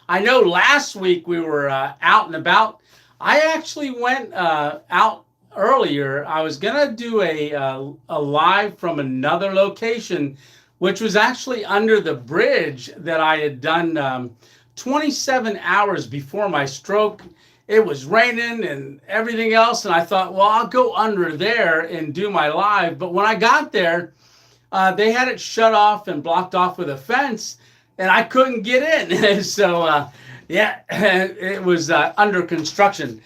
I know last week we were out and about. I actually went out earlier. I was gonna do a live from another location, which was actually under the bridge that I had done 27 hours before my stroke. It was raining and everything else, and I thought, well, I'll go under there and do my live. But when I got there, they had it shut off and blocked off with a fence, and I couldn't get in. So, yeah, it was under construction.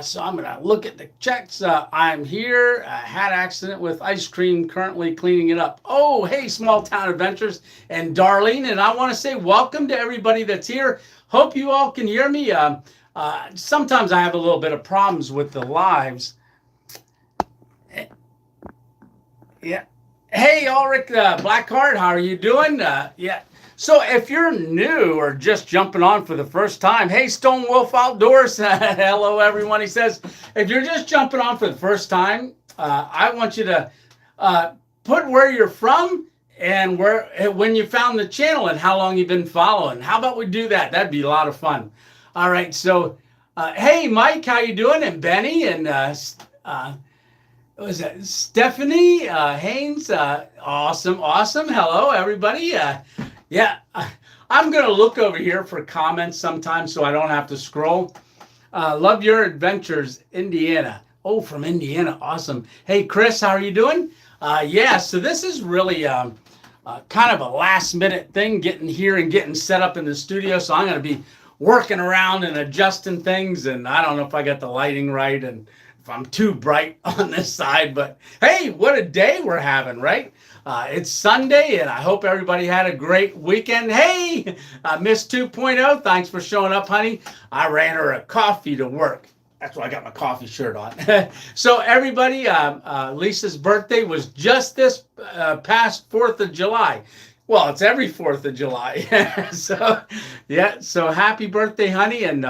So I'm going to look at the checks. I'm here. Had accident with ice cream, currently cleaning it up. Oh, hey, Small Town Adventures and Darlene. And I want to say welcome to everybody that's here. Hope you all can hear me. Sometimes I have a little bit of problems with the lives. Yeah. Hey, Ulrich Blackheart, how are you doing? Yeah. So if you're new or just jumping on for the first time, hey, Stone Wolf Outdoors, hello, everyone. He says, if you're just jumping on for the first time, I want you to put where you're from and when you found the channel and how long you've been following. How about we do that? That'd be a lot of fun. All right. So, hey, Mike, how you doing? And Benny and was that Stephanie Haynes? Awesome. Hello, everybody. Yeah, I'm going to look over here for comments sometimes so I don't have to scroll. Love your adventures, Indiana. Oh, from Indiana. Awesome. Hey, Chris, how are you doing? Yeah, so this is really kind of a last minute thing, getting here and getting set up in the studio. So I'm going to be working around and adjusting things. And I don't know if I got the lighting right and if I'm too bright on this side, but hey, what a day we're having, right? It's Sunday, and I hope everybody had a great weekend. Hey, Miss 2.0, thanks for showing up, honey. I ran her a coffee to work. That's why I got my coffee shirt on. So everybody, Lisa's birthday was just this past 4th of July. Well, it's every 4th of July. So, yeah, so happy birthday, honey, and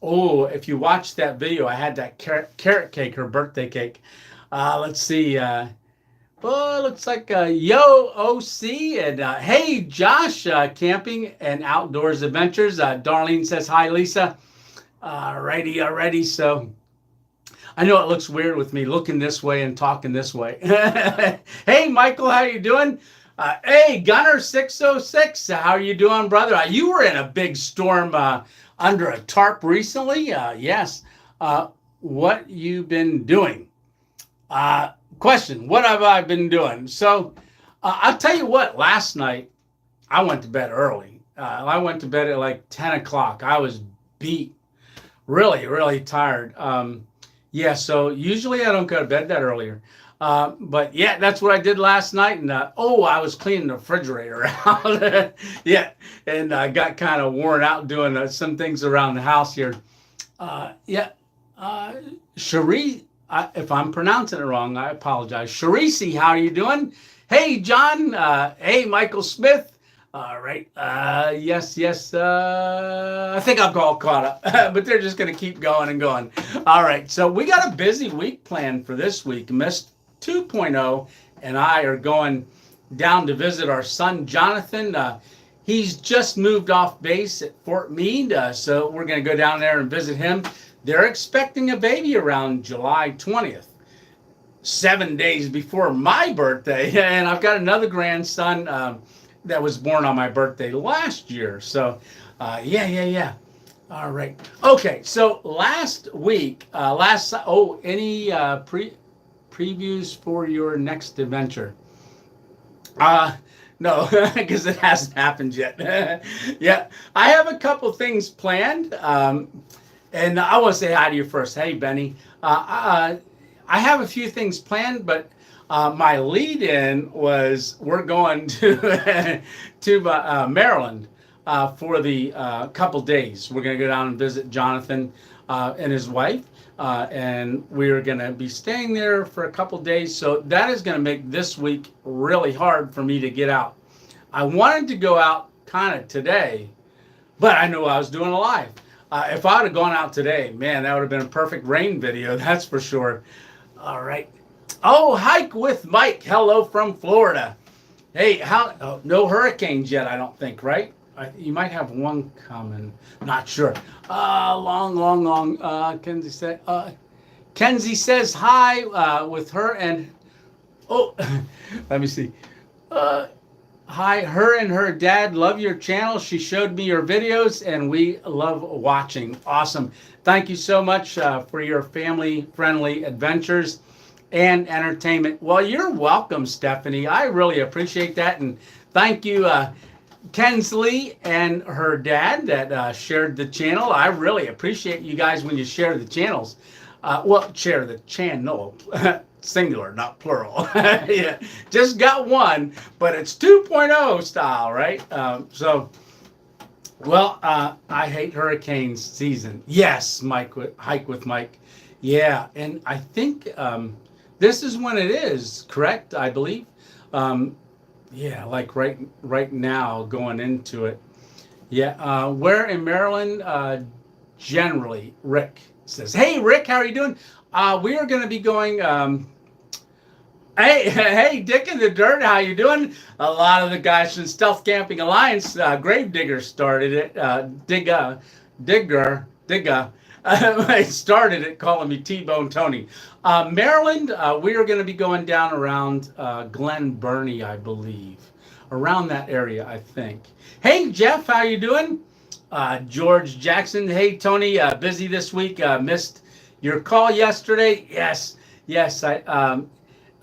oh, if you watched that video, I had that carrot cake, her birthday cake. Let's see. Oh, it looks like Yo OC and hey, Josh, Camping and Outdoors Adventures. Darlene says, hi, Lisa. Alrighty. So I know it looks weird with me looking this way and talking this way. Hey, Michael, how you doing? Hey, Gunner 606, how are you doing, brother? You were in a big storm under a tarp recently. Yes. What you been doing? Question, what have I been doing? So I'll tell you what, last night I went to bed early. I went to bed at like 10 o'clock. I was beat, really tired. Yeah, so usually I don't go to bed that earlier. But yeah, that's what I did last night. And I was cleaning the refrigerator out. Yeah, and I got kind of worn out doing some things around the house here. Cherie, if I'm pronouncing it wrong, I apologize. Charisi, how are you doing? Hey, John. Hey, Michael Smith. All right. Yes. I think I'm all caught up, but they're just going to keep going and going. All right. So we got a busy week planned for this week. Miss 2.0 and I are going down to visit our son, Jonathan. He's just moved off base at Fort Meade, so we're going to go down there and visit him. They're expecting a baby around July 20th, 7 days before my birthday. And I've got another grandson that was born on my birthday last year. So, yeah. All right. Okay, so last week, any previews for your next adventure? No, because it hasn't happened yet. Yeah, I have a couple things planned. And I want to say hi to you first. Hey, Benny. I have a few things planned, but my lead-in was we're going to Maryland for the couple days. We're going to go down and visit Jonathan and his wife, and we're going to be staying there for a couple days. So that is going to make this week really hard for me to get out. I wanted to go out kind of today, but I knew I was doing a live. If I would have gone out today, man, that would have been a perfect rain video, that's for sure. All right. Oh, hike with Mike. Hello from Florida. Hey, no hurricanes yet, I don't think, right? you might have one comment. Not sure. Long. Kenzie says hi with her and oh, let me see. Uh, Hi, her and her dad love your channel. She showed me your videos and we love watching. Awesome. Thank you so much for your family-friendly adventures and entertainment. Well, you're welcome, Stephanie. I really appreciate that. And thank you, Kensley and her dad that shared the channel. I really appreciate you guys when you share the channels. Share the channel. Singular, not plural. Yeah, just got one, but it's 2.0 style, right? I hate hurricane season. Yes, Hike with Mike. Yeah, and I think this is when it is, correct? I believe. Yeah, like right now, going into it. Yeah, where in Maryland? Generally, Rick says, "Hey, Rick, how are you doing? We are going to be going." Hey, Dick in the Dirt, how you doing? A lot of the guys from Stealth Camping Alliance, Gravedigger started it. Digga, started it, calling me T-Bone Tony. Maryland, we are going to be going down around Glen Burnie, I believe, around that area, I think. Hey, Jeff, how you doing? George Jackson, hey, Tony, busy this week. Missed your call yesterday. Yes,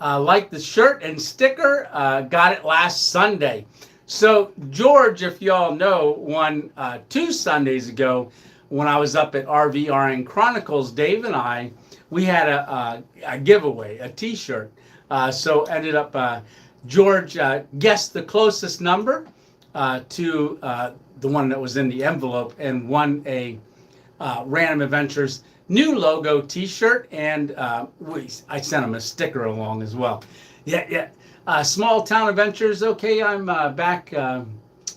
I like the shirt and sticker. Got it last Sunday. So George, if y'all know, won 2 Sundays ago when I was up at RVRN Chronicles. Dave and we had a giveaway, a T-shirt. So ended up George guessed the closest number to the one that was in the envelope and won a Random Adventures new logo T-shirt, and I sent him a sticker along as well. Yeah. Small Town Adventures. Okay, I'm back.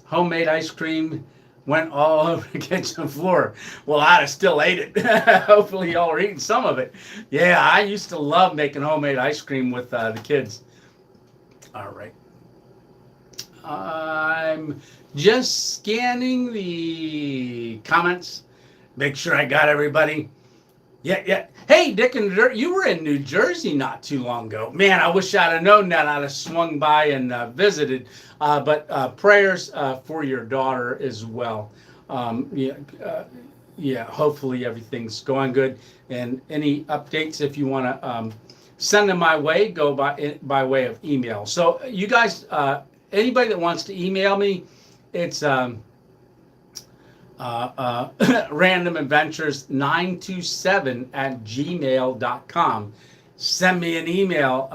Homemade ice cream went all over the kitchen floor. Well, I'd have still ate it. Hopefully, y'all are eating some of it. Yeah, I used to love making homemade ice cream with the kids. All right. I'm just scanning the comments. Make sure I got everybody. Yeah. Hey, Dick and the Dirt, you were in New Jersey not too long ago. Man, I wish I'd have known that. I'd have swung by and visited. But prayers for your daughter as well. Hopefully everything's going good. And any updates, if you want to send them my way, go by way of email. So you guys, anybody that wants to email me, it's randomadventures927@gmail.com. Send me an email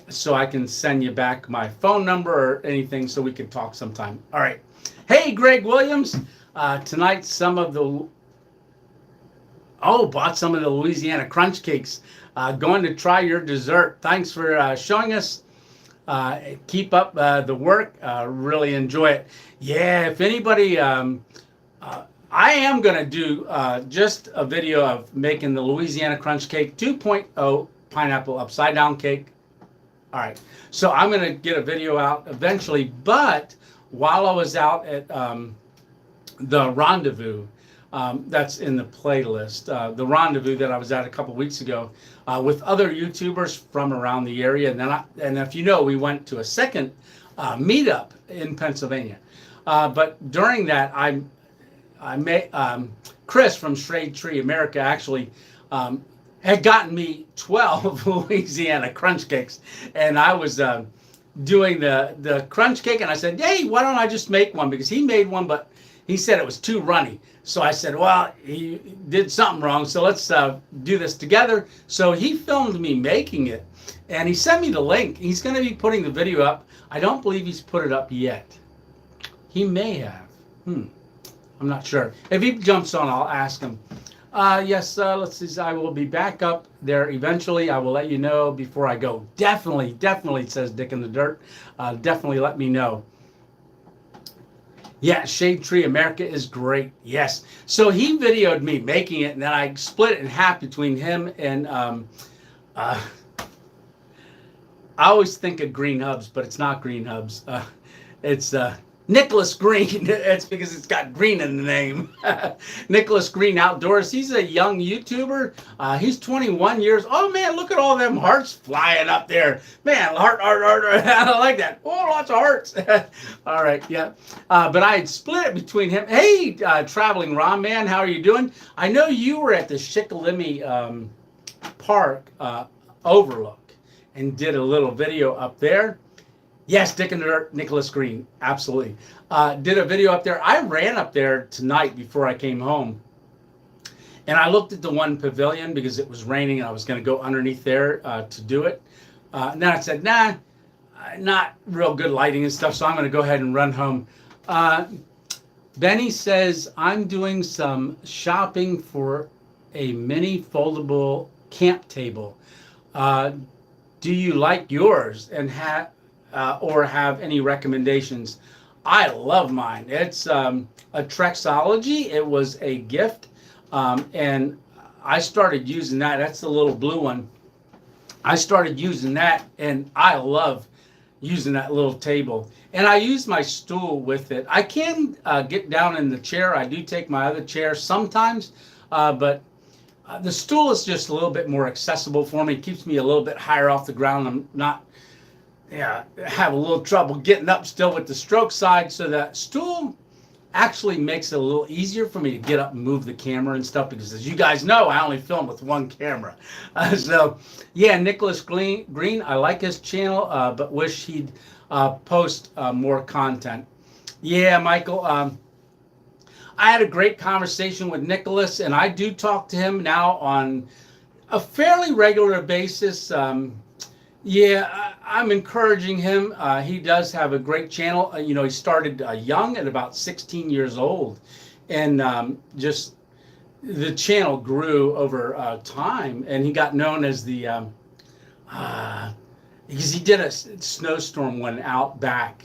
so I can send you back my phone number or anything so we can talk sometime. All right. Hey, Greg Williams. Tonight, bought some of the Louisiana Crunch Cakes. Going to try your dessert. Thanks for showing us. Keep up the work. Really enjoy it. Yeah, if anybody, I am going to do just a video of making the Louisiana Crunch Cake 2.0 pineapple upside down cake. All right, so I'm going to get a video out eventually, but while I was out at the Rendezvous, that's in the playlist, the Rendezvous that I was at a couple weeks ago with other YouTubers from around the area. And if you know, we went to a second meetup in Pennsylvania. But during that, I met Chris from Shade Tree America actually had gotten me 12 Louisiana crunch cakes. And I was doing the crunch cake, and I said, hey, why don't I just make one? Because he made one, but he said it was too runny. So I said, well, he did something wrong, so let's do this together. So he filmed me making it, and he sent me the link. He's going to be putting the video up. I don't believe he's put it up yet. He may have. I'm not sure. If he jumps on, I'll ask him. Yes, let's see. I will be back up there eventually. I will let you know before I go. Definitely, says Dick in the Dirt. Definitely let me know. Yeah, Shade Tree America is great. Yes. So he videoed me making it, and then I split it in half between him and I always think of Green Hubs, but it's not Green Hubs. It's Nicholas Green. It's because it's got green in the name. Nicholas Green Outdoors. He's a young YouTuber. He's 21 years. Oh man, look at all them hearts flying up there. Man, heart, heart, heart. I like that. Oh, lots of hearts. All right, yeah. But I had split it between him. Hey, Traveling Ron Man, how are you doing? I know you were at the Shikellamy Park overlook and did a little video up there. Yes, Dick and the Dirt, Nicholas Green, absolutely. Did a video up there. I ran up there tonight before I came home, and I looked at the one pavilion because it was raining and I was going to go underneath there to do it. And then I said, nah, not real good lighting and stuff, so I'm going to go ahead and run home. Benny says, I'm doing some shopping for a mini foldable camp table. Do you like yours and or have any recommendations? I love mine. It's a Trexology. It was a gift, and I started using that. That's the little blue one. I started using that, and I love using that little table. And I use my stool with it. I can get down in the chair. I do take my other chair sometimes, but the stool is just a little bit more accessible for me. It keeps me a little bit higher off the ground. I'm not have a little trouble getting up still with the stroke side, so that stool actually makes it a little easier for me to get up and move the camera and stuff, because as you guys know, I only film with one camera. So yeah, Nicholas Green, I like his channel, but wish he'd post more content. Yeah, Michael, I had a great conversation with Nicholas, and I do talk to him now on a fairly regular basis. Yeah, I'm encouraging him. He does have a great channel. You know, he started young at about 16 years old, and just the channel grew over time, and he got known as the because he did a snowstorm one out back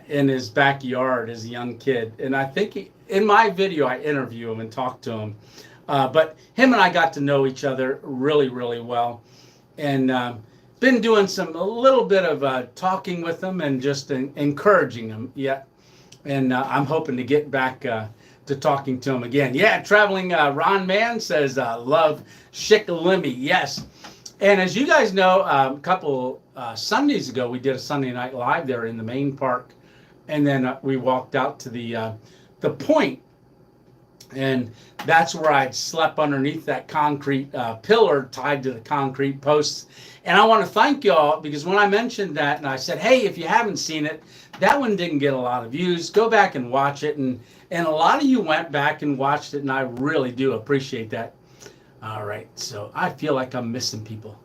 in his backyard as a young kid, and I think in my video I interview him and talk to him, but him and I got to know each other really, really well, and been doing a little bit of talking with him and just encouraging him. Yeah, and I'm hoping to get back to talking to him again. Yeah, Traveling Ron Man says love Shikellamy. Yes, and as you guys know, a couple Sundays ago we did a Sunday Night Live there in the main park, and then we walked out to the point, and that's where I'd slept underneath that concrete pillar tied to the concrete posts. And I want to thank y'all, because when I mentioned that and I said, hey, if you haven't seen it, that one didn't get a lot of views. Go back and watch it. And a lot of you went back and watched it, and I really do appreciate that. All right, so I feel like I'm missing people.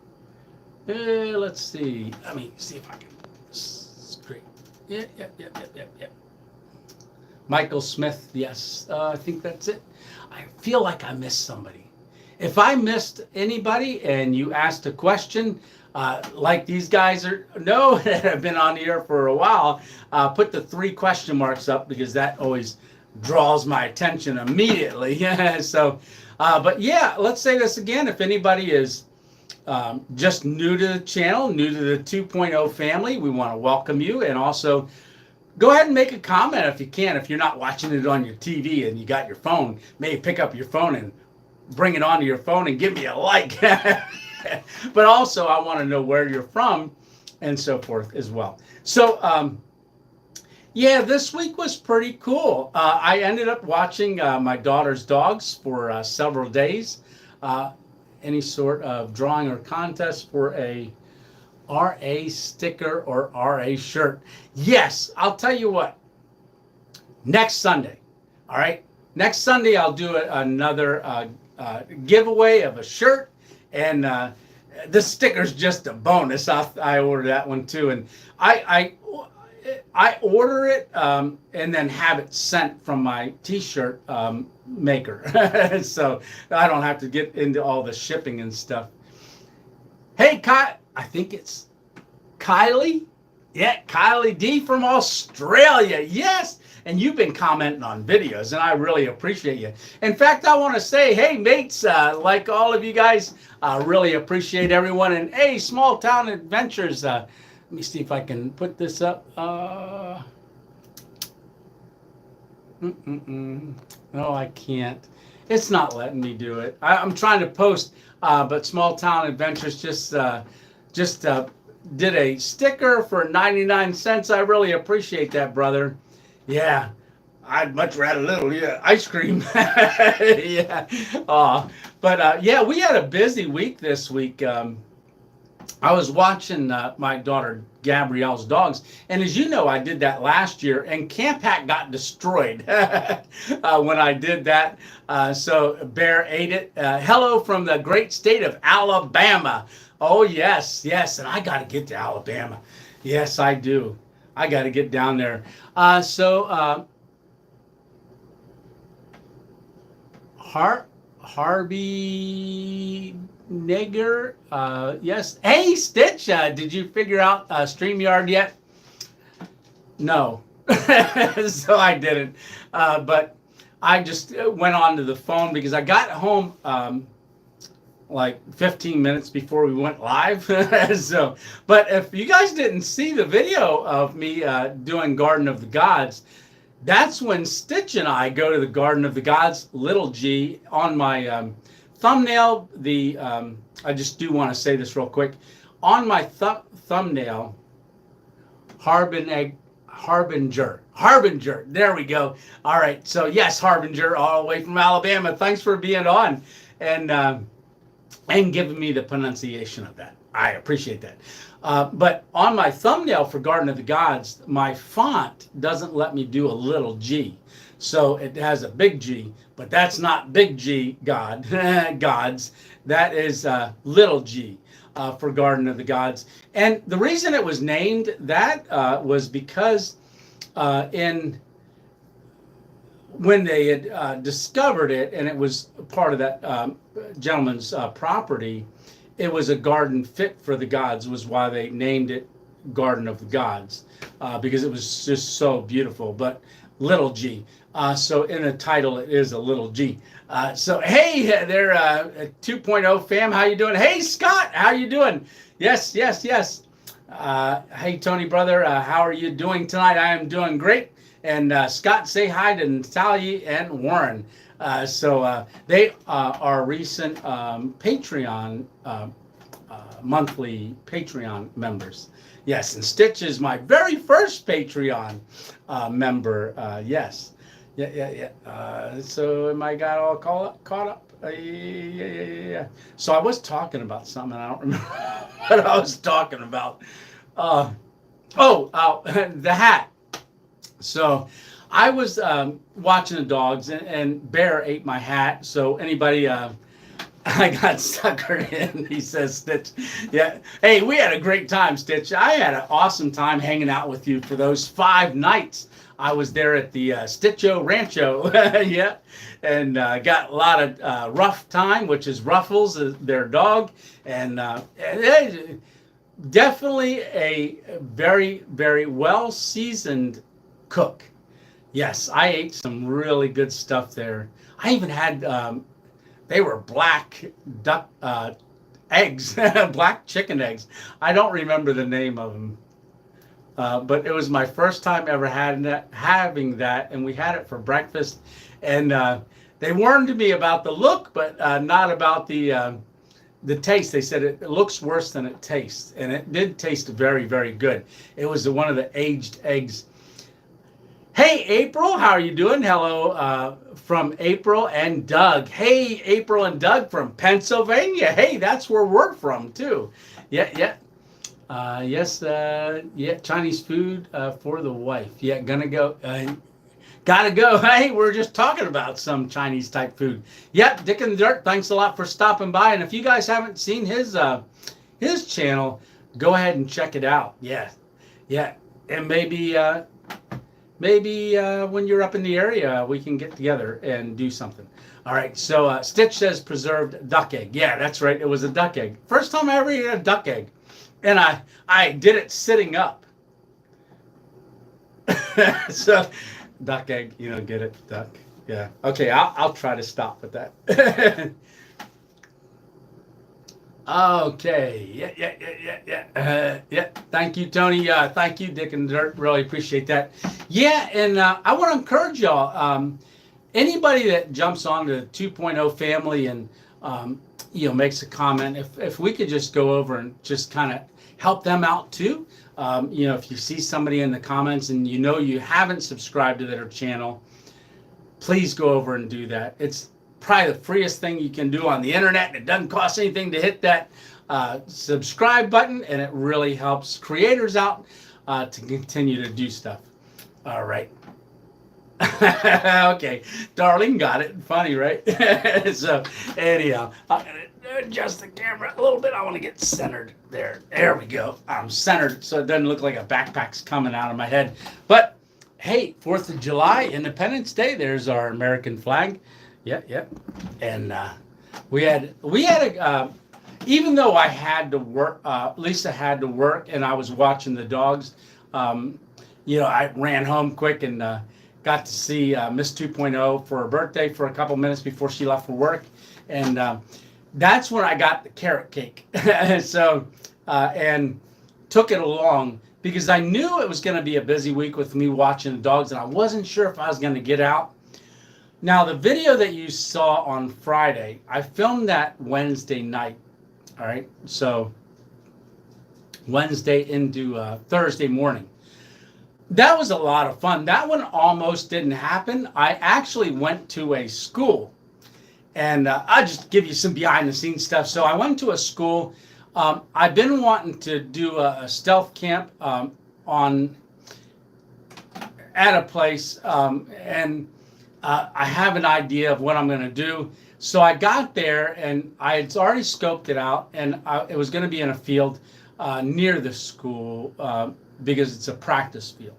Let's see. Let me see if I can screen. Yeah. Michael Smith, yes, I think that's it. I feel like I missed somebody. If I missed anybody and you asked a question, like these guys that have been on the air for a while, put the 3 question marks up, because that always draws my attention immediately. So, but yeah, let's say this again. If anybody is just new to the channel, new to the 2.0 family, we want to welcome you. And also, go ahead and make a comment if you can. If you're not watching it on your TV and you got your phone, maybe pick up your phone and bring it onto your phone and give me a like. But also, I want to know where you're from and so forth as well. So, yeah, this week was pretty cool. I ended up watching my daughter's dogs for several days. Any sort of drawing or contest for a RA sticker or RA shirt. Yes, I'll tell you what. Next Sunday, all right? Next Sunday, I'll do another giveaway of a shirt, and the sticker's just a bonus. I ordered that one too, and I order it and then have it sent from my T-shirt maker, so I don't have to get into all the shipping and stuff. Hey, I think it's Kylie. Yeah, Kylie D from Australia. Yes. And you've been commenting on videos, and I really appreciate you. In fact, I want to say, hey, mates, like all of you guys, really appreciate everyone. And, hey, Small Town Adventures. Let me see if I can put this up. No, I can't. It's not letting me do it. I'm trying to post, but Small Town Adventures just did a sticker for 99 cents. I really appreciate that, brother. Yeah, I'd much rather little ice cream. Yeah. But we had a busy week this week. I was watching my daughter Gabrielle's dogs, and as you know, I did that last year, and Camp Hat got destroyed when I did that. So Bear ate it. Hello from the great state of Alabama. Oh yes, yes, and I got to get to Alabama. Yes, I do. I got to get down there. Harvey Nigger. Yes. Hey, Stitch. Did you figure out StreamYard yet? No. So I didn't. But I just went on to the phone because I got home like 15 minutes before we went live. But if you guys didn't see the video of me doing Garden of the Gods, that's when Stitch and I go to the Garden of the Gods, little G, on my thumbnail. I just do want to say this real quick. On my thumbnail, Harbinger. There we go. All right. So yes, Harbinger, all the way from Alabama. Thanks for being on and giving me the pronunciation of that. I appreciate that. But on my thumbnail for Garden of the Gods, my font doesn't let me do a little g. So it has a big G, but that's not big G gods. That is little g for Garden of the Gods. And the reason it was named that was because when they had discovered it, and it was part of that gentleman's property, it was a garden fit for the gods, was why they named it Garden of the Gods, because it was just so beautiful. But little g. So in the title, it is a little g. So hey there, 2.0 fam, how you doing? Hey Scott, how you doing? Yes. Hey Tony brother, how are you doing tonight? I am doing great. And Scott, say hi to Natalia and Warren. They are recent Patreon, monthly Patreon members. Yes, and Stitch is my very first Patreon member. Yes. Yeah. So am I got all caught up? Yeah. So I was talking about something. I don't remember what I was talking about. The hat. So I was watching the dogs, and Bear ate my hat. So anybody, I got suckered in, he says, Stitch. Yeah. Hey, we had a great time, Stitch. I had an awesome time hanging out with you for those 5 nights. I was there at the Stitcho Rancho, yeah, and got a lot of Rough Time, which is Ruffles, their dog, and definitely a very, very well-seasoned cook. Yes, I ate some really good stuff there. I even had, they were black duck eggs, black chicken eggs. I don't remember the name of them. But it was my first time ever having that, and we had it for breakfast. And they warned me about the look, but not about the taste. They said it looks worse than it tastes, and it did taste very, very good. It was one of the aged eggs. Hey, April, how are you doing? Hello from April and Doug. Hey, April and Doug from Pennsylvania. Hey, that's where we're from, too. Yeah. Chinese food for the wife. Yeah, gonna go. Gotta go. Hey, we're just talking about some Chinese type food. Yep, Dick and Dirt, thanks a lot for stopping by. And if you guys haven't seen his channel, go ahead and check it out. Yeah. And maybe when you're up in the area, we can get together and do something. All right, so Stitch says preserved duck egg. Yeah, that's right. It was a duck egg. First time I ever ate a duck egg. And I did it sitting up. So, duck egg, get it, duck. Yeah. Okay, I'll try to stop with that. Okay. Yeah. Thank you, Tony. Thank you, Dick and Dirt. Really appreciate that. Yeah, and I want to encourage y'all. Anybody that jumps on the 2.0 family and makes a comment, if we could just go over and just kind of help them out too. If you see somebody in the comments and you haven't subscribed to their channel, please go over and do that. It's probably the freest thing you can do on the internet, and it doesn't cost anything to hit that subscribe button, and it really helps creators out to continue to do stuff. All right. Okay, Darling got it. Funny, right? So, anyhow, I'm gonna adjust the camera a little bit. I want to get centered there. There we go. I'm centered, so it doesn't look like a backpack's coming out of my head. But hey, 4th of July, Independence Day. There's our American flag. Yeah. And we had a. Even though I had to work, Lisa had to work, and I was watching the dogs. I ran home quick and got to see Miss 2.0 for her birthday for a couple minutes before she left for work, and that's when I got the carrot cake. So and took it along because I knew it was going to be a busy week with me watching the dogs, and I wasn't sure if I was going to get out. Now, the video that you saw on Friday, I filmed that Wednesday night. All right, so Wednesday into Thursday morning. That was a lot of fun. That one almost didn't happen. I actually went to a school, and I'll just give you some behind the scenes stuff. So I went to a school. I've been wanting to do a stealth camp at a place, and I have an idea of what I'm going to do. So I got there, and I had already scoped it out, and it was going to be in a field near the school because it's a practice field.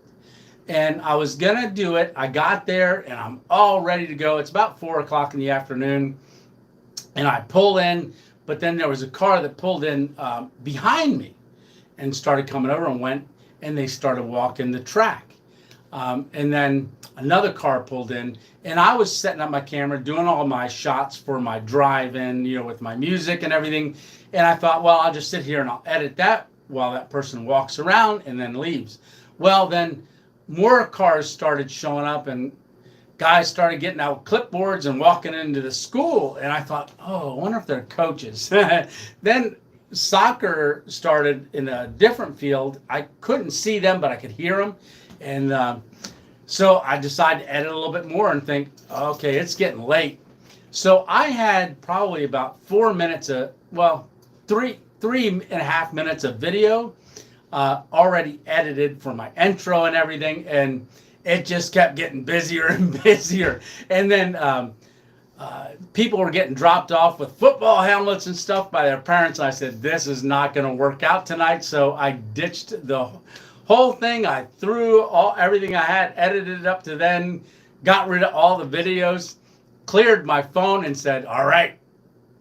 And I was going to do it. I got there, and I'm all ready to go. It's about 4 o'clock in the afternoon, and I pull in, but then there was a car that pulled in behind me and started coming over and they started walking the track. And then another car pulled in, and I was setting up my camera, doing all my shots for my drive-in, with my music and everything. And I thought, well, I'll just sit here and I'll edit that while that person walks around and then leaves. Well, then more cars started showing up, and guys started getting out clipboards and walking into the school. And I thought, oh, I wonder if they're coaches. Then soccer started in a different field. I couldn't see them, but I could hear them. And so I decided to edit a little bit more and think, okay, it's getting late. So I had probably about 4 minutes three and a half minutes of video already edited for my intro and everything. And it just kept getting busier and busier. And then people were getting dropped off with football helmets and stuff by their parents. I said, this is not going to work out tonight. So I ditched the whole thing. I threw everything I had, edited it up to then, got rid of all the videos, cleared my phone, and said, all right,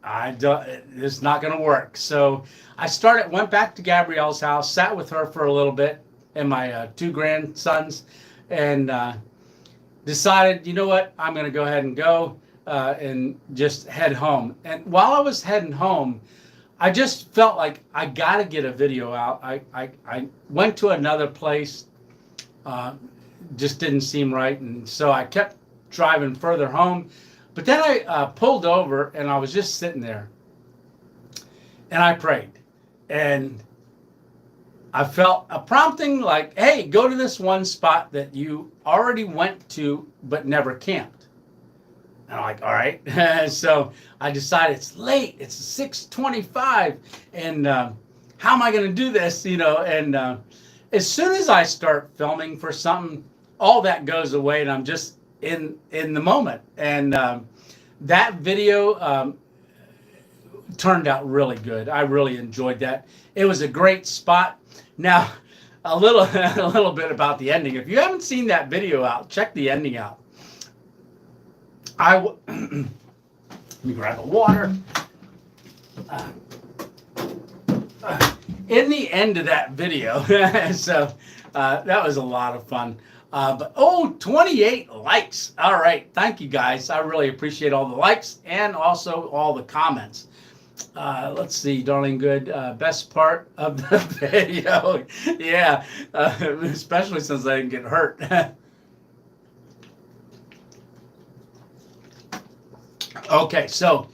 it's not going to work. So I went back to Gabrielle's house, sat with her for a little bit and my 2 grandsons, and decided, you know what, I'm going to go ahead and go and just head home. And while I was heading home, I just felt like I got to get a video out. I went to another place, just didn't seem right, and so I kept driving further home. But then I pulled over, and I was just sitting there, and I prayed. And I felt a prompting like, hey, go to this one spot that you already went to but never camped. And I'm like, all right. So I decided it's late. It's 6:25. And how am I going to do this? And as soon as I start filming for something, all that goes away, and I'm just in the moment. And that video turned out really good. I really enjoyed that. It was a great spot. Now, a little bit about the ending. If you haven't seen that video out, check the ending out. Let me grab a water. In the end of that video, so that was a lot of fun. But 28 likes. All right. Thank you, guys. I really appreciate all the likes and also all the comments. Let's see, darling good. Best part of the video. Yeah, especially since I didn't get hurt. Okay, so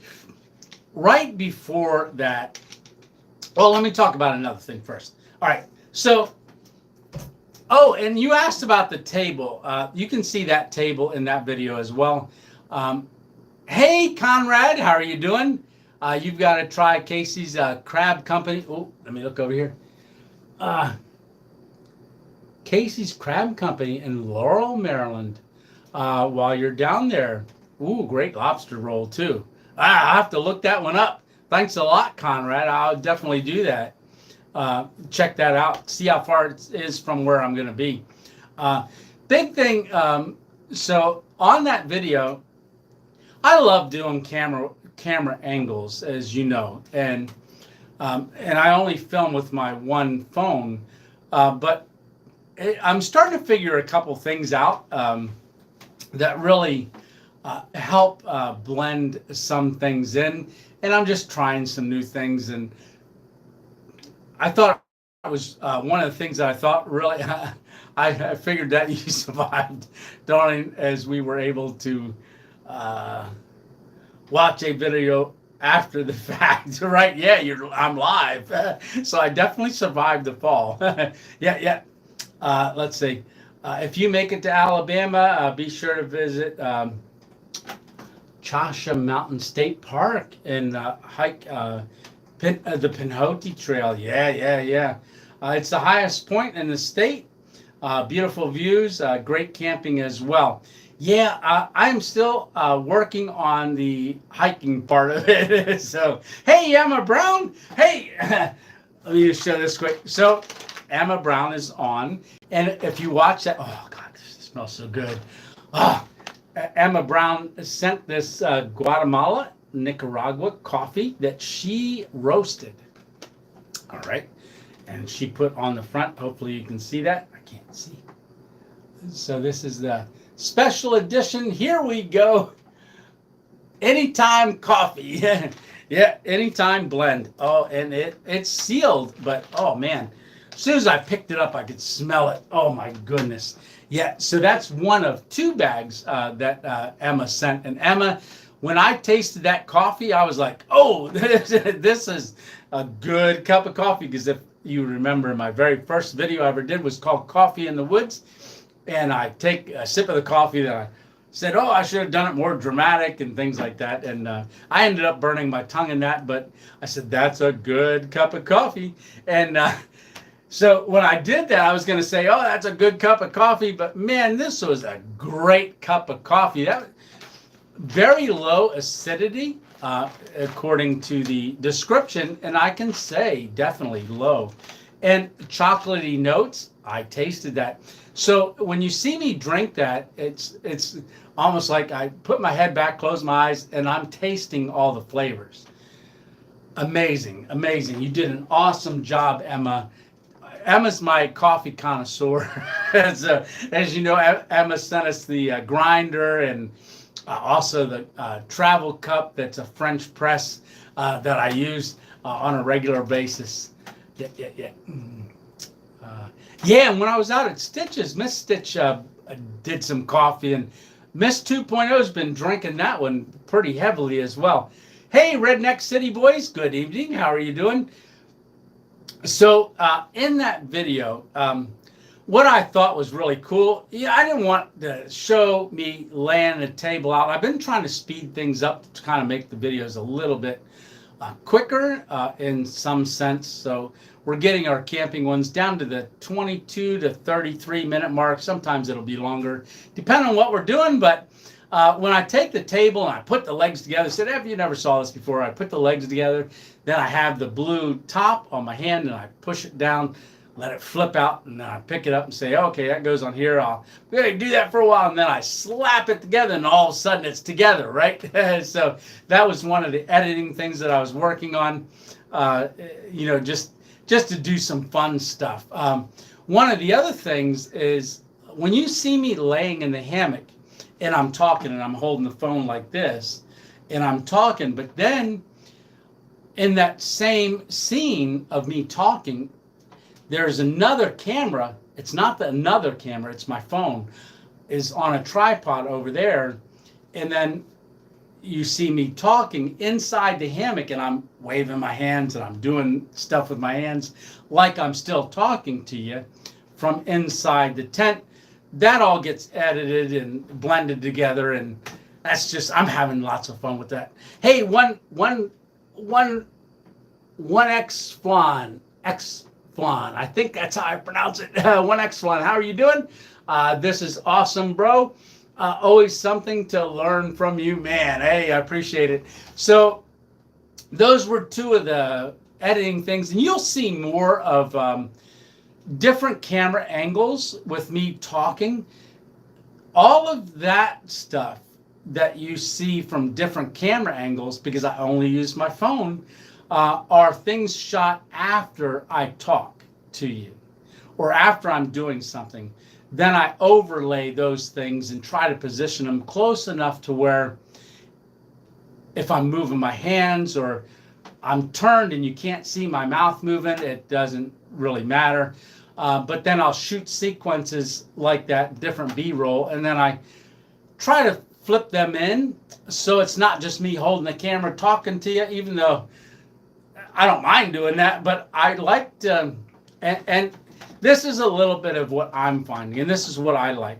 right before that, well, let me talk about another thing first. All right, so, oh, and you asked about the table. You can see that table in that video as well. Hey, Conrad, how are you doing? You've got to try Casey's Crab Company. Oh, let me look over here. Casey's Crab Company in Laurel, Maryland. While you're down there. Ooh, great lobster roll, too. I'll have to look that one up. Thanks a lot, Conrad. I'll definitely do that. Check that out. See how far it is from where I'm going to be. Big thing. So on that video, I love doing camera angles, as you know, and I only film with my one phone, but I'm starting to figure a couple things out that really help blend some things in, and I'm just trying some new things. And I thought it was one of the things that I thought really I figured that you survived, darling, as we were able to watch a video after the fact, right? Yeah, I'm live, so I definitely survived the fall. Yeah. Let's see. If you make it to Alabama, be sure to visit Chasha Mountain State Park and hike the Pinhoti Trail. Yeah. It's the highest point in the state. Beautiful views, great camping as well. Yeah, I'm still working on the hiking part of it. So, hey, Emma Brown. Hey, let me just show this quick. So, Emma Brown is on. And if you watch that, oh, God, this smells so good. Emma Brown sent this Guatemala, Nicaragua coffee that she roasted. All right. And she put on the front. Hopefully you can see that. I can't see. So this is the special edition. Here we go. Anytime coffee. Yeah, anytime blend. Oh, and it's sealed, but oh man. As soon as I picked it up, I could smell it. Oh my goodness. Yeah, so that's one of two bags that Emma sent. And Emma, when I tasted that coffee, I was like, oh, this is a good cup of coffee. Because if you remember, my very first video I ever did was called Coffee in the Woods. And I take a sip of the coffee, then I said, oh, I should have done it more dramatic and things like that. And I ended up burning my tongue in that. But I said, that's a good cup of coffee. And so when I did that, I was going to say, oh, that's a good cup of coffee. But man, this was a great cup of coffee. That very low acidity, according to the description. And I can say definitely low. And chocolatey notes, I tasted that. So when you see me drink that, it's almost like I put my head back, close my eyes, and I'm tasting all the flavors. Amazing. You did an awesome job, Emma. Emma's my coffee connoisseur. As you know, Emma sent us the grinder and also the travel cup that's a French press that I use on a regular basis. Yeah. Yeah, and when I was out at Stitch's, Miss Stitch did some coffee, and Miss 2.0 has been drinking that one pretty heavily as well. Hey, Redneck City boys, good evening. How are you doing? So in that video, what I thought was really cool, I didn't want to show me laying the table out. I've been trying to speed things up to kind of make the videos a little bit quicker in some sense. So we're getting our camping ones down to the 22 to 33 minute mark. Sometimes it'll be longer, depending on what we're doing. But when I take the table and I put the legs together, I said, if you never saw this before, I put the legs together, then I have the blue top on my hand and I push it down, let it flip out, and then I pick it up and say, okay, that goes on here. I'll do that for a while, and then I slap it together, and all of a sudden it's together, right? So that was one of the editing things that I was working on, just to do some fun stuff. One of the other things is when you see me laying in the hammock and I'm talking and I'm holding the phone like this and I'm talking, but then in that same scene of me talking, there's another camera. It's not another camera, it's my phone, is on a tripod over there. And then you see me talking inside the hammock, and I'm waving my hands and I'm doing stuff with my hands like I'm still talking to you from inside the tent. That all gets edited and blended together, and that's just, I'm having lots of fun with that. Hey, one X Flan, I think that's how I pronounce it. One X Flan, how are you doing? This is awesome, bro. Always something to learn from you, man. Hey, I appreciate it. So those were two of the editing things, and you'll see more of different camera angles with me talking. All of that stuff that you see from different camera angles, because I only use my phone, are things shot after I talk to you or after I'm doing something. Then I overlay those things and try to position them close enough to where if I'm moving my hands or I'm turned and you can't see my mouth moving, it doesn't really matter. But then I'll shoot sequences like that, different B-roll, and then I try to flip them in so it's not just me holding the camera talking to you, even though I don't mind doing that. But I like to, and this is a little bit of what I'm finding, and this is what I like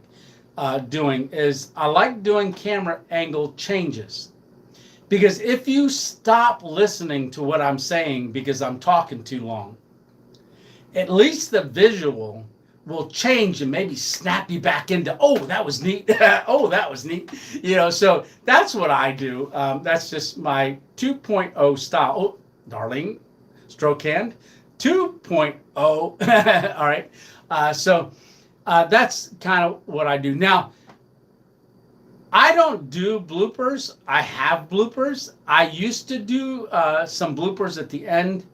doing, is I like doing camera angle changes. Because if you stop listening to what I'm saying because I'm talking too long, at least the visual will change and maybe snap you back into, oh, that was neat. Oh, that was neat. You know, so that's what I do. That's just my 2.0 style. Oh, Darlene, stroke hand. 2.0. All right. So that's kind of what I do. Now, I don't do bloopers. I have bloopers. I used to do some bloopers at the end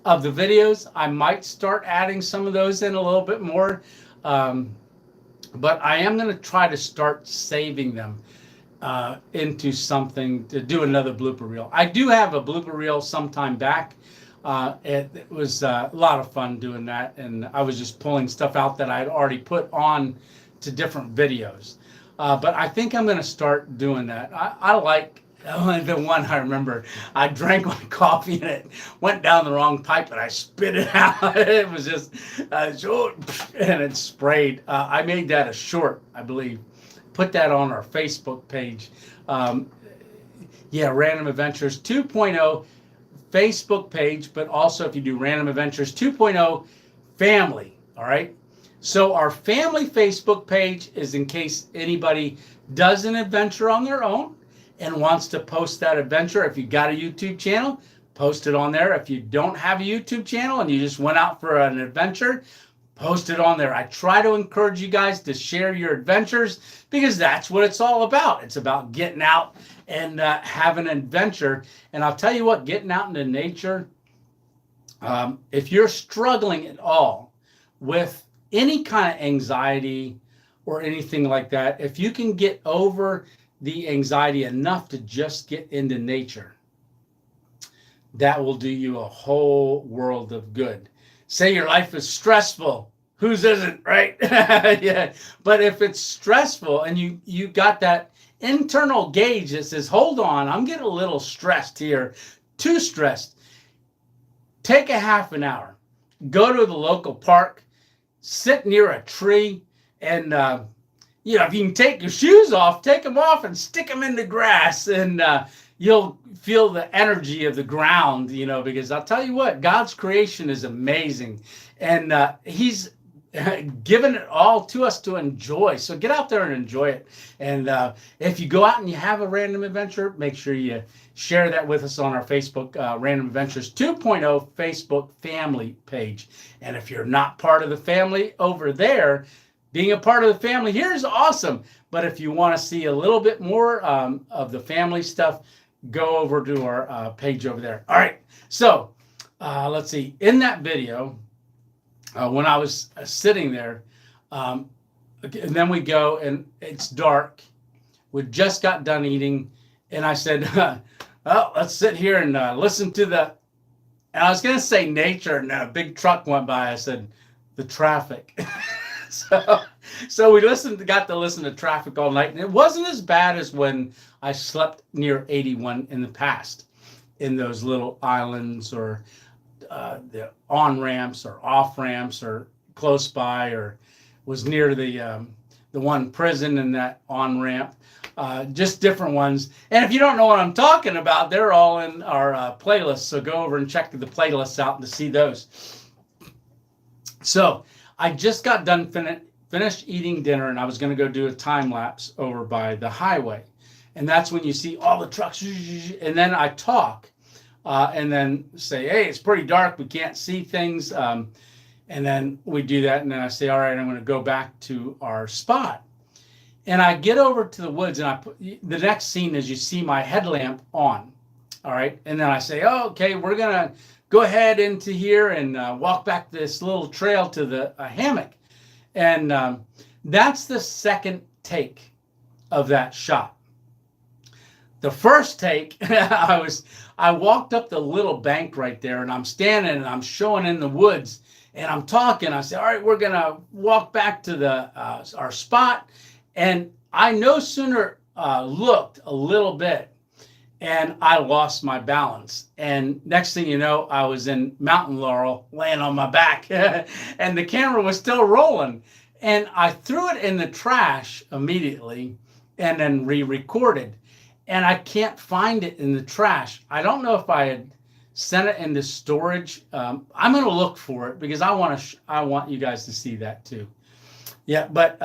of the videos. I might start adding some of those in a little bit more. But I am going to try to start saving them into something to do another blooper reel. I do have a blooper reel sometime back. It was a lot of fun doing that, and I was just pulling stuff out that I had already put on to different videos. But I think I'm going to start doing that. I like the one I remember. I drank my coffee and it went down the wrong pipe and I spit it out. It was just, and it sprayed. I made that a short, I believe. Put that on our Facebook page. Yeah, Random Adventures 2.0 Facebook page, but also if you do Random Adventures 2.0 family, all right? So our family Facebook page is in case anybody does an adventure on their own and wants to post that adventure. If you got a YouTube channel, post it on there. If you don't have a YouTube channel and you just went out for an adventure, post it on there. I try to encourage you guys to share your adventures because that's what it's all about. It's about getting out and having an adventure. And I'll tell you what, getting out into nature, if you're struggling at all with any kind of anxiety or anything like that, if you can get over the anxiety enough to just get into nature, that will do you a whole world of good. Say your life is stressful. Whose isn't, right? Yeah. But if it's stressful and you got that internal gauge that says, hold on, I'm getting a little stressed here, too stressed, take a half an hour, go to the local park, sit near a tree, and if you can take your shoes off, take them off and stick them in the grass, and you'll feel the energy of the ground, because I'll tell you what, God's creation is amazing, and he's given it all to us to enjoy. So get out there and enjoy it. And if you go out and you have a random adventure, make sure you share that with us on our Facebook Random Adventures 2.0 Facebook family page. And if you're not part of the family over there, being a part of the family here is awesome. But if you want to see a little bit more of the family stuff, go over to our page over there. All right. So let's see. In that video, when I was sitting there, and then we go and it's dark. We just got done eating. And I said, well, let's sit here and listen to And I was going to say nature, and then a big truck went by. I said, the traffic. so, so we got to listen to traffic all night. And it wasn't as bad as when I slept near 81 in the past, in those little islands, or the on ramps or off ramps, or close by, or was near the one prison in that on ramp. Just different ones. And if you don't know what I'm talking about, they're all in our playlist. So go over and check the playlists out to see those. So I just got done finished eating dinner, and I was going to go do a time lapse over by the highway. And that's when you see all the trucks. And then I talk and then say, hey, it's pretty dark. We can't see things. And then we do that. And then I say, all right, I'm going to go back to our spot. And I get over to the woods, and the next scene is you see my headlamp on. All right. And then I say, oh, okay, we're going to go ahead into here and walk back this little trail to the hammock. And that's the second take of that shot. The first take, I walked up the little bank right there, and I'm standing and I'm showing in the woods, and I'm talking. I say, all right, we're going to walk back to our spot. And I no sooner looked a little bit, and I lost my balance. And next thing you know, I was in Mountain Laurel, laying on my back, and the camera was still rolling. And I threw it in the trash immediately and then re-recorded. And I can't find it in the trash. I don't know if I had sent it into storage. I'm going to look for it, because I want you guys to see that too. Yeah, but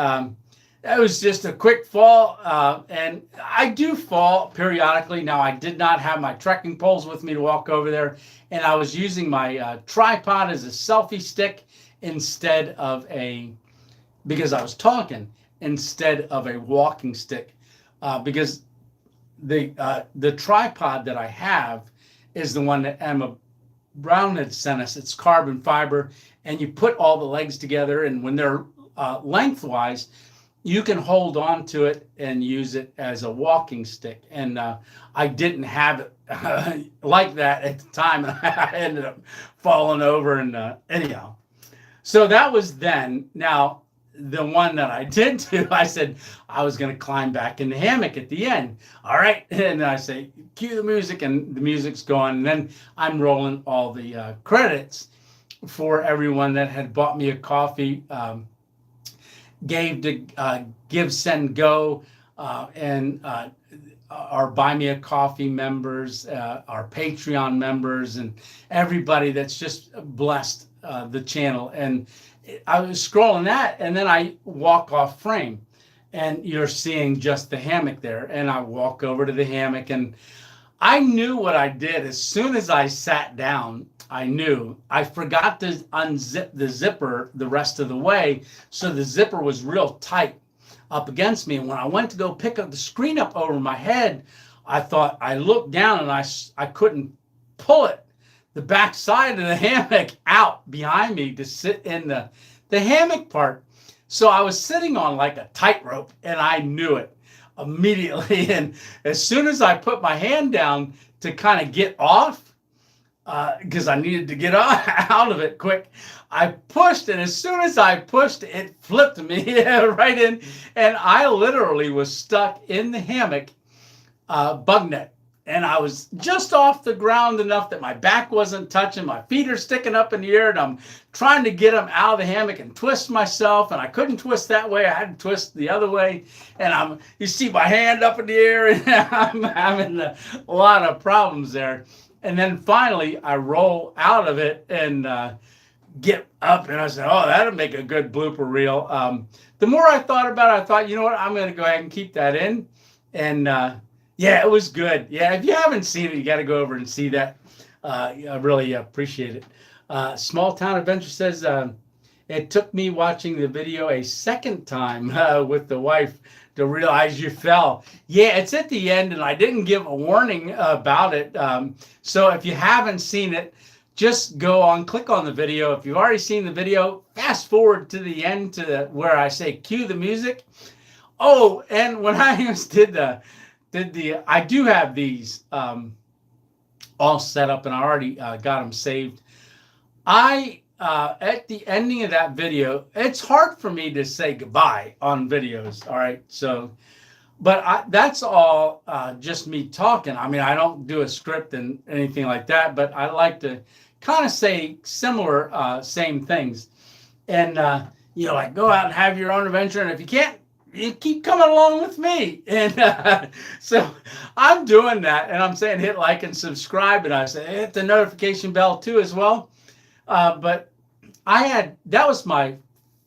that was just a quick fall, and I do fall periodically. Now, I did not have my trekking poles with me to walk over there, and I was using my tripod as a selfie stick because I was talking, instead of a walking stick, because the tripod that I have is the one that Emma Brown had sent us. It's carbon fiber, and you put all the legs together, and when they're lengthwise, you can hold on to it and use it as a walking stick. And I didn't have it like that at the time. I ended up falling over, and anyhow. So that was then. Now, the one that I did do, I said I was going to climb back in the hammock at the end. All right. And I say, cue the music, and the music's going. And then I'm rolling all the credits for everyone that had bought me a coffee, gave to Give, Send, Go, and our Buy Me a Coffee members, our Patreon members, and everybody that's just blessed the channel. And I was scrolling that, and then I walk off frame, and you're seeing just the hammock there. And I walk over to the hammock, and I knew what I did. As soon as I sat down, I knew I forgot to unzip the zipper the rest of the way. So the zipper was real tight up against me. And when I went to go pick up the screen up over my head, I looked down, and I couldn't pull it, the back side of the hammock, out behind me to sit in the hammock part. So I was sitting on like a tightrope, and I knew it immediately. And as soon as I put my hand down to kind of get off, because I needed to get out of it quick, I pushed, and as soon as I pushed, it flipped me right in, and I literally was stuck in the hammock bug net. And I was just off the ground enough that my back wasn't touching. My feet are sticking up in the air, and I'm trying to get them out of the hammock and twist myself. And I couldn't twist that way. I had to twist the other way. And you see my hand up in the air, and I'm having a lot of problems there. And then finally, I roll out of it and get up. And I said, oh, that'll make a good blooper reel. The more I thought about it, I thought, you know what? I'm going to go ahead and keep that in. And yeah, it was good. Yeah, if you haven't seen it, you got to go over and see that. I really appreciate it. Small Town Adventure says, it took me watching the video a second time with the wife to realize you fell. Yeah, it's at the end, and I didn't give a warning about it. So if you haven't seen it, just click on the video. If you've already seen the video, fast forward to the end to where I say cue the music. Oh, and when I did I do have these all set up, and I already got them saved. At the ending of that video, it's hard for me to say goodbye on videos. All right. So, but that's all just me talking. I mean, I don't do a script and anything like that, but I like to kind of say similar, same things. And, like go out and have your own adventure. And if you can't, you keep coming along with me. And so I'm doing that. And I'm saying hit like and subscribe. And I say hit the notification bell too as well. But that was my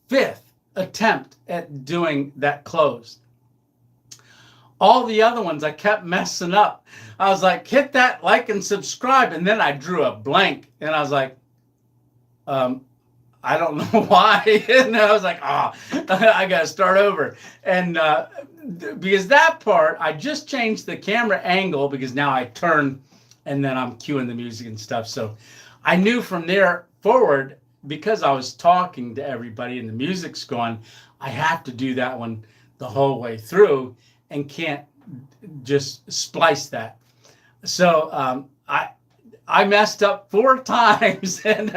5th attempt at doing that close. All the other ones I kept messing up. I was like, hit that like and subscribe. And then I drew a blank and I was like, I don't know why. And I was like, I got to start over. And because that part, I just changed the camera angle because now I turn and then I'm cueing the music and stuff. So I knew from there forward, because I was talking to everybody and the music's going, I have to do that one the whole way through and can't just splice that. So I messed up 4 times, and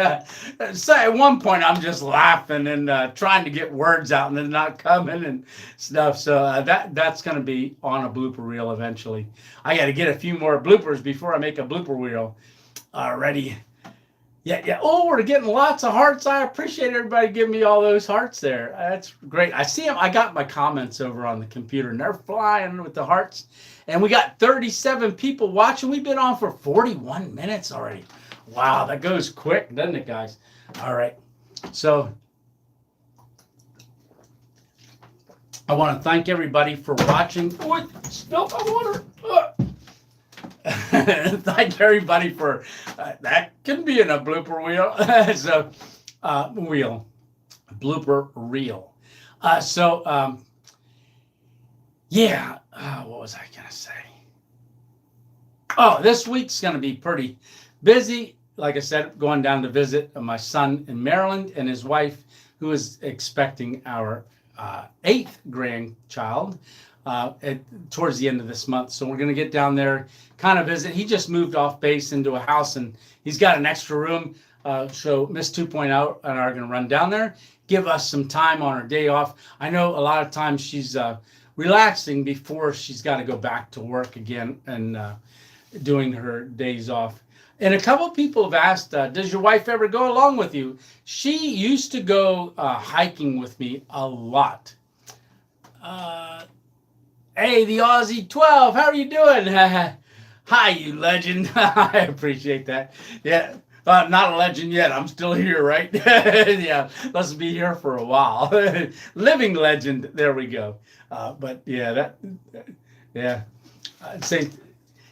so at one point I'm just laughing and trying to get words out and then not coming and stuff. So that's going to be on a blooper reel eventually. I got to get a few more bloopers before I make a blooper reel. Alrighty. Yeah. Oh, we're getting lots of hearts. I appreciate everybody giving me all those hearts there. That's great. I see them. I got my comments over on the computer, and they're flying with the hearts. And we got 37 people watching. We've been on for 41 minutes already. Wow, that goes quick, doesn't it, guys? All right. So I want to thank everybody for watching. Oh, I spilled my water. Thank everybody for that. Can be in a blooper reel. So blooper reel. Yeah. What was I gonna say? Oh, this week's gonna be pretty busy. Like I said, going down to visit my son in Maryland and his wife, who is expecting our 8th grandchild. Towards the end of this month. So we're going to get down there, kind of visit. He just moved off base into a house and he's got an extra room. So Miss 2.0 and I are going to run down there, give us some time on her day off. I know a lot of times she's relaxing before she's got to go back to work again and doing her days off. And a couple of people have asked, does your wife ever go along with you? She used to go hiking with me a lot. Hey, the Aussie 12, how are you doing? Hi, you legend. I appreciate that. Yeah, not a legend yet. I'm still here, right? Yeah, let's be here for a while. Living legend. There we go. But yeah, I'd say,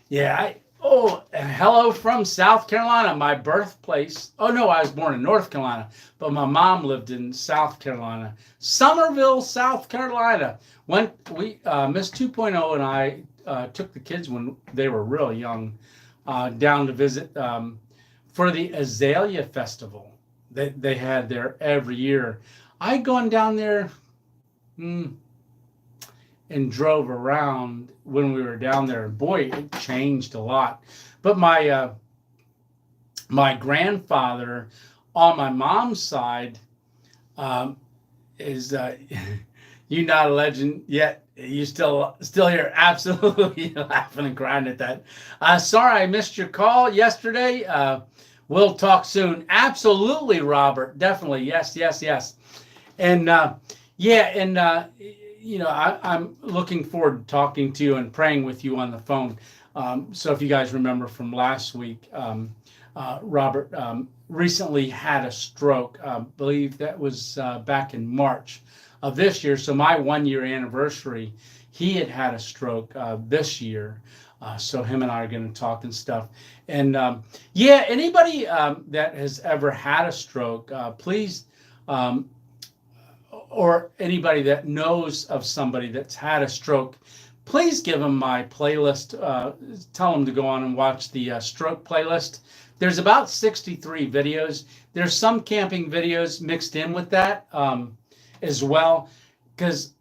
yeah. Hello from South Carolina, my birthplace. Oh no, I was born in North Carolina, but my mom lived in South Carolina, Summerville, South Carolina. When Miss 2.0 and I took the kids when they were real young down to visit for the Azalea Festival that they had there every year. I'd gone down there and drove around when we were down there. And boy, it changed a lot. But my grandfather on my mom's side is you not a legend yet. You still here. Absolutely laughing and crying at that. Sorry I missed your call yesterday. We'll talk soon. Absolutely, Robert. Definitely. Yes. And I'm looking forward to talking to you and praying with you on the phone. So if you guys remember from last week, Robert recently had a stroke. I believe that was back in March of this year. So my 1-year anniversary, he had a stroke this year. So him and I are going to talk and stuff. And anybody that has ever had a stroke, please, or anybody that knows of somebody that's had a stroke, please give them my playlist. Tell them to go on and watch the stroke playlist. There's about 63 videos. There's some camping videos mixed in with that as well. Because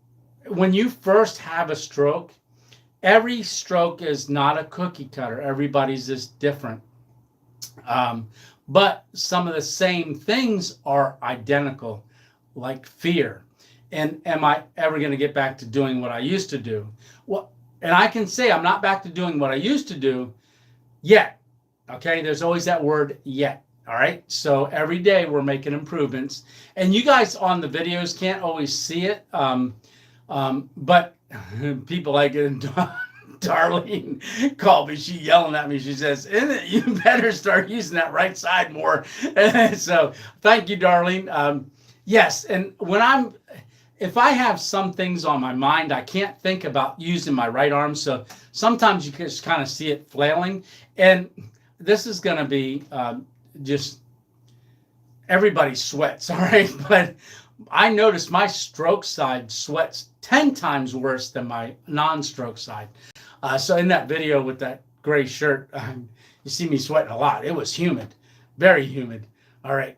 when you first have a stroke every stroke is not a cookie cutter. Everybody's is different. But some of the same things are identical, like fear. And am I ever going to get back to doing what I used to do? Well, and I can say I'm not back to doing what I used to do yet. Okay, there's always that word yet. All right, so every day we're making improvements, and you guys on the videos can't always see it, but people like it. Darlene called me. She yelling at me. She says, "You better start using that right side more." So thank you, Darlene. Yes, and if I have some things on my mind, I can't think about using my right arm. So sometimes you can just kind of see it flailing, and this is going to be just everybody sweats, all right? But I noticed my stroke side sweats 10 times worse than my non-stroke side. So in that video with that gray shirt, you see me sweating a lot. It was humid, very humid. All right.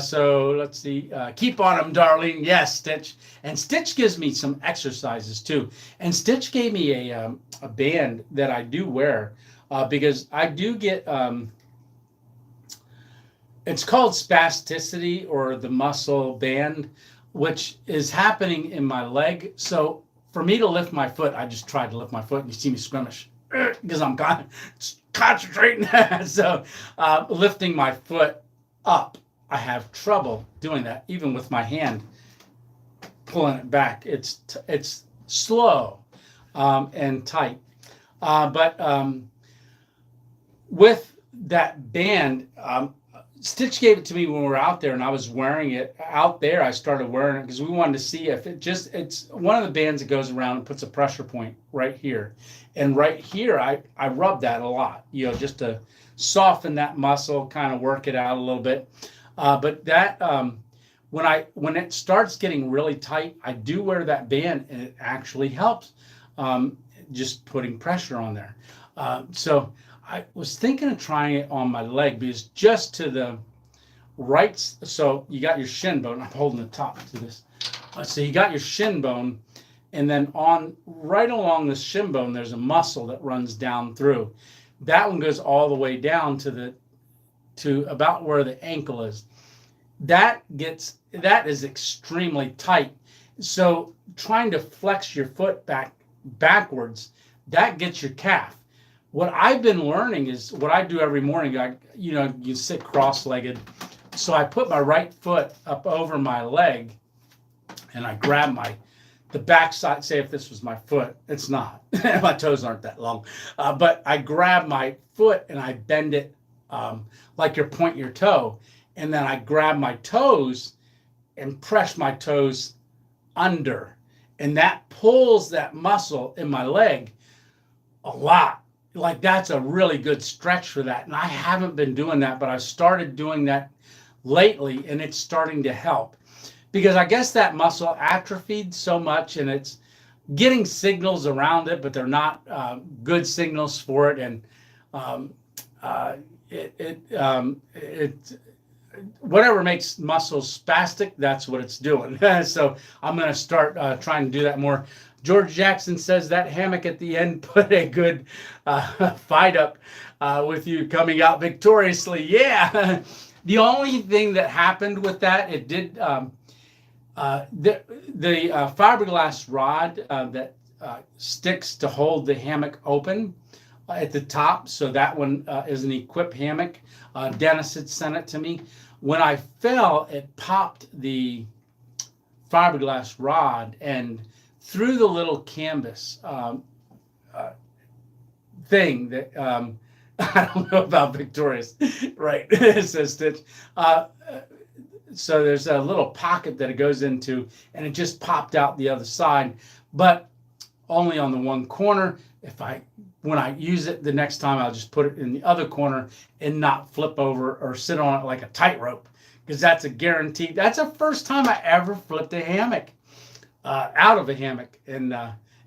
So let's see. Keep on them, Darlene. Yes, Stitch. And Stitch gives me some exercises too. And Stitch gave me a band that I do wear because I do get, it's called spasticity or the muscle band, which is happening in my leg. So for me to lift my foot, I just tried to lift my foot and you see me squirmish because I'm concentrating. So lifting my foot up, I have trouble doing that, even with my hand pulling it back. It's slow and tight. But with that band, Stitch gave it to me when we were out there, and I was wearing it out there. I started wearing it because we wanted to see if it's one of the bands that goes around and puts a pressure point right here. And right here, I rub that a lot, just to soften that muscle, kind of work it out a little bit. But that, when it starts getting really tight, I do wear that band, and it actually helps just putting pressure on there. So I was thinking of trying it on my leg because just to the right, so you got your shin bone. I'm holding the top to this. So you got your shin bone, and then right along the shin bone, there's a muscle that runs down through. That one goes all the way down to about where the ankle is. That is extremely tight. So trying to flex your foot backwards, that gets your calf. What I've been learning is what I do every morning. You sit cross-legged. So I put my right foot up over my leg, and I grab the back side. Say if this was my foot, it's not. My toes aren't that long. But I grab my foot and I bend it like you're pointing your toe. And then I grab my toes and press my toes under. And that pulls that muscle in my leg a lot. Like that's a really good stretch for that. And I haven't been doing that, but I've started doing that lately, and it's starting to help. Because I guess that muscle atrophied so much, and it's getting signals around it, but they're not good signals for it. And whatever makes muscles spastic, that's what it's doing. So I'm going to start trying to do that more. George Jackson says that hammock at the end put a good fight up with you coming out victoriously. Yeah. The only thing that happened with that, it did the fiberglass rod that sticks to hold the hammock open at the top. So that one is an equipped hammock. Dennis had sent it to me. When I fell, it popped the fiberglass rod, and through the little canvas thing that I don't know about Victoria's, right? It says Stitch. So there's a little pocket that it goes into, and it just popped out the other side, but only on the one corner. When I use it the next time, I'll just put it in the other corner and not flip over or sit on it like a tightrope, because that's a guarantee. That's the first time I ever flipped a hammock out of a hammock. And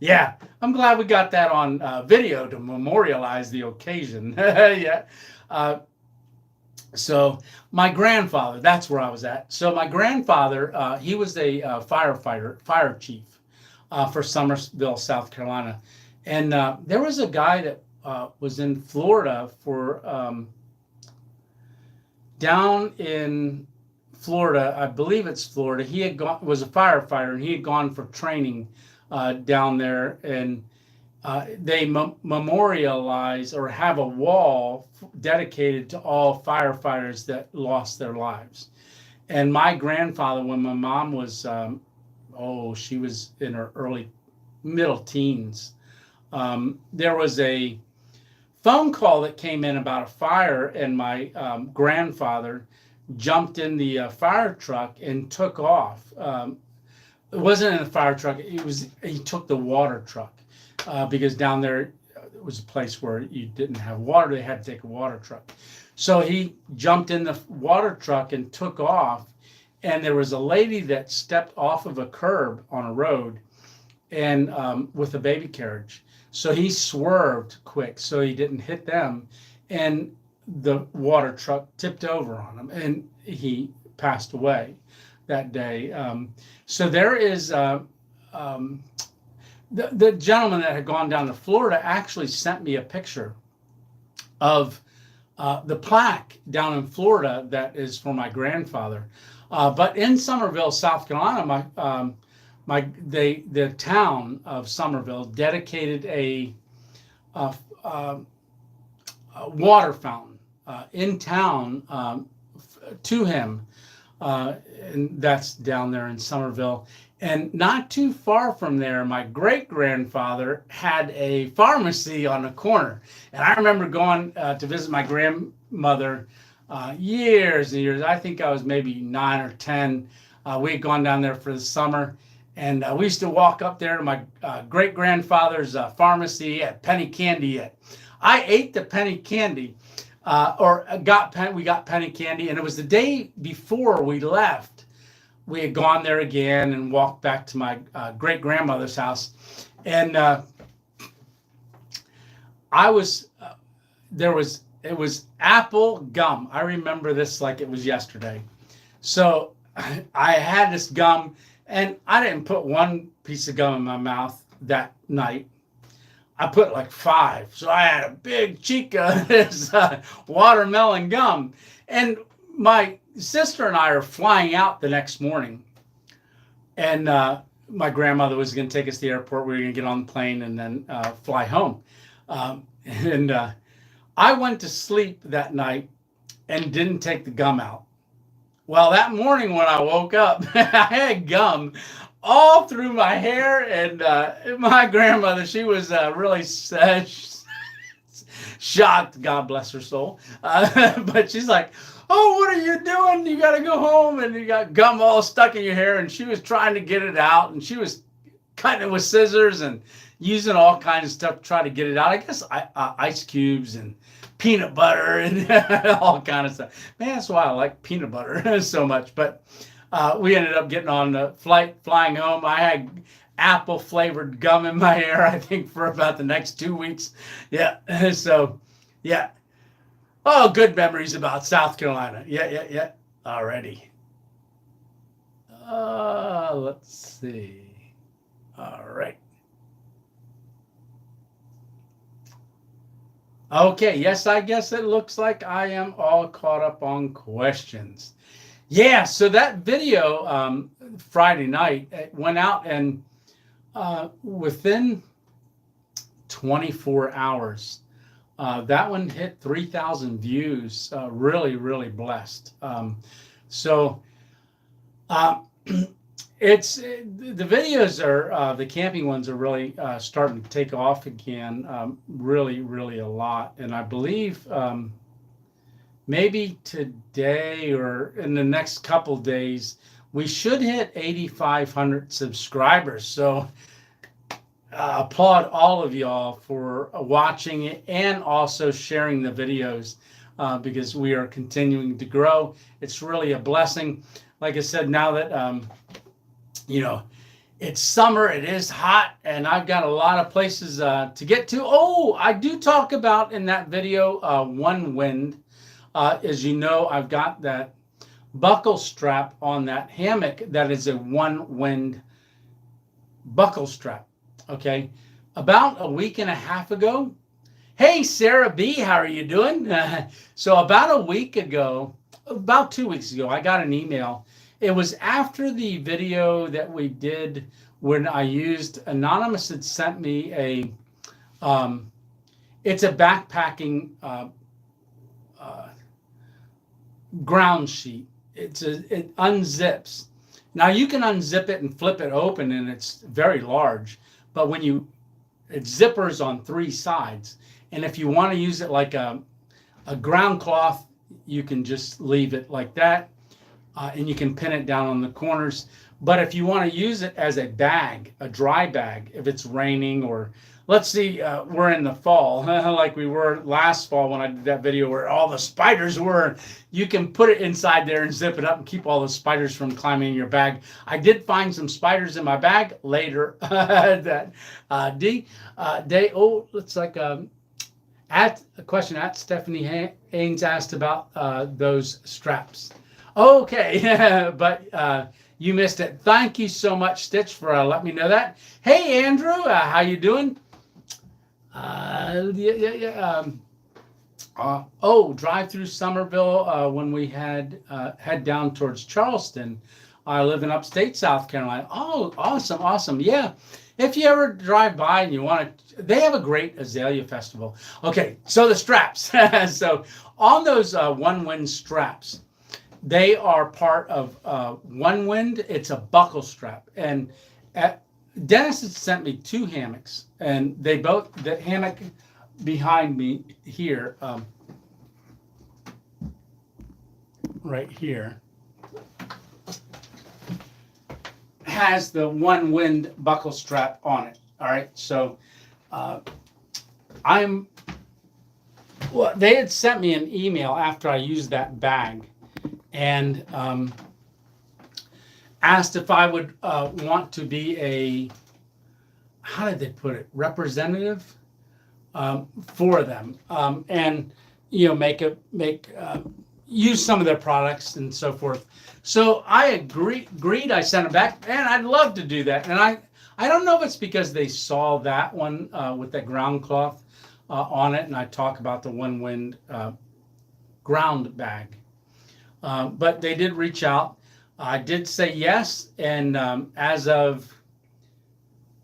yeah, I'm glad we got that on video to memorialize the occasion. Yeah. So my grandfather, that's where I was at. So my grandfather, he was a fire chief for Summersville, South Carolina. And there was a guy that was in Florida for down in Florida, I believe it's Florida. He had gone, was a firefighter, and he had gone for training down there, and they memorialize or have a wall dedicated to all firefighters that lost their lives. And my grandfather, when my mom was, she was in her middle teens, there was a phone call that came in about a fire, and my grandfather jumped in the fire truck and took off. It wasn't in the fire truck. He took the water truck because down there it was a place where you didn't have water. They had to take a water truck. So he jumped in the water truck and took off. And there was a lady that stepped off of a curb on a road and with a baby carriage. So he swerved quick so he didn't hit them. And the water truck tipped over on him, and he passed away that day. So there is the gentleman that had gone down to Florida actually sent me a picture of the plaque down in Florida that is for my grandfather. But in Summerville, South Carolina, the town of Summerville dedicated a water fountain in town to him, and that's down there in Summerville. And not too far from there, my great-grandfather had a pharmacy on the corner. And I remember going to visit my grandmother years and years. I think I was maybe 9 or 10. We had gone down there for the summer. And we used to walk up there to my great-grandfather's pharmacy at penny candy. I ate the penny candy, we got penny candy, and it was the day before we left. We had gone there again and walked back to my great-grandmother's house. And it was apple gum. I remember this like it was yesterday. So I had this gum, and I didn't put one piece of gum in my mouth that night. I put like 5. So I had a big cheek of this watermelon gum. And my sister and I are flying out the next morning. And my grandmother was going to take us to the airport. We were going to get on the plane and then fly home. And I went to sleep that night and didn't take the gum out. Well, that morning when I woke up, I had gum all through my hair, and my grandmother, she was really shocked, God bless her soul. But she's like, "Oh, what are you doing? You got to go home, and you got gum all stuck in your hair." And she was trying to get it out, and she was cutting it with scissors and using all kinds of stuff to try to get it out. I guess ice cubes and peanut butter and all kind of stuff. Man, that's why I like peanut butter so much. But we ended up getting on the flight, flying home. I had apple-flavored gum in my hair, I think, for about the next 2 weeks. Yeah, so, yeah. Oh, good memories about South Carolina. Yeah. Alrighty. Let's see. All right. Okay, yes, I guess it looks like I am all caught up on questions. Yeah, so that video Friday night went out, and within 24 hours, that one hit 3,000 views. Really, really blessed. It's the videos are the camping ones are really starting to take off again, really, really a lot. And I believe maybe today or in the next couple days, we should hit 8,500 subscribers. So applaud all of y'all for watching it and also sharing the videos because we are continuing to grow. It's really a blessing. Like I said, now that it's summer, it is hot, and I've got a lot of places to get to. Oh, I do talk about in that video One Wind. As you know, I've got that buckle strap on that hammock that is a One Wind buckle strap. Okay. about a week and a half ago. Hey, Sarah B, how are you doing? So about a week ago, about 2 weeks ago, I got an email. It was after the video that we did when I used, Anonymous had sent me it's a backpacking ground sheet. It unzips. Now you can unzip it and flip it open, and it's very large. But it zippers on 3 sides, and if you want to use it like a ground cloth, you can just leave it like that, and you can pin it down on the corners. But if you want to use it as a bag, a dry bag, if it's raining, or let's see, we're in the fall, like we were last fall when I did that video where all the spiders were, you can put it inside there and zip it up and keep all the spiders from climbing in your bag. I did find some spiders in my bag later. That looks like a question at Stephanie Haynes asked about those straps. Okay, but you missed it. Thank you so much, Stitch, for letting me know that. Hey, Andrew, how you doing? Drive through Somerville when we head down towards Charleston. I live in upstate South Carolina. Oh, awesome. Yeah. If you ever drive by and you want to, they have a great azalea festival. Okay, so the straps. So on those One Wind straps, they are part of One Wind. It's a buckle strap. And Dennis has sent me 2 hammocks, and the hammock behind me here, right here, has the One Wind buckle strap on it. All right, so they had sent me an email after I used that bag, and asked if I would want to be how did they put it, representative for them, and use some of their products and so forth. So I agreed. I sent them back, and I'd love to do that. And I don't know if it's because they saw that one with that ground cloth on it, and I talk about the One Wind ground bag. But they did reach out. I did say yes, and as of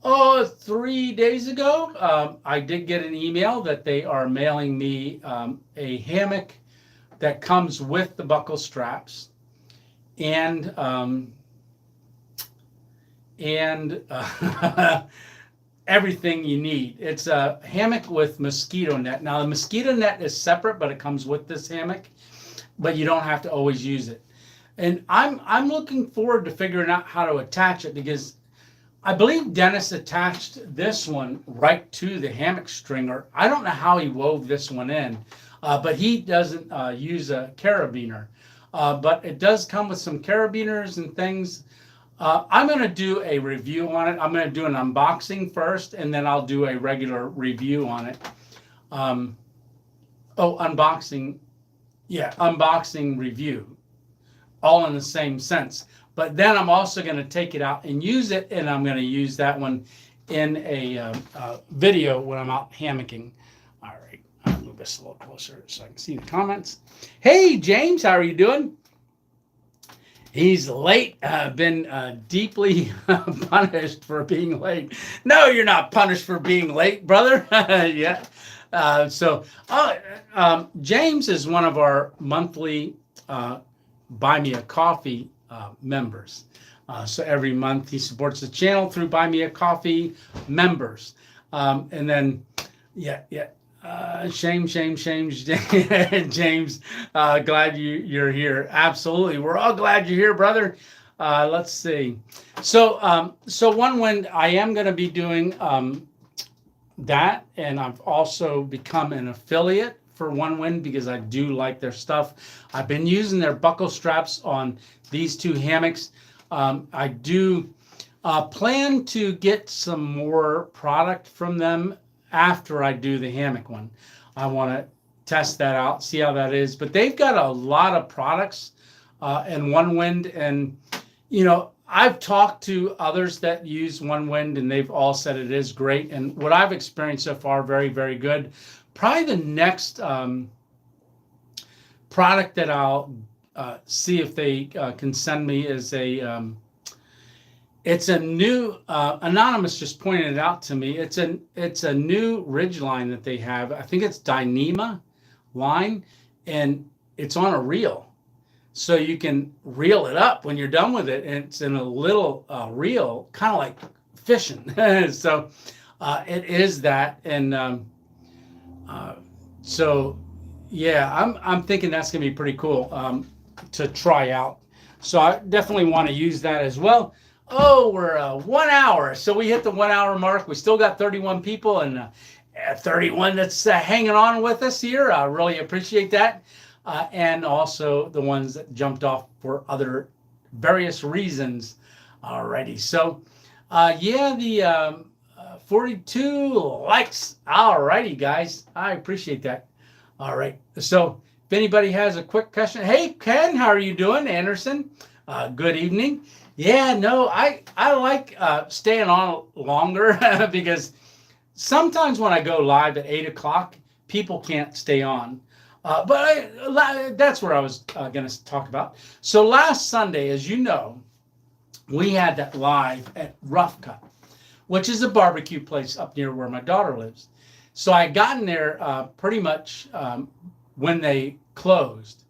3 days ago, I did get an email that they are mailing me a hammock that comes with the buckle straps and everything you need. It's a hammock with mosquito net. Now the mosquito net is separate, but it comes with this hammock, but you don't have to always use it. And I'm looking forward to figuring out how to attach it, because I believe Dennis attached this one right to the hammock stringer. I don't know how he wove this one in, but he doesn't use a carabiner. But it does come with some carabiners and things. I'm going to do a review on it. I'm going to do an unboxing first, and then I'll do a regular review on it. Unboxing. Yeah, unboxing review. All in the same sense. But then I'm also going to take it out and use it, and I'm going to use that one in a video when I'm out hammocking. All right, I'll move this a little closer so I can see the comments. Hey, James, how are you doing? He's late, been deeply punished for being late. No, you're not punished for being late, brother. Yeah. James is one of our monthly Buy Me a Coffee members. So every month he supports the channel through Buy Me a Coffee members. And then, shame, James. Glad you're here. Absolutely. We're all glad you're here, brother. Let's see. So One Wind, I am going to be doing that. And I've also become an affiliate for One Wind because I do like their stuff. I've been using their buckle straps on these 2 hammocks. I do plan to get some more product from them after I do the hammock one. I want to test that out, see how that is. But they've got a lot of products in One Wind, and I've talked to others that use One Wind, and they've all said it is great. And what I've experienced so far, very, very good. Probably the next product that I'll see if they can send me is it's a new anonymous just pointed it out to me. It's a new ridge line that they have. I think it's Dyneema line, and it's on a reel. So you can reel it up when you're done with it, and it's in a little reel, kind of like fishing. So it is that, and so yeah, I'm thinking that's gonna be pretty cool to try out. So I definitely want to use that as well. Oh, we're 1 hour, so we hit the 1 hour mark. We still got 31 people and 31 that's hanging on with us here. I really appreciate that. And also the ones that jumped off for other various reasons already. So, yeah, the 42 likes. All righty, guys. I appreciate that. All right. So, if anybody has a quick question, hey, Ken, how are you doing? Anderson, good evening. Yeah, no, I like staying on longer because sometimes when I go live at 8 o'clock, people can't stay on. But that's where I was going to talk about. So last Sunday, as you know, we had that live at Rough Cut, which is a barbecue place up near where my daughter lives. So I got in there pretty much when they closed,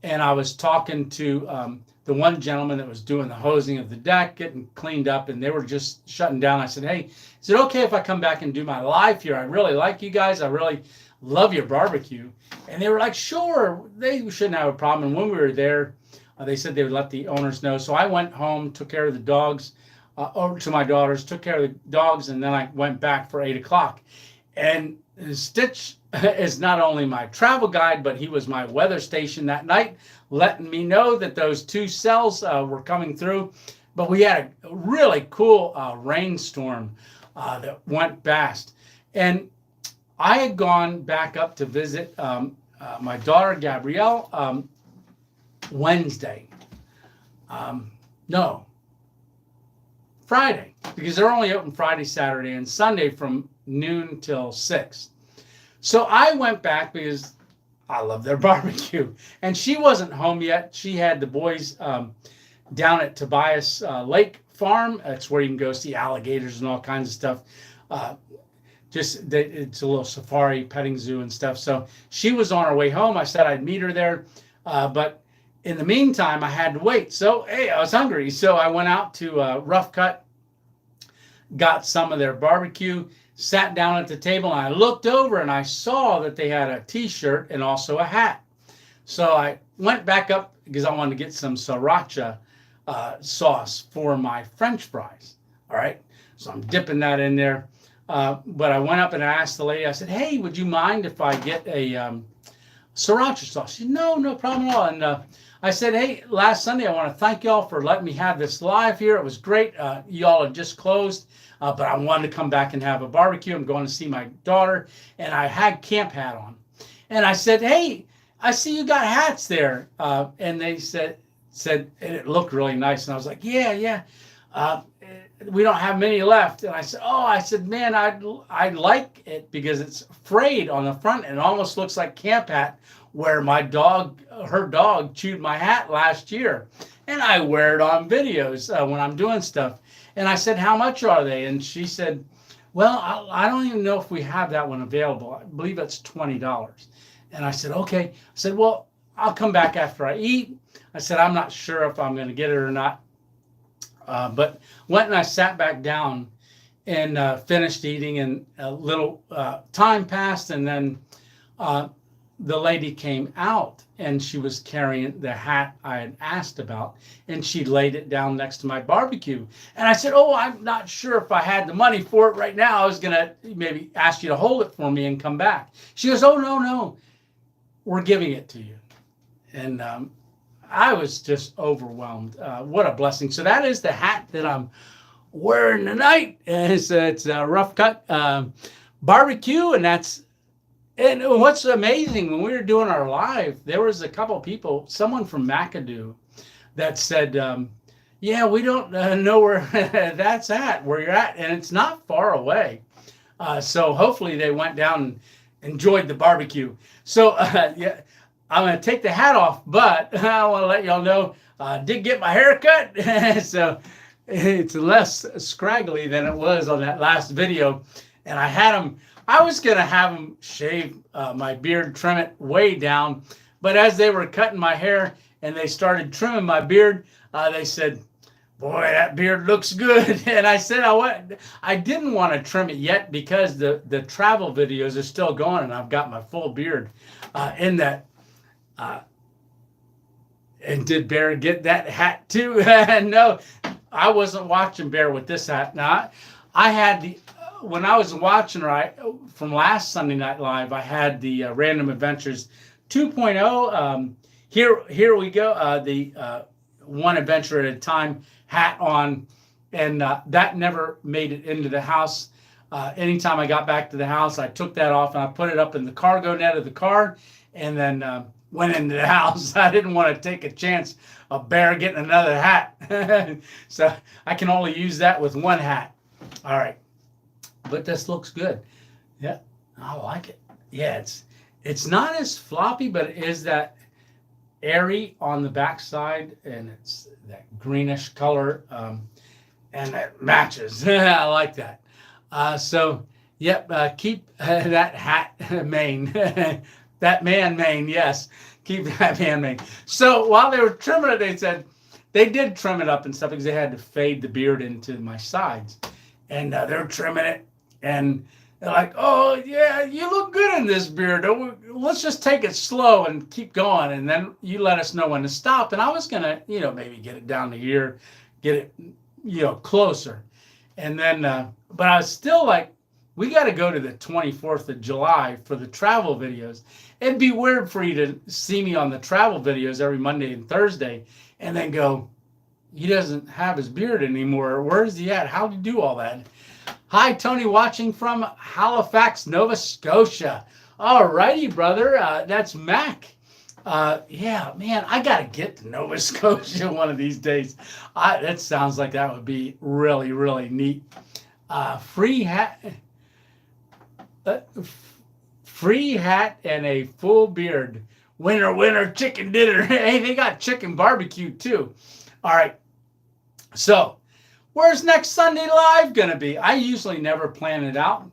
and I was talking to the one gentleman that was doing the hosing of the deck, getting cleaned up, and they were just shutting down. I said, hey, is it okay if I come back and do my live here? I really like you guys. I really love your barbecue. And they were like, sure, they shouldn't have a problem. And when we were there, they said they would let the owners know. So I went home, took care of the dogs, over to my daughters, took care of the dogs, and then I went back for 8 o'clock. And Stitch is not only my travel guide, but he was my weather station that night, letting me know that those 2 cells were coming through. But we had a really cool rainstorm that went past. And I had gone back up to visit my daughter, Gabrielle, Wednesday. No, Friday, because they're only open Friday, Saturday, and Sunday from noon till 6. So I went back because I love their barbecue. And she wasn't home yet. She had the boys down at Tobias Lake Farm. That's where you can go see alligators and all kinds of stuff. It's a little safari petting zoo and stuff. So she was on her way home. I said I'd meet her there. But in the meantime, I had to wait. So, hey, I was hungry. So I went out to Rough Cut, got some of their barbecue, sat down at the table, and I looked over and I saw that they had a t-shirt and also a hat. So I went back up because I wanted to get some sriracha sauce for my French fries. All right. So I'm dipping that in there. But I went up and I asked the lady, I said, hey, would you mind if I get a sriracha sauce? She said, no problem at all. And I said, hey, last Sunday, I want to thank y'all for letting me have this live here. It was great. Y'all had just closed, but I wanted to come back and have a barbecue. I'm going to see my daughter, and I had camp hat on. And I said, hey, I see you got hats there. And they said, and it looked really nice. And I was like, yeah. We don't have many left. And I said, man, I like it because it's frayed on the front and it almost looks like camp hat, where her dog chewed my hat last year. And I wear it on videos when I'm doing stuff. And I said, how much are they? And she said, well, I don't even know if we have that one available. I believe it's $20. And I said, okay. I said, well, I'll come back after I eat. I said, I'm not sure if I'm going to get it or not. But went and I sat back down and finished eating, and a little time passed, and then the lady came out and she was carrying the hat I had asked about, and she laid it down next to my barbecue. And I said, I'm not sure if I had the money for it right now. I was going to maybe ask you to hold it for me and come back. She goes, no, we're giving it to you. And I was just overwhelmed. What a blessing. So that is the hat that I'm wearing tonight. It's a Rough Cut barbecue. And what's amazing, when we were doing our live, there was a couple people, someone from McAdoo, that said, Yeah, we don't know where that's at, where you're at, and it's not far away. So hopefully they went down and enjoyed the barbecue. So yeah, I'm gonna take the hat off, but I want to let y'all know I did get my hair cut, so it's less scraggly than it was on that last video. And I had them. I was gonna have them shave my beard, trim it way down, but as they were cutting my hair and they started trimming my beard, they said, "Boy, that beard looks good." And I said I didn't want to trim it yet because the travel videos are still going and I've got my full beard in that. Uh, and did Bear get that hat too? No, I wasn't watching Bear with this hat. Now, I had the when I was watching right from last Sunday Night Live, I had the Random Adventures 2.0. Here we go. The one adventure at a time hat on, and that never made it into the house. Anytime I got back to the house, I took that off and I put it up in the cargo net of the car, and then went into the house. I didn't want to take a chance of Bear getting another hat. So I can only use that with one hat. All right. But this looks good. Yeah, I like it. Yeah, it's not as floppy, but it is that airy on the backside, and it's that greenish color, and it matches. I like that. So, yep, keep that hat mane. That man mane, yes. Keep that man mane. So while they were trimming it, they said they did trim it up and stuff because they had to fade the beard into my sides. And they're trimming it, and they're like, "Oh yeah, you look good in this beard. Let's just take it slow and keep going, and then you let us know when to stop." And I was gonna, maybe get it down to here, get it, closer, and then, but I was still like, we got to go to the 24th of July for the travel videos. It'd be weird for you to see me on the travel videos every Monday and Thursday, and then go, he doesn't have his beard anymore. Where's he at? How did he do all that? Hi, Tony, watching from Halifax, Nova Scotia. All righty, brother. That's Mac. Yeah, man, I got to get to Nova Scotia one of these days. That sounds like that would be really, really neat. Free hat. Free hat and a full beard. Winner, winner, chicken dinner. Hey, they got chicken barbecue too. All right. So, where's next Sunday Live going to be? I usually never plan it out,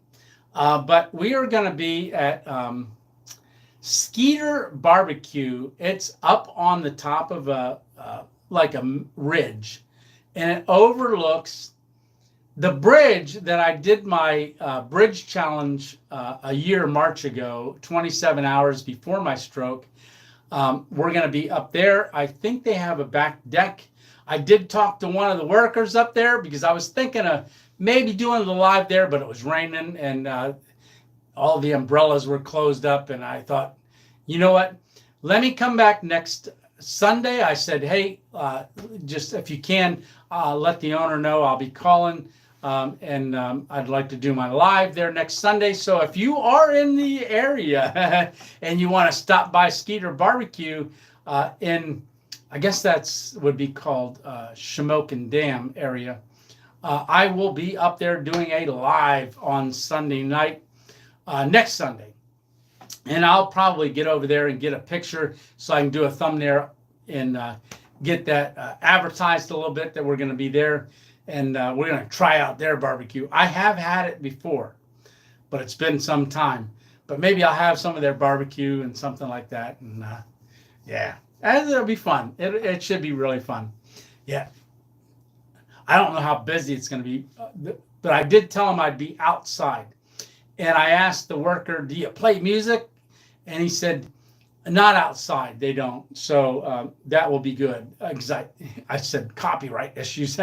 but we are going to be at Skeeter Barbecue. It's up on the top of like a ridge, and it overlooks the bridge that I did my bridge challenge a year, March ago, 27 hours before my stroke. We're going to be up there. I think they have a back deck. I did talk to one of the workers up there because I was thinking of maybe doing the live there, but it was raining and all the umbrellas were closed up. And I thought, you know what? Let me come back next Sunday. I said, hey, just if you can, let the owner know I'll be calling. And I'd like to do my live there next Sunday. So if you are in the area and you want to stop by Skeeter Barbecue in, I guess that's would be called Shamokin Dam area, I will be up there doing a live on Sunday night, next Sunday. And I'll probably get over there and get a picture so I can do a thumbnail and get that advertised a little bit that we're going to be there. And we're going to try out their barbecue. I have had it before, but it's been some time. But maybe I'll have some of their barbecue and something like that. And yeah, and it'll be fun. It should be really fun. Yeah. I don't know how busy it's going to be, but I did tell him I'd be outside. And I asked the worker, do you play music? And he said, not outside. They don't. So that will be good. I said copyright issues.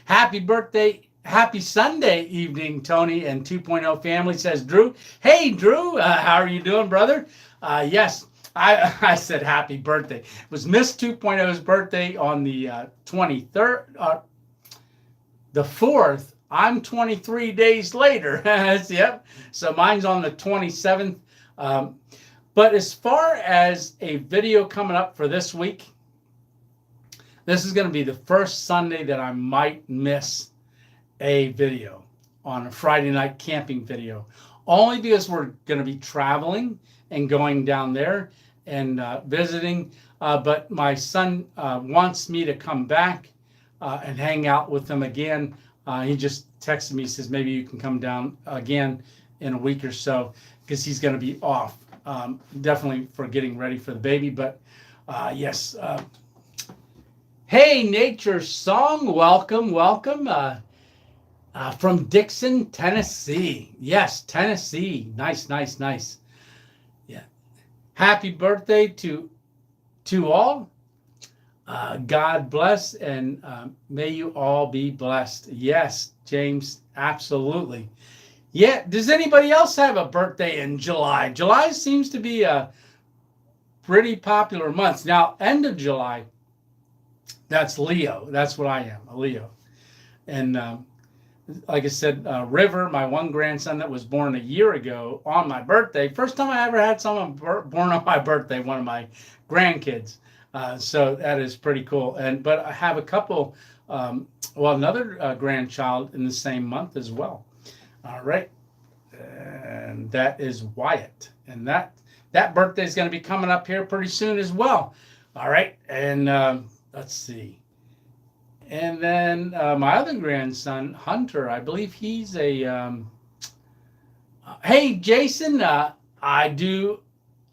Happy birthday. Happy Sunday evening, Tony and 2.0 family, says Drew. Hey, Drew. How are you doing, brother? Yes. I said happy birthday. It was Miss 2.0's birthday on the 23rd, the 4th. I'm 23 days later. Yep. So mine's on the 27th. But as far as a video coming up for this week, This is going to be the first Sunday that I might miss a video on a Friday night camping video, only because we're going to be traveling and going down there and visiting. But my son wants me to come back and hang out with him again. He just texted me, says maybe you can come down again in a week or so, because he's going to be off, definitely for getting ready for the baby. But yes. Hey, Nature Song, welcome, welcome. From Dixon, Tennessee. Yes, Tennessee. Nice, nice, nice. Yeah. Happy birthday to all. God bless, and may you all be blessed. Yes, James, absolutely. Yeah, does anybody else have a birthday in July? July seems to be a pretty popular month. Now, end of July, that's Leo. That's what I am, a Leo. And like I said, River, my one grandson that was born a year ago on my birthday, first time I ever had someone born on my birthday, one of my grandkids. So that is pretty cool. But I have a couple, another grandchild in the same month as well. All right. And that is Wyatt. And that birthday is going to be coming up here pretty soon as well. All right. And let's see. And then my other grandson, Hunter, I believe he's a... hey, Jason, I do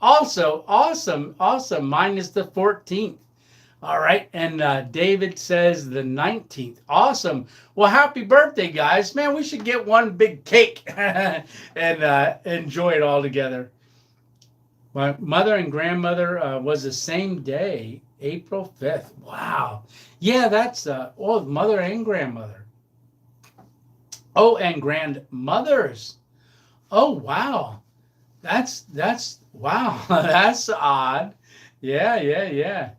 also. Awesome. Mine is the 14th. All right. And David says the 19th. Awesome. Well, happy birthday, guys. Man, we should get one big cake and enjoy it all together. My mother and grandmother was the same day, April 5th. Wow. Yeah, that's mother and grandmother. Oh, and grandmothers. Oh, wow. That's wow. That's odd. Yeah.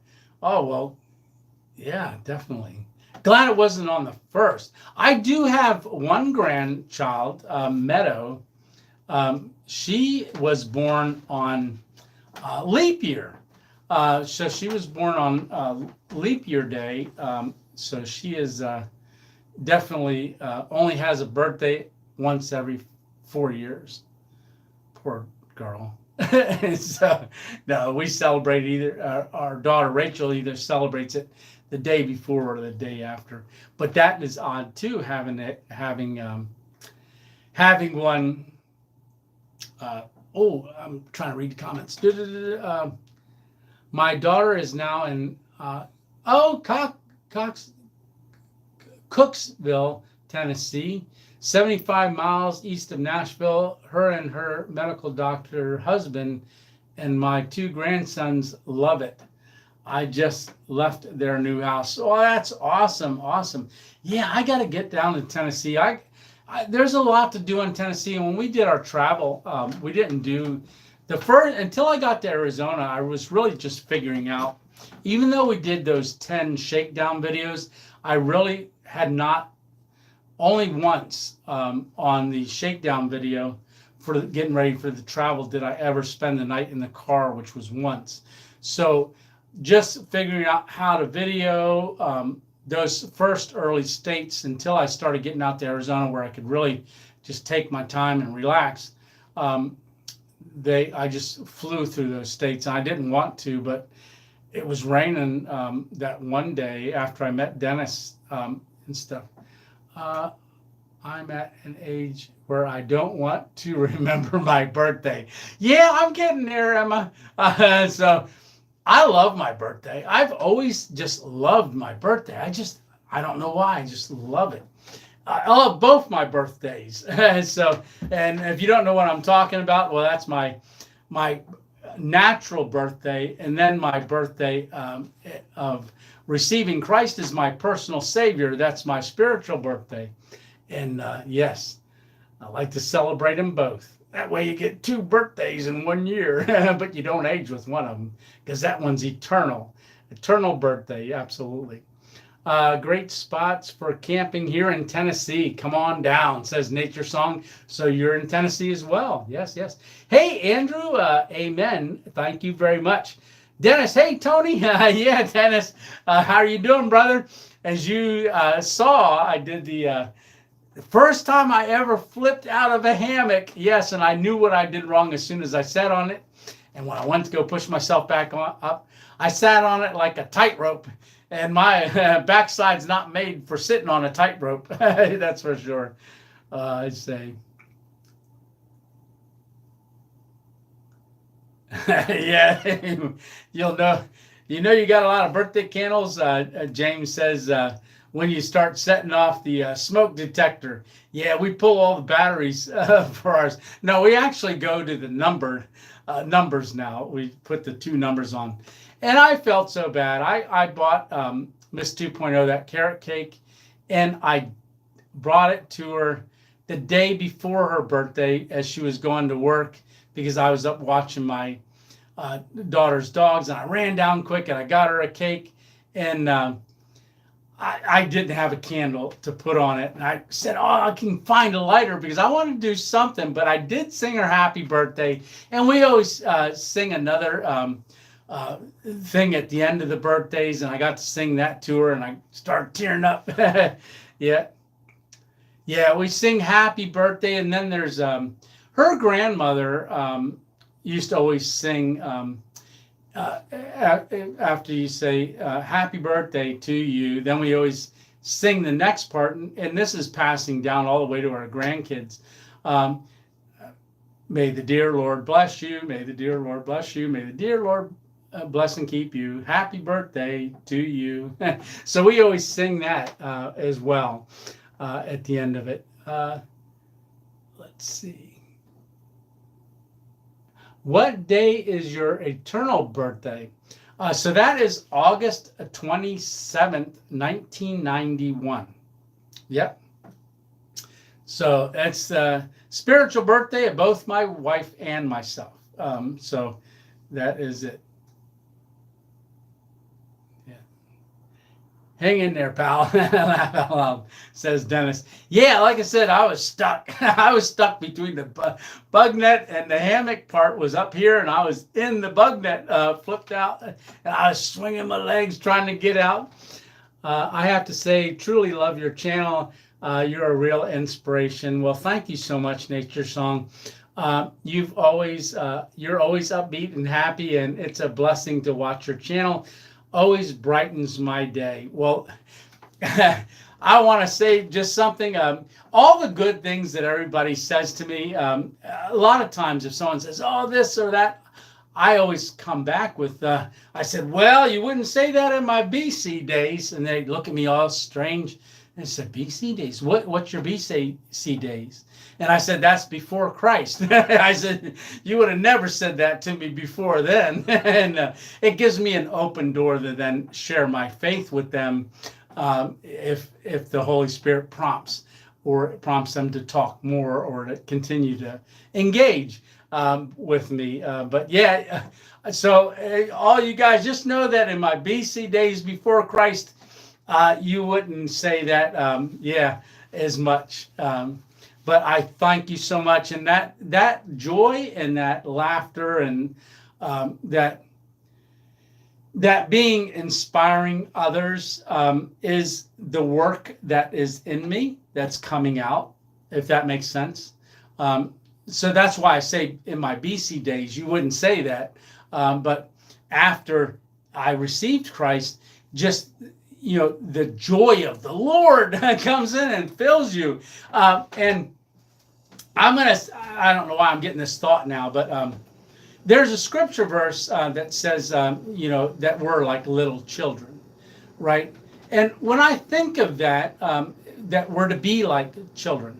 Oh, well, yeah, definitely. Glad it wasn't on the first. I do have one grandchild, Meadow. She was born on leap year. So she was born on leap year day. So she is definitely only has a birthday once every 4 years. Poor girl. So no, we celebrate either. Our daughter Rachel either celebrates it the day before or the day after. But that is odd too, having one. I'm trying to read the comments. My daughter is now in Cooksville, Tennessee, 75 miles east of Nashville. Her and her medical doctor husband and my 2 grandsons love it. I just left their new house. Oh, that's awesome. Yeah, I got to get down to Tennessee. There's a lot to do in Tennessee, and when we did our travel, we didn't do the first until I got to Arizona. I was really just figuring out, even though we did those 10 shakedown videos, I really had not, only once on the shakedown video for getting ready for the travel did I ever spend the night in the car, which was once. So just figuring out how to video those first early states until I started getting out to Arizona, where I could really just take my time and relax. I just flew through those states. I didn't want to, but it was raining that one day after I met Dennis and stuff. I'm at an age where I don't want to remember my birthday. Yeah, I'm getting there, Emma. So I love my birthday. I've always just loved my birthday. I don't know why. I just love it. I love both my birthdays. So, and if you don't know what I'm talking about, well, that's my natural birthday, and then my birthday of receiving Christ as my personal Savior. That's my spiritual birthday. And yes, I like to celebrate them both. That way you get 2 birthdays in 1 year, but you don't age with one of them, because that one's eternal. Eternal birthday, absolutely. Great spots for camping here in Tennessee. Come on down, says Nature Song. So you're in Tennessee as well. Yes. Hey, Andrew, amen. Thank you very much. Dennis, hey, Tony. Yeah, Dennis. How are you doing, brother? As you saw, I did the first time I ever flipped out of a hammock. Yes, and I knew what I did wrong as soon as I sat on it. And when I went to go push myself back up, I sat on it like a tightrope. And my backside's not made for sitting on a tightrope. That's for sure. I'd say. Yeah, you'll know. You got a lot of birthday candles. James says when you start setting off the smoke detector. Yeah, we pull all the batteries for ours. No, we actually go to the numbers now. We put the two numbers on. And I felt so bad. I bought Miss 2.0 that carrot cake, and I brought it to her the day before her birthday as she was going to work, because I was up watching my daughter's dogs, and I ran down quick and I got her a cake, and I didn't have a candle to put on it, and I said, oh, I can find a lighter, because I wanted to do something. But I did sing her happy birthday, and we always sing another thing at the end of the birthdays, and I got to sing that to her, and I started tearing up. Yeah, we sing happy birthday, and then there's her grandmother used to always sing after you say happy birthday to you. Then we always sing the next part, and this is passing down all the way to our grandkids. May the dear Lord bless you. May the dear Lord bless you. May the dear Lord bless and keep you. Happy birthday to you. So we always sing that as well at the end of it. Let's see. What day is your eternal birthday? So that is August 27th, 1991. Yep. So that's the spiritual birthday of both my wife and myself. So that is it. Yeah. Hang in there, pal. Laugh out loud, says Dennis. Yeah, like I said, I was stuck. I was stuck between the bug net, and the hammock part was up here, and I was in the bug net, flipped out, and I was swinging my legs trying to get out. I have to say, truly love your channel. You're a real inspiration. Well, thank you so much, Nature Song. You're always upbeat and happy, and it's a blessing to watch your channel. Always brightens my day. Well, I want to say just something. All the good things that everybody says to me, a lot of times if someone says, oh, this or that, I always come back with, I said, well, you wouldn't say that in my BC days. And they look at me all strange. And I said, BC days? What's your BC days? And I said, that's before Christ. I said, you would have never said that to me before then. And it gives me an open door to then share my faith with them if the Holy Spirit prompts them to talk more or to continue to engage with me. But yeah, so all you guys just know that in my BC days before Christ, you wouldn't say that, as much. But I thank you so much. And that joy and that laughter and that being inspiring others is the work that is in me that's coming out, if that makes sense. So that's why I say in my BC days, you wouldn't say that. But after I received Christ, just the joy of the Lord comes in and fills you. And I don't know why I'm getting this thought now, but there's a scripture verse that says, that we're like little children, right? And when I think of that, that we're to be like children,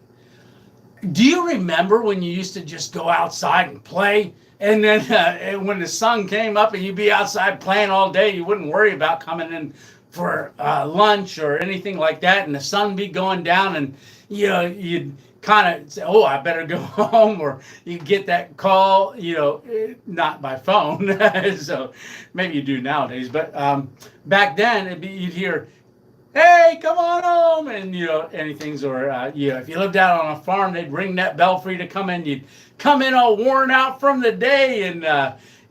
do you remember when you used to just go outside and play? And then when the sun came up and you'd be outside playing all day, you wouldn't worry about coming in for lunch or anything like that, and the sun be going down, and you'd kind of say, oh, I better go home, or you get that call, not by phone. So maybe you do nowadays, but back then you'd hear, hey, come on home, and anything's, or if you lived out on a farm, they'd ring that bell for you to come in. You'd come in all worn out from the day, and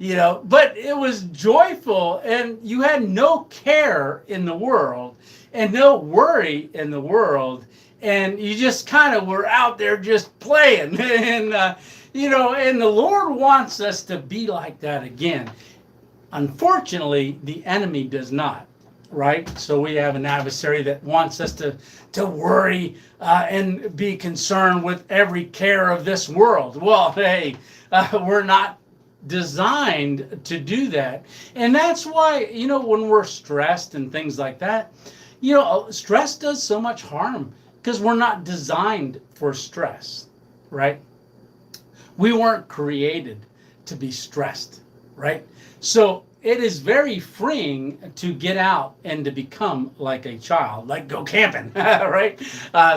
but it was joyful, and you had no care in the world and no worry in the world, and you just kind of were out there just playing. And the Lord wants us to be like that again. Unfortunately, the enemy does not, right? So we have an adversary that wants us to worry and be concerned with every care of this world. Well, hey, we're not designed to do that. And that's why, when we're stressed and things like that, stress does so much harm because we're not designed for stress, right? We weren't created to be stressed, right? So it is very freeing to get out and to become like a child, like go camping, right?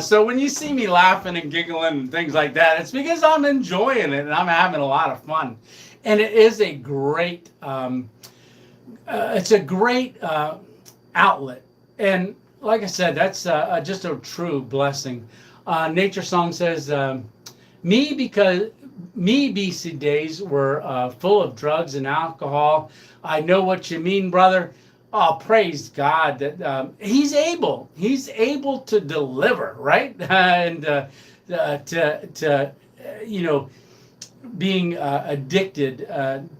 So when you see me laughing and giggling and things like that, it's because I'm enjoying it and I'm having a lot of fun. And it is a great, outlet. And like I said, that's just a true blessing. Nature Song says, me BC days were full of drugs and alcohol. I know what you mean, brother. Oh, praise God that He's able to deliver, right? And being addicted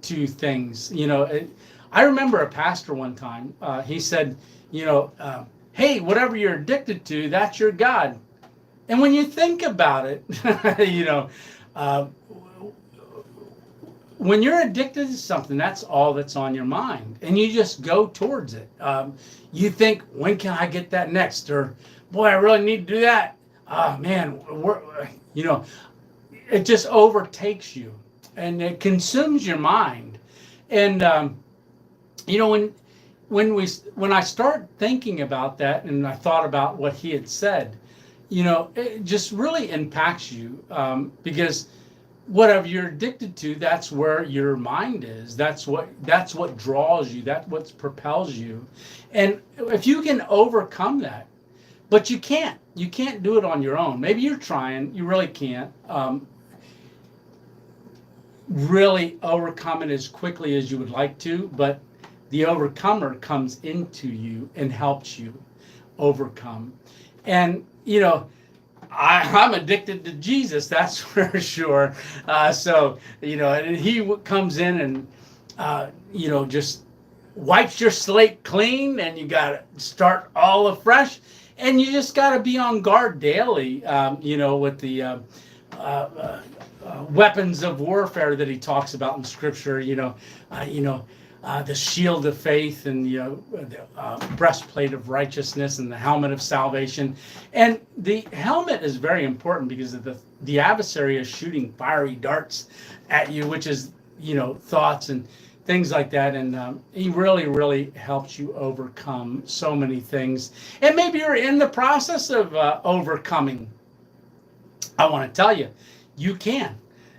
to things. I remember a pastor one time. He said, hey, whatever you're addicted to, that's your God. And when you think about it, when you're addicted to something, that's all that's on your mind, and you just go towards it. You think, when can I get that next? Or, boy, I really need to do that. Oh man, it just overtakes you, and it consumes your mind. And when I start thinking about that, and I thought about what he had said, it just really impacts you, because whatever you're addicted to, that's where your mind is. That's what draws you. That's what propels you. And if you can overcome that, but you can't do it on your own. Maybe you're trying, you really can't really overcome it as quickly as you would like to, but the overcomer comes into you and helps you overcome. And I'm addicted to Jesus, that's for sure. And he comes in and, just wipes your slate clean, and you got to start all afresh. And you just got to be on guard daily, with the weapons of warfare that he talks about in Scripture, the shield of faith, and the breastplate of righteousness, and the helmet of salvation. And the helmet is very important because of the adversary is shooting fiery darts at you, which is thoughts and things like that. And he really, really helps you overcome so many things. And maybe you're in the process of overcoming. I want to tell you, you can,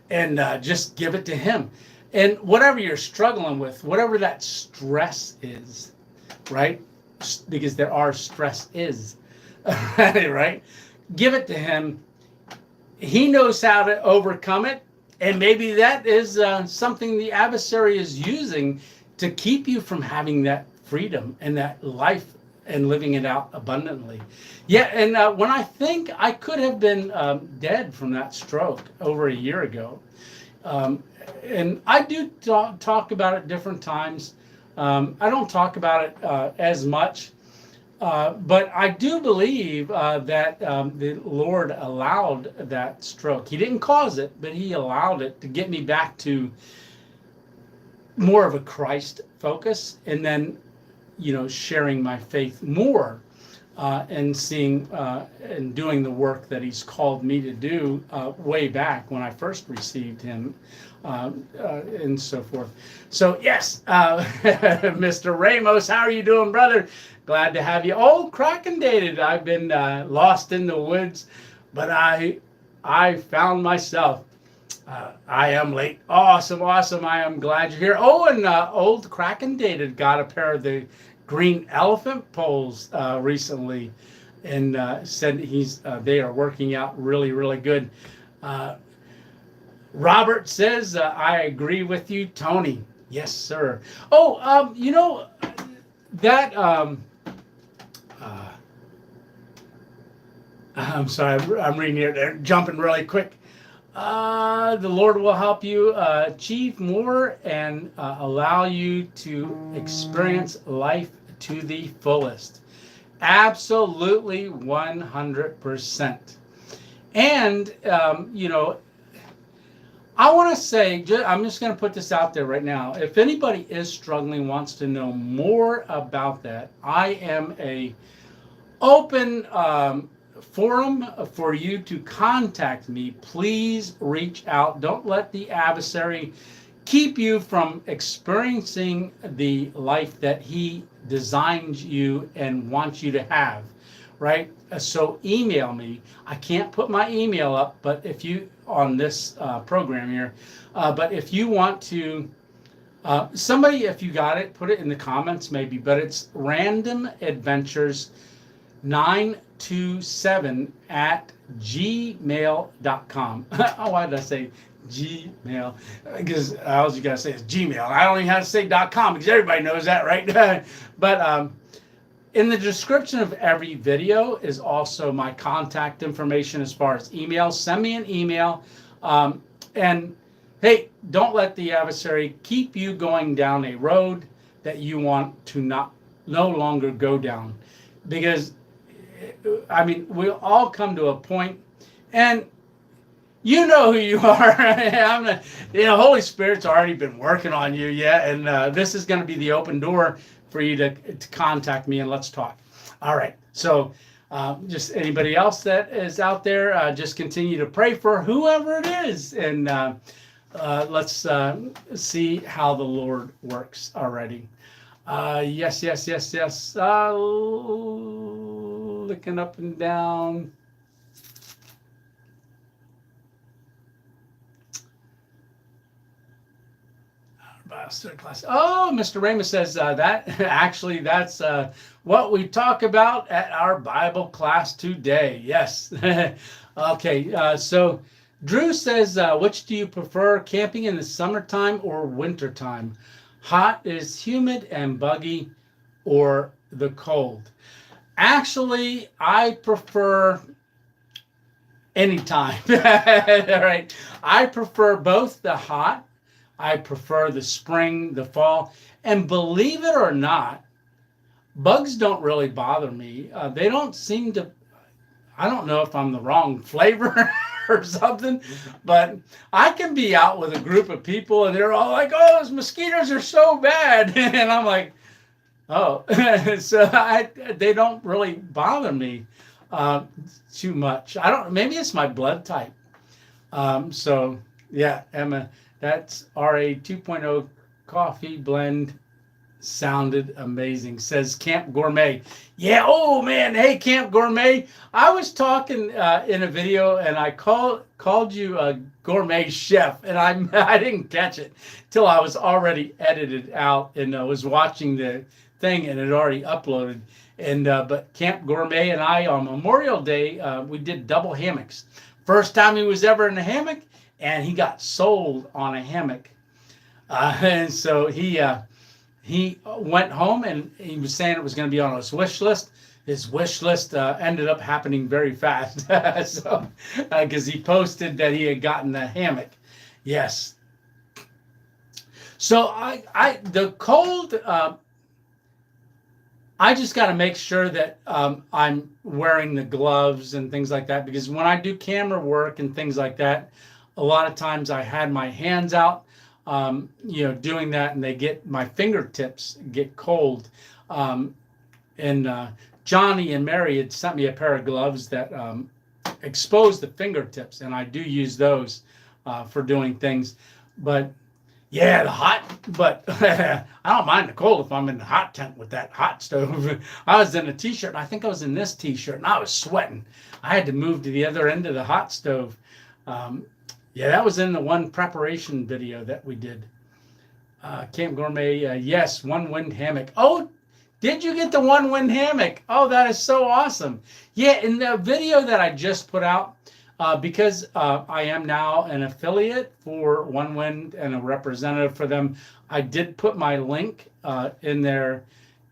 and just give it to him. And whatever you're struggling with, whatever that stress is, right? Because there are stress is, right? Give it to him. He knows how to overcome it. And maybe that is something the adversary is using to keep you from having that freedom and that life and living it out abundantly. Yeah, and when I think I could have been dead from that stroke over a year ago, and I do talk about it different times. I don't talk about it as much, but I do believe that the Lord allowed that stroke. He didn't cause it, but he allowed it to get me back to more of a Christ focus, and then sharing my faith more, and seeing and doing the work that he's called me to do way back when I first received him, and so forth. So yes, Mr. Ramos, how are you doing, brother? Glad to have you. Oh, cracking dated. I've been lost in the woods, but I found myself. I am late. Awesome. I am glad you're here. Oh, and old Kraken Dated got a pair of the green elephant poles recently, and said they are working out really, really good. Robert says, I agree with you, Tony. Yes, sir. Oh, that uh, I'm sorry, I'm reading it. They're jumping really quick. The Lord will help you achieve more and allow you to experience life to the fullest. Absolutely 100%. And, I want to say, I'm just going to put this out there right now. If anybody is struggling, wants to know more about that, I am a open forum for you to contact me. Please reach out. Don't let the adversary keep you from experiencing the life that he designed you and wants you to have, right? So email me. I can't put my email up, but if you on this program here, but if you want to, somebody, if you got it, put it in the comments maybe. But it's Random Adventures 927 at gmail.com. Oh, why did I say Gmail? Because all you gotta say is Gmail. I don't even have to say .com because everybody knows that, right? But in the description of every video is also my contact information as far as email. Send me an email. And hey, don't let the adversary keep you going down a road that you want to no longer go down. Because, I mean, we'll all come to a point, and you know who you are. Holy Spirit's already been working on you, yeah, and this is going to be the open door for you to contact me and let's talk. All right, so just anybody else that is out there, just continue to pray for whoever it is, and let's see how the Lord works already. Yes. Looking up and down. Class. Oh, Mr. Ramus says that actually that's what we talk about at our Bible class today. Yes. Okay. So Drew says, which do you prefer, camping in the summertime or wintertime? Hot is humid and buggy, or the cold? Actually, I prefer anytime. All right. I prefer both the hot. I prefer the spring, the fall. And believe it or not, bugs don't really bother me. They don't seem to, I don't know if I'm the wrong flavor or something, but I can be out with a group of people and they're all like, oh, those mosquitoes are so bad. And I'm like, oh, so they don't really bother me too much. Maybe it's my blood type. So yeah, Emma, that's RA 2.0 coffee blend. Sounded amazing, says Camp Gourmet. Yeah, oh man, hey Camp Gourmet. I was talking in a video and I called you a gourmet chef, and I didn't catch it till I was already edited out and I was watching the thing and it already uploaded. And but Camp Gourmet and I on Memorial Day we did double hammocks. First time he was ever in a hammock, and he got sold on a hammock, and so he went home and he was saying it was going to be on his wish list. His wish list ended up happening very fast, so because he posted that he had gotten the hammock. Yes. So the cold. I just got to make sure that I'm wearing the gloves and things like that, because when I do camera work and things like that, a lot of times I had my hands out, doing that, and my fingertips get cold. And Johnny and Mary had sent me a pair of gloves that expose the fingertips, and I do use those for doing things. But yeah, the hot, but I don't mind the cold if I'm in the hot tent with that hot stove. I was in a t-shirt, and I think I was in this t-shirt, and I was sweating. I had to move to the other end of the hot stove. Yeah, that was in the one preparation video that we did. Camp Gourmet, yes, one wind hammock. Oh, did you get the one wind hammock? Oh, that is so awesome. Yeah, in the video that I just put out, Because I am now an affiliate for One Wind and a representative for them. I did put my link in there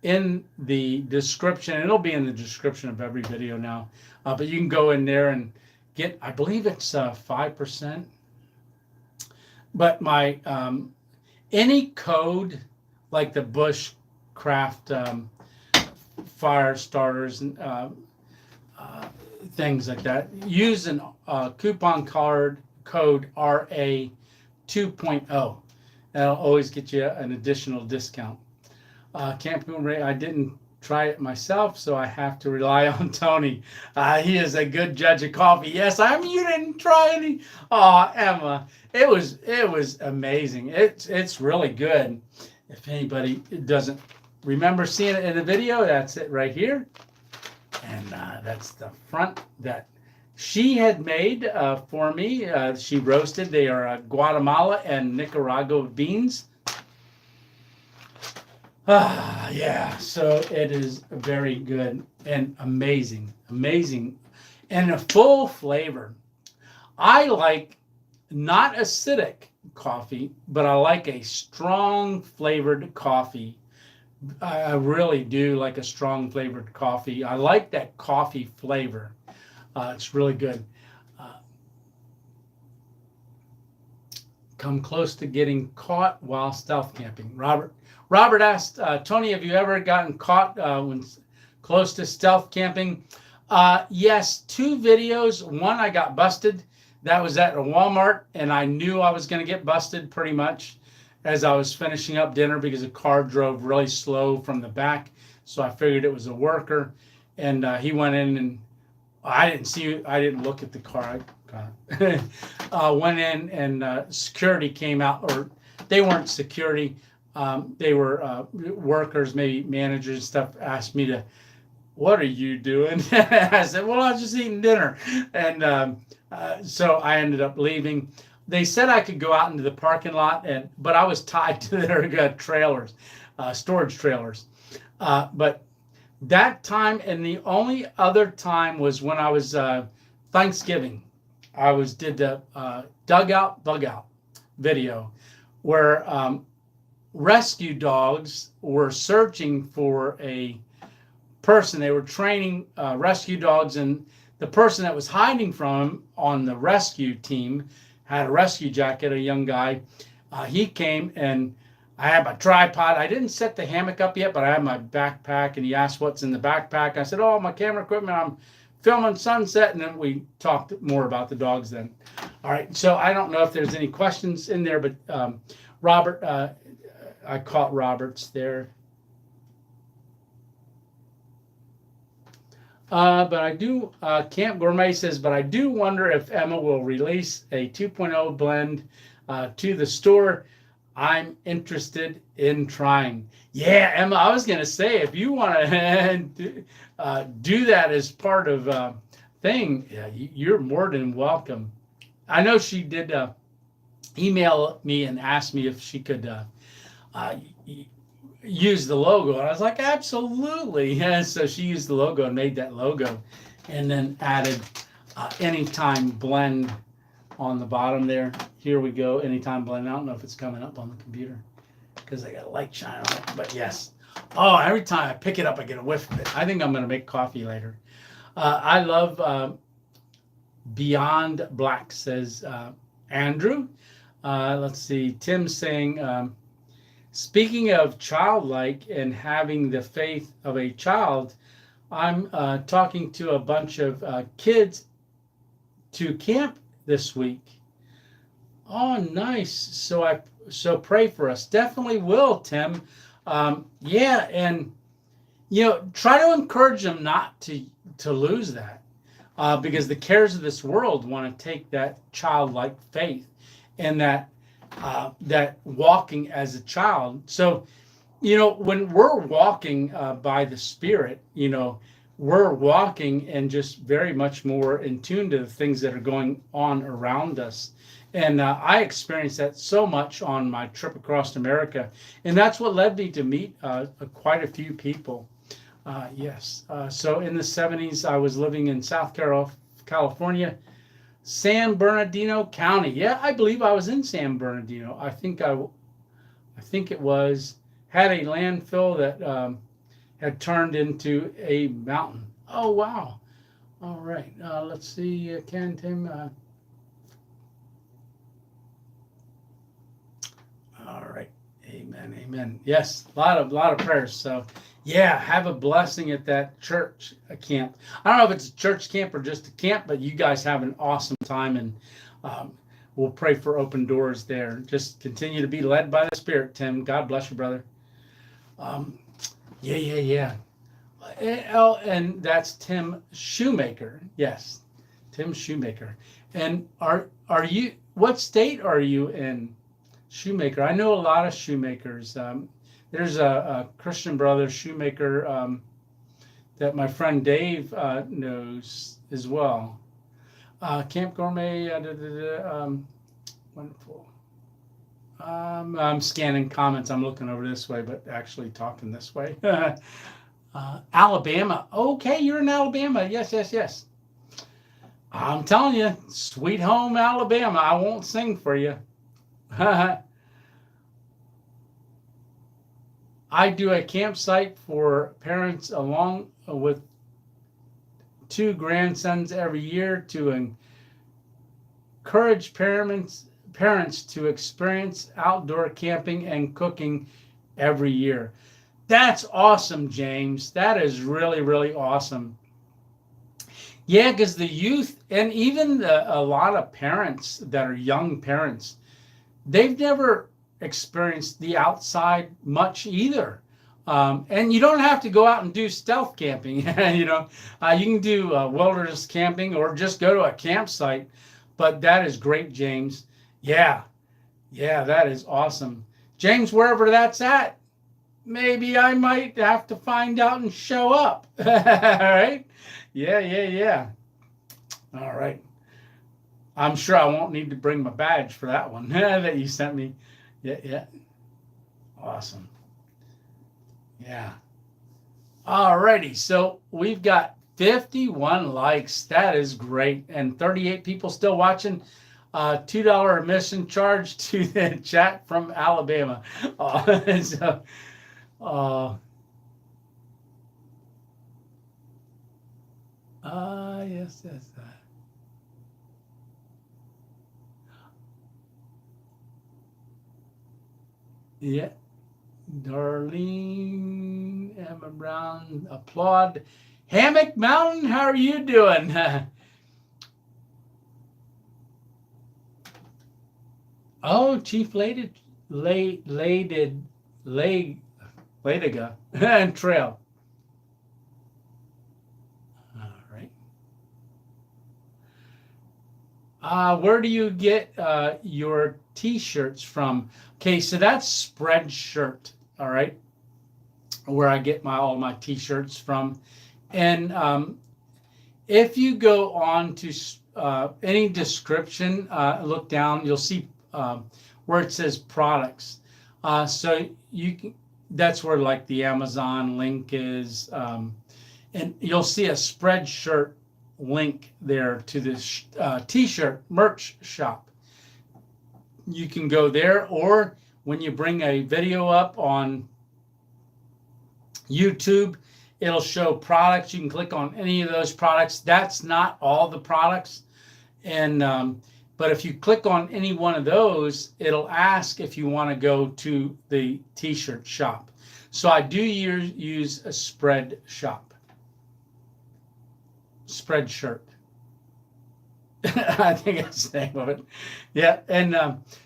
in the description. It'll be in the description of every video now. But you can go in there and get, I believe it's 5%. But my any code like the Bushcraft fire starters and things like that, use an coupon code RA 2.0. That'll always get you an additional discount. Camping Ray, I didn't try it myself, so I have to rely on Tony. He is a good judge of coffee. Yes, I mean, you didn't try any. Oh, Emma, it was amazing. It's really good. If anybody doesn't remember seeing it in the video, that's it right here. And that's the front that she had made for me. She roasted. They are Guatemala and Nicaragua beans. Yeah, so it is very good and amazing, and a full flavor. I like not acidic coffee, but I like a strong flavored coffee. I really do like a strong flavored coffee. I like that coffee flavor. It's really good. Come close to getting caught while stealth camping. Robert asked, Tony, have you ever gotten caught when close to stealth camping? Yes, 2 videos. One, I got busted. That was at a Walmart, and I knew I was going to get busted pretty much as I was finishing up dinner because a car drove really slow from the back. So I figured it was a worker, and he went in, and I didn't look at the car. I went in, and security came out, or they weren't security. They were workers, maybe managers and stuff, asked me to, what are you doing? I said, well, I was just eating dinner. And so I ended up leaving. They said I could go out into the parking lot, but I was tied to their trailers, storage trailers. But that time, and the only other time was when I was Thanksgiving. I did the dugout bug out video where rescue dogs were searching for a person. They were training rescue dogs, and the person that was hiding from them on the rescue team had a rescue jacket, a young guy. He came, and I had my tripod. I didn't set the hammock up yet, but I had my backpack, and he asked what's in the backpack. I said, oh, my camera equipment, I'm filming sunset, and then we talked more about the dogs then. All right, so I don't know if there's any questions in there, but Robert, I caught Roberts there. But I do, Camp Gourmet says, but I do wonder if Emma will release a 2.0 blend to the store. I'm interested in trying. Yeah, Emma, I was going to say, if you want to do that as part of thing, yeah, you're more than welcome. I know she did email me and asked me if she could use the logo, and I was like, absolutely. And so she used the logo and made that logo, and then added anytime blend on the bottom there. Here we go, anytime blend. I don't know if it's coming up on the computer because I got a light shine on it, but yes. Oh, every time I pick it up, I get a whiff of it. I think I'm going to make coffee later. I love Beyond Black, says Andrew. Let's see, Tim saying, speaking of childlike and having the faith of a child, I'm talking to a bunch of kids to camp this week. Oh, nice. So pray for us. Definitely will, Tim. Yeah, and try to encourage them not to lose that, because the cares of this world want to take that childlike faith and that walking as a child. So, when we're walking by the Spirit, we're walking and just very much more in tune to the things that are going on around us. And I experienced that so much on my trip across America. And that's what led me to meet quite a few people. Yes. So in the 70s, I was living in South California San Bernardino County. Yeah, I believe I was in San Bernardino. I think it was had a landfill that had turned into a mountain. Oh wow! All right, let's see, Ken Tim. All right, amen, amen. Yes, a lot of prayers. So yeah, have a blessing at that church camp. I don't know if it's a church camp or just a camp, but you guys have an awesome time, and um, we'll pray for open doors there. Just continue to be led by the Spirit, Tim. God bless you, brother. Um, yeah. Oh, and that's Tim Shoemaker. Yes, Tim Shoemaker. And are you? What state are you in, Shoemaker? I know a lot of shoemakers. There's a Christian brother shoemaker that my friend Dave knows as well. Camp Gourmet. Wonderful. I'm scanning comments. I'm looking over this way, but actually talking this way. Alabama. Okay, you're in Alabama. Yes. I'm telling you, sweet home Alabama. I won't sing for you. I do a campsite for parents along with 2 grandsons every year to encourage parents to experience outdoor camping and cooking every year. That's awesome, James. That is really, really awesome. Yeah, because the youth and even a lot of parents that are young parents, they've never experienced the outside much either. And you don't have to go out and do stealth camping. You can do wilderness camping or just go to a campsite. But that is great, James. Yeah, that is awesome. James, wherever that's at, maybe I might have to find out and show up. All right? Yeah. All right. I'm sure I won't need to bring my badge for that one that you sent me. Yeah. Awesome. Yeah. All righty. So we've got 51 likes. That is great. And 38 people still watching. $2 admission charge to the chat from Alabama. Yes. Yeah. Darlene, Emma Brown, applaud. Hammock Mountain, how are you doing? Oh, Chief Ladiga and Trail. All right. Where do you get your t-shirts from? Okay, so that's Spreadshirt. All right, where I get all my t-shirts from. And if you go on to any description, look down, you'll see where it says products. So you can, that's where like the Amazon link is, and you'll see a Spreadshirt link there to this t-shirt merch shop. You can go there, or when you bring a video up on YouTube, it'll show products. You can click on any of those products. That's not all the products. And but if you click on any one of those, it'll ask if you want to go to the t-shirt shop. So I do use a Spreadshirt. I think that's the name of it. Yeah. And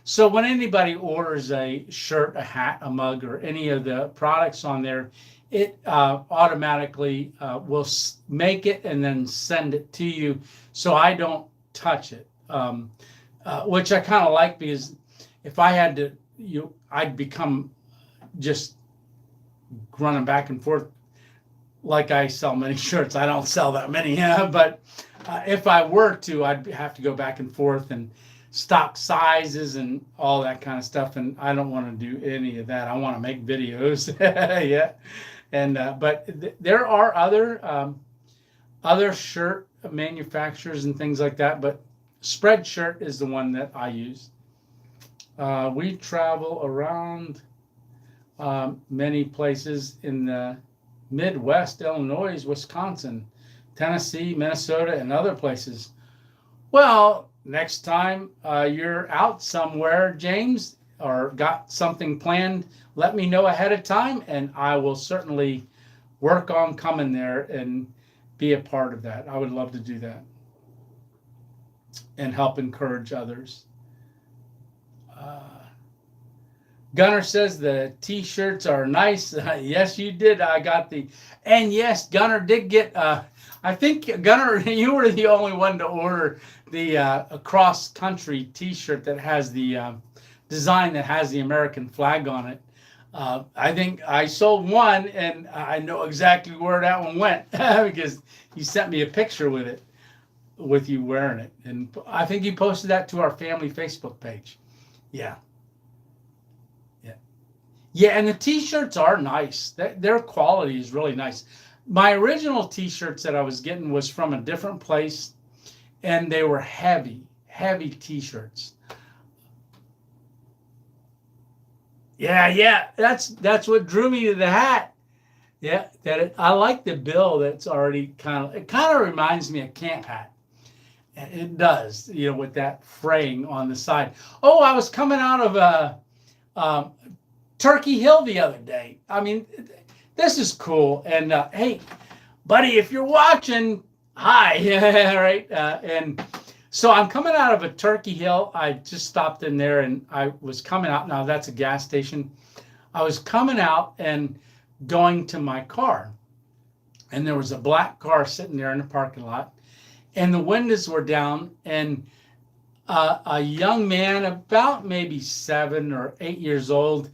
so when anybody orders a shirt, a hat, a mug, or any of the products on there, it automatically will make it and then send it to you. So I don't touch it, which I kind of like, because if I had to, I'd become just running back and forth. Like I sell many shirts. I don't sell that many, but if I were to, I'd have to go back and forth and stock sizes and all that kind of stuff. And I don't want to do any of that. I want to make videos. Yeah. And but there are other shirt manufacturers and things like that. But Spreadshirt is the one that I use. We travel around many places in the Midwest, Illinois, Wisconsin, Tennessee, Minnesota, and other places. Well, next time you're out somewhere, James, or got something planned, let me know ahead of time, and I will certainly work on coming there and be a part of that. I would love to do that and help encourage others. Uh, Gunner says the t-shirts are nice. Yes, you did. I got and yes, Gunner did get, I think, Gunner, you were the only one to order the cross country t-shirt that has the design that has the American flag on it. I think I sold one, and I know exactly where that one went because you sent me a picture with it, with you wearing it. And I think you posted that to our family Facebook page. Yeah. Yeah, and the t-shirts are nice. Their quality is really nice. My original t-shirts that I was getting was from a different place, and they were heavy t-shirts. Yeah, that's what drew me to the hat. Yeah, I like the bill that's already it kind of reminds me of camp hat. It does, with that fraying on the side. Oh, I was coming out of Turkey Hill the other day. I mean, this is cool. And hey, buddy, if you're watching, hi. Right. And so I'm coming out of a Turkey Hill. I just stopped in there, and I was coming out. Now that's a gas station. I was coming out and going to my car, and there was a black car sitting there in the parking lot, and the windows were down, and a young man, about maybe 7 or 8 years old,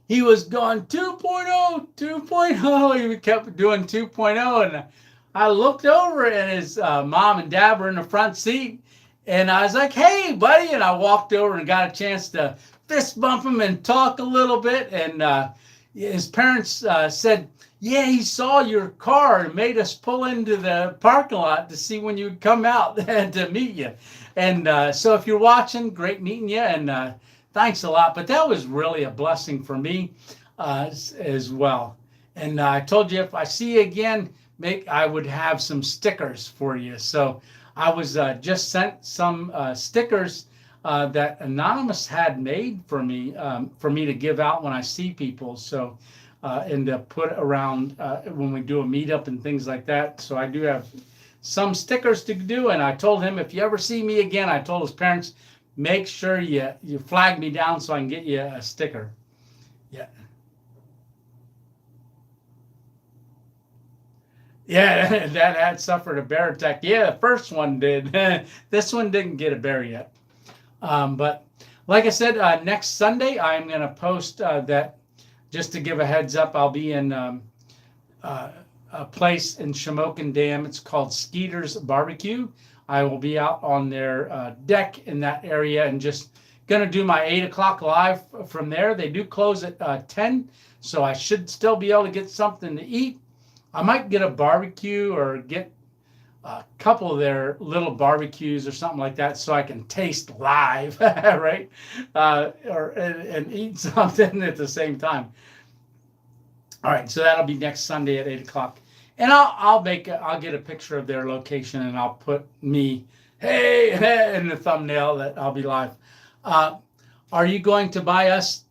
he was going 2.0, 2.0. He kept doing 2.0. And I looked over, and his mom and dad were in the front seat. And I was like, hey, buddy. And I walked over and got a chance to fist bump him and talk a little bit. And his parents said, yeah, he saw your car and made us pull into the parking lot to see when you'd come out and to meet you. And so if you're watching, great meeting you. And thanks a lot. But that was really a blessing for me as well. And I told you, if I see you again, I would have some stickers for you. So I was just sent some stickers that Anonymous had made for me to give out when I see people. So and to put around when we do a meetup and things like that. So I do have some stickers to do. And I told him, if you ever see me again, I told his parents, make sure you flag me down so I can get you a sticker. Yeah. Yeah, that had suffered a bear attack. Yeah, the first one did. This one didn't get a bear yet. But like I said, next Sunday, I'm going to post that, just to give a heads up, I'll be in a place in Shamokin Dam. It's called Skeeter's Barbecue. I will be out on their deck in that area and just going to do my 8 o'clock live from there. They do close at 10, so I should still be able to get something to eat. I might get a barbecue or get a couple of their little barbecues or something like that so I can taste live, right? And eat something at the same time. All right, so that'll be next Sunday at 8 o'clock. And I'll get a picture of their location, and I'll put me, hey, in the thumbnail that I'll be live. Are you going to buy us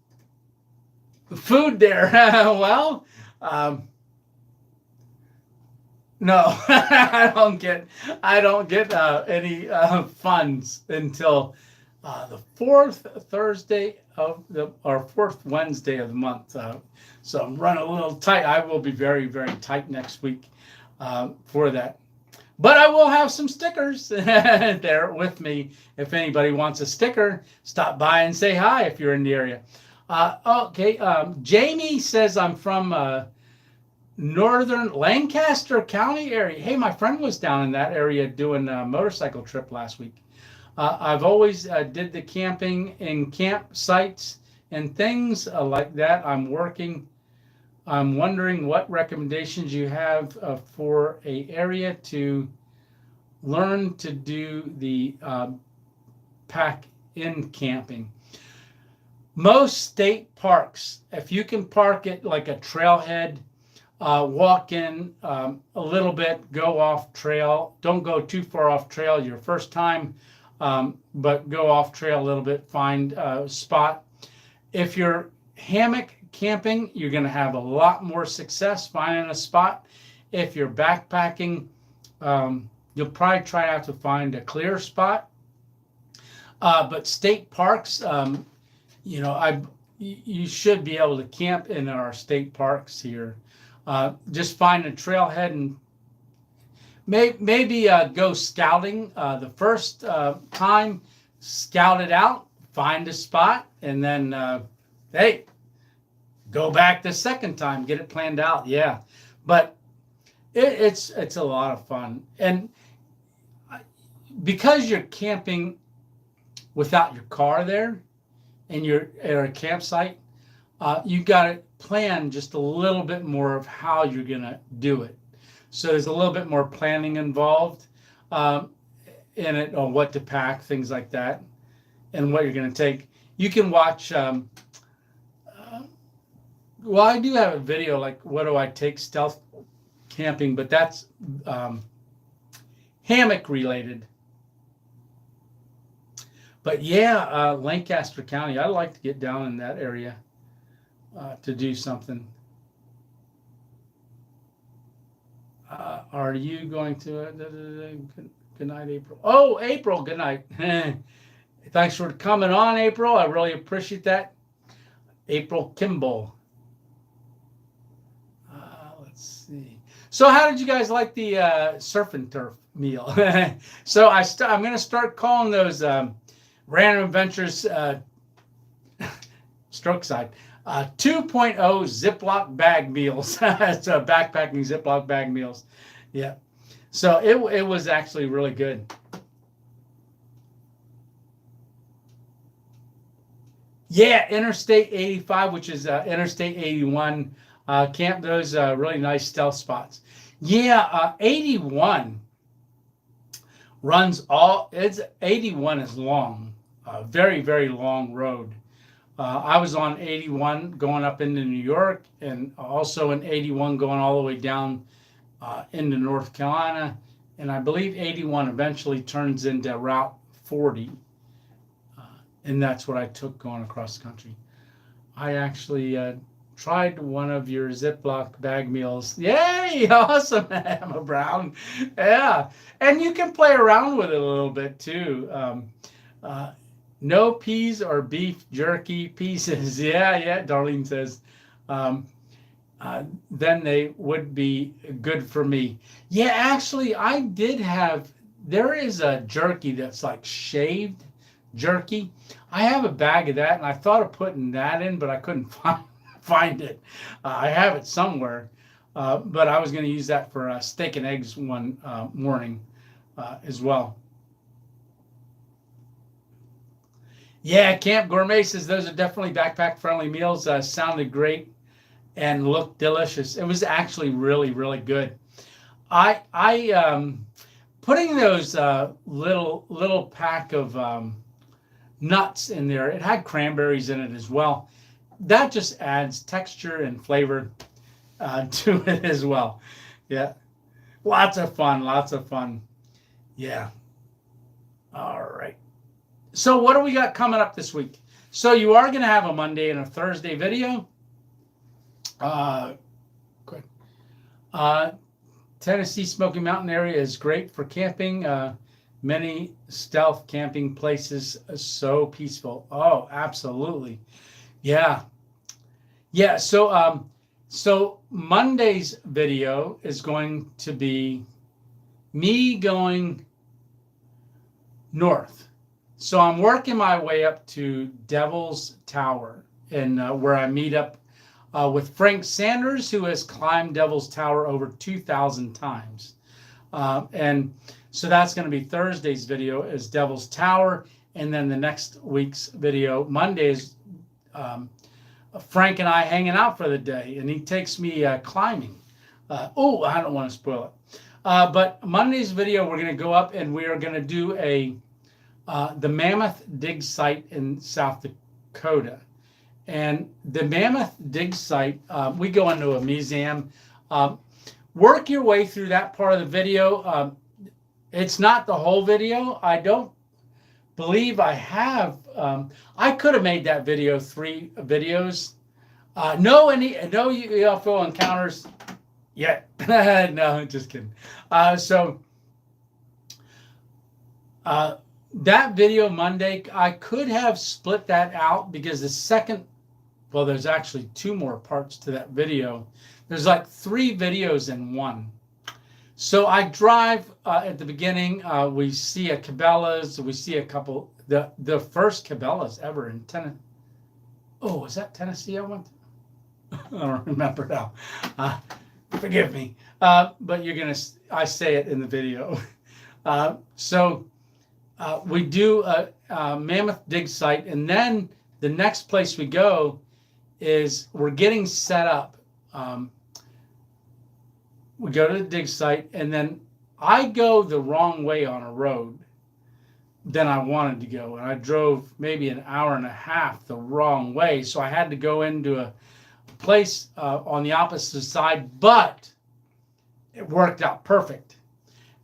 food there? Well, no, I don't get any funds until the fourth Wednesday of the month. So I'm running a little tight. I will be very, very tight next week for that. But I will have some stickers there with me. If anybody wants a sticker, stop by and say hi if you're in the area. Okay, Jamie says I'm from northern Lancaster County area. Hey, my friend was down in that area doing a motorcycle trip last week. I've always did the camping in campsites and things like that. I'm wondering what recommendations you have for a area to learn to do the pack in camping. Most state parks, if you can park it like a trailhead, walk in a little bit, go off trail. Don't go too far off trail your first time, but go off trail a little bit, find a spot. If you're hammock camping, you're going to have a lot more success finding a spot. If you're backpacking, you'll probably try out to find a clear spot. But state parks, you should be able to camp in our state parks here. Just find a trailhead and maybe go scouting the first time, scout it out, find a spot, and then hey, go back the second time, get it planned out. Yeah, but it's a lot of fun, and because you're camping without your car there, and you're at a campsite, you got to plan just a little bit more of how you're going to do it. So there's a little bit more planning involved in it, on what to pack, things like that, and what you're going to take. You can watch, well, I do have a video like, what do I take stealth camping, but that's hammock related. But yeah, Lancaster County, I'd like to get down in that area to do something. Are you going to? Good night, April. Oh, April, good night. Thanks for coming on, April. I really appreciate that. April Kimball. Let's see. So how did you guys like the surf and turf meal? So I'm going to start calling those Random Adventures stroke side 2.0 Ziploc bag meals. It's backpacking Ziploc bag meals. Yeah. So it was actually really good. Yeah, Interstate 85, which is Interstate 81. Camp those really nice stealth spots. Yeah, 81 runs all. 81 is long. Very, very long road. I was on 81 going up into New York, and also in 81 going all the way down into North Carolina. And I believe 81 eventually turns into Route 40. And that's what I took going across the country. I actually tried one of your Ziploc bag meals. Yay! Awesome, Emma Brown. Yeah. And you can play around with it a little bit too. No peas or beef jerky pieces. Yeah, Darlene says. Then they would be good for me. Yeah, actually, I did have, there is a jerky that's like shaved jerky. I have a bag of that, and I thought of putting that in, but I couldn't find it. I have it somewhere, but I was going to use that for steak and eggs one morning as well. Yeah, Camp Gourmet says those are definitely backpack-friendly meals. Sounded great and looked delicious. It was actually really, really good. I putting those little pack of nuts in there. It had cranberries in it as well. That just adds texture and flavor to it as well. Yeah, lots of fun. Yeah. All right. So what do we got coming up this week? So you are going to have a Monday and a Thursday video. Good. Tennessee Smoky Mountain area is great for camping. Many stealth camping places are so peaceful. Oh, absolutely. Yeah. So Monday's video is going to be me going north. So I'm working my way up to Devil's Tower, and where I meet up with Frank Sanders, who has climbed Devil's Tower over 2,000 times. And so that's going to be Thursday's video is Devil's Tower. And then the next week's video, Monday, is Frank and I hanging out for the day. And he takes me climbing. I don't want to spoil it. But Monday's video, we're going to go up and we are going to do a the Mammoth dig site in South Dakota. And the Mammoth dig site, we go into a museum. Work your way through that part of the video. It's not the whole video. I don't believe I have. I could have made that video 3 videos. No UFO encounters yet. No, just kidding. That video Monday, I could have split that out because the second, well, there's actually 2 more parts to that video. There's like 3 videos in one. So I drive at the beginning. We see a Cabela's. We see a couple, the first Cabela's ever in Tennessee. Oh, was that Tennessee I went to? I don't remember now. Forgive me. But I say it in the video. We do a Mammoth dig site, and then the next place we go is we're getting set up. We go to the dig site, and then I go the wrong way on a road than I wanted to go, and I drove maybe an hour and a half the wrong way, so I had to go into a place on the opposite side, but it worked out perfect.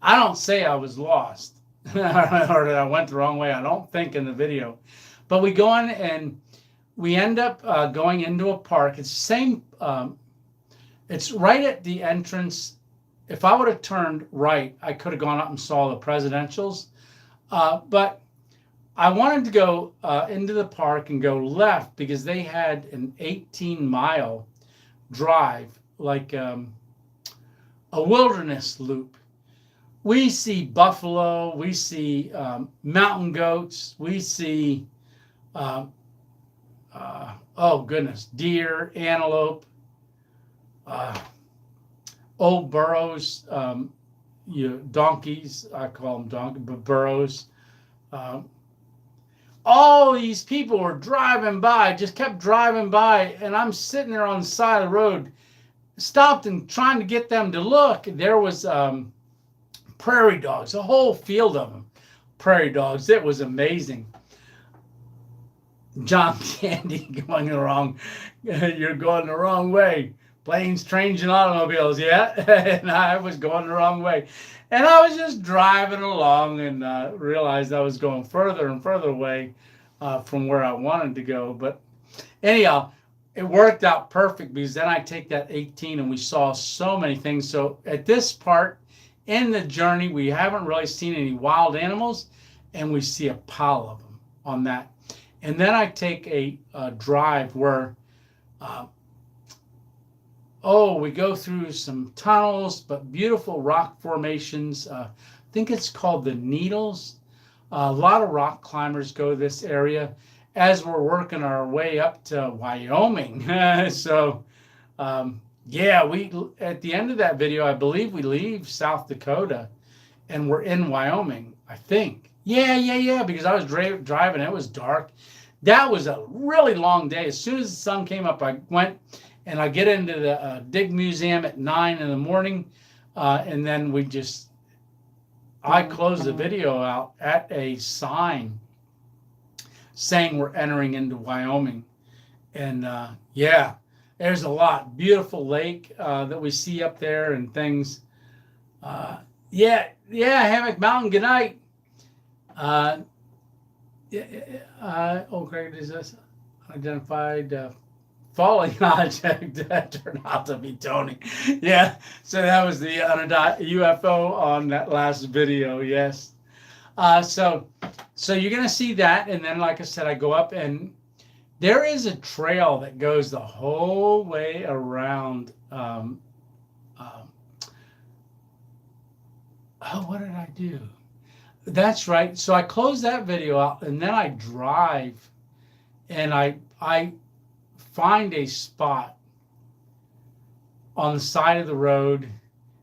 I don't say I was lost or that I went the wrong way. I don't think in the video, but we go in and we end up going into a park. It's the same. It's right at the entrance. If I would have turned right, I could have gone up and saw the presidentials. But I wanted to go into the park and go left because they had an 18-mile drive, like a wilderness loop. We see buffalo, we see mountain goats, we see, deer, antelope, old burros, donkeys. I call them donkeys, but burros. All these people were driving by, just kept driving by, and I'm sitting there on the side of the road, stopped and trying to get them to look. There was prairie dogs, a whole field of them, prairie dogs. It was amazing. John Candy going the wrong, you're going the wrong way. Planes, trains, and automobiles, yeah. And I was going the wrong way. And I was just driving along and realized I was going further and further away from where I wanted to go. But anyhow, it worked out perfect because then I take that 18 and we saw so many things. So at this part in the journey, we haven't really seen any wild animals, and we see a pile of them on that. And then I take a drive where we go through some tunnels, but beautiful rock formations. I think it's called the Needles. A lot of rock climbers go to this area as we're working our way up to Wyoming. We at the end of that video, I believe we leave South Dakota and we're in Wyoming, I think. Yeah, because I was driving. It was dark. That was a really long day. As soon as the sun came up, I went and I get into the dig museum at 9 in the morning. And then I closed the video out at a sign saying we're entering into Wyoming. And there's a lot. Beautiful lake that we see up there and things. Hammock Mountain, good night. Craig, is this identified falling object that turned out to be Tony? Yeah, so that was the UFO on that last video, yes. So you're going to see that, and then, like I said, I go up, and there is a trail that goes the whole way around. What did I do? That's right. So I close that video out, and then I drive, and I find a spot on the side of the road.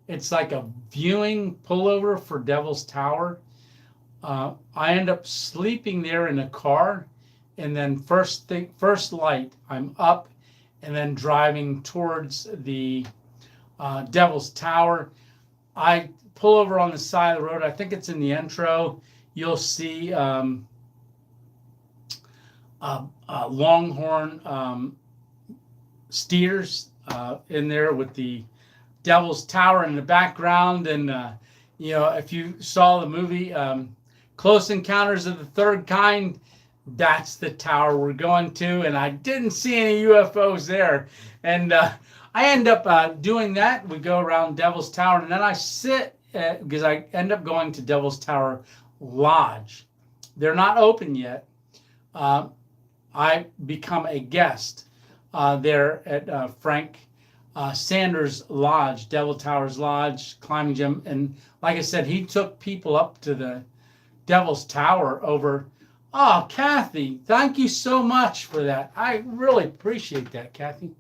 It's like a viewing pullover for Devil's Tower. I end up sleeping there in a car, and then first light, I'm up and then driving towards the Devil's Tower. I pull over on the side of the road. I think it's in the intro. you'll see longhorn steers in there with the Devil's Tower in the background. And, if you saw the movie Close Encounters of the Third Kind, that's the tower we're going to. And I didn't see any UFOs there. And I end up doing that. We go around Devil's Tower, and then I sit because I end up going to Devil's Tower Lodge. They're not open yet. I become a guest there at Frank Sanders Lodge, Devil Towers Lodge, climbing gym. And like I said, he took people up to the Devil's Tower over. Oh, Kathy, thank you so much for that. I really appreciate that, Kathy.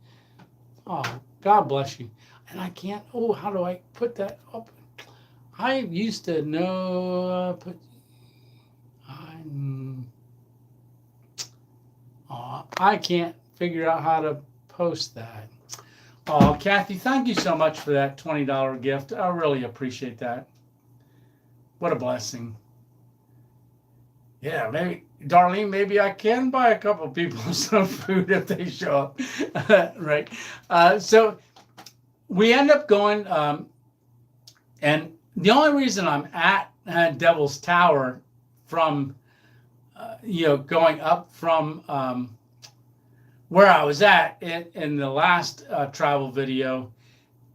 Oh, God bless you. And I can't, how do I put that up? I used to know, I can't figure out how to post that. Oh, Kathy, thank you so much for that $20 gift. I really appreciate that. What a blessing. Yeah, maybe, Darlene, maybe I can buy a couple people some food if they show up. Right. So we end up going, and the only reason I'm at Devil's Tower from, going up from where I was at in the last travel video,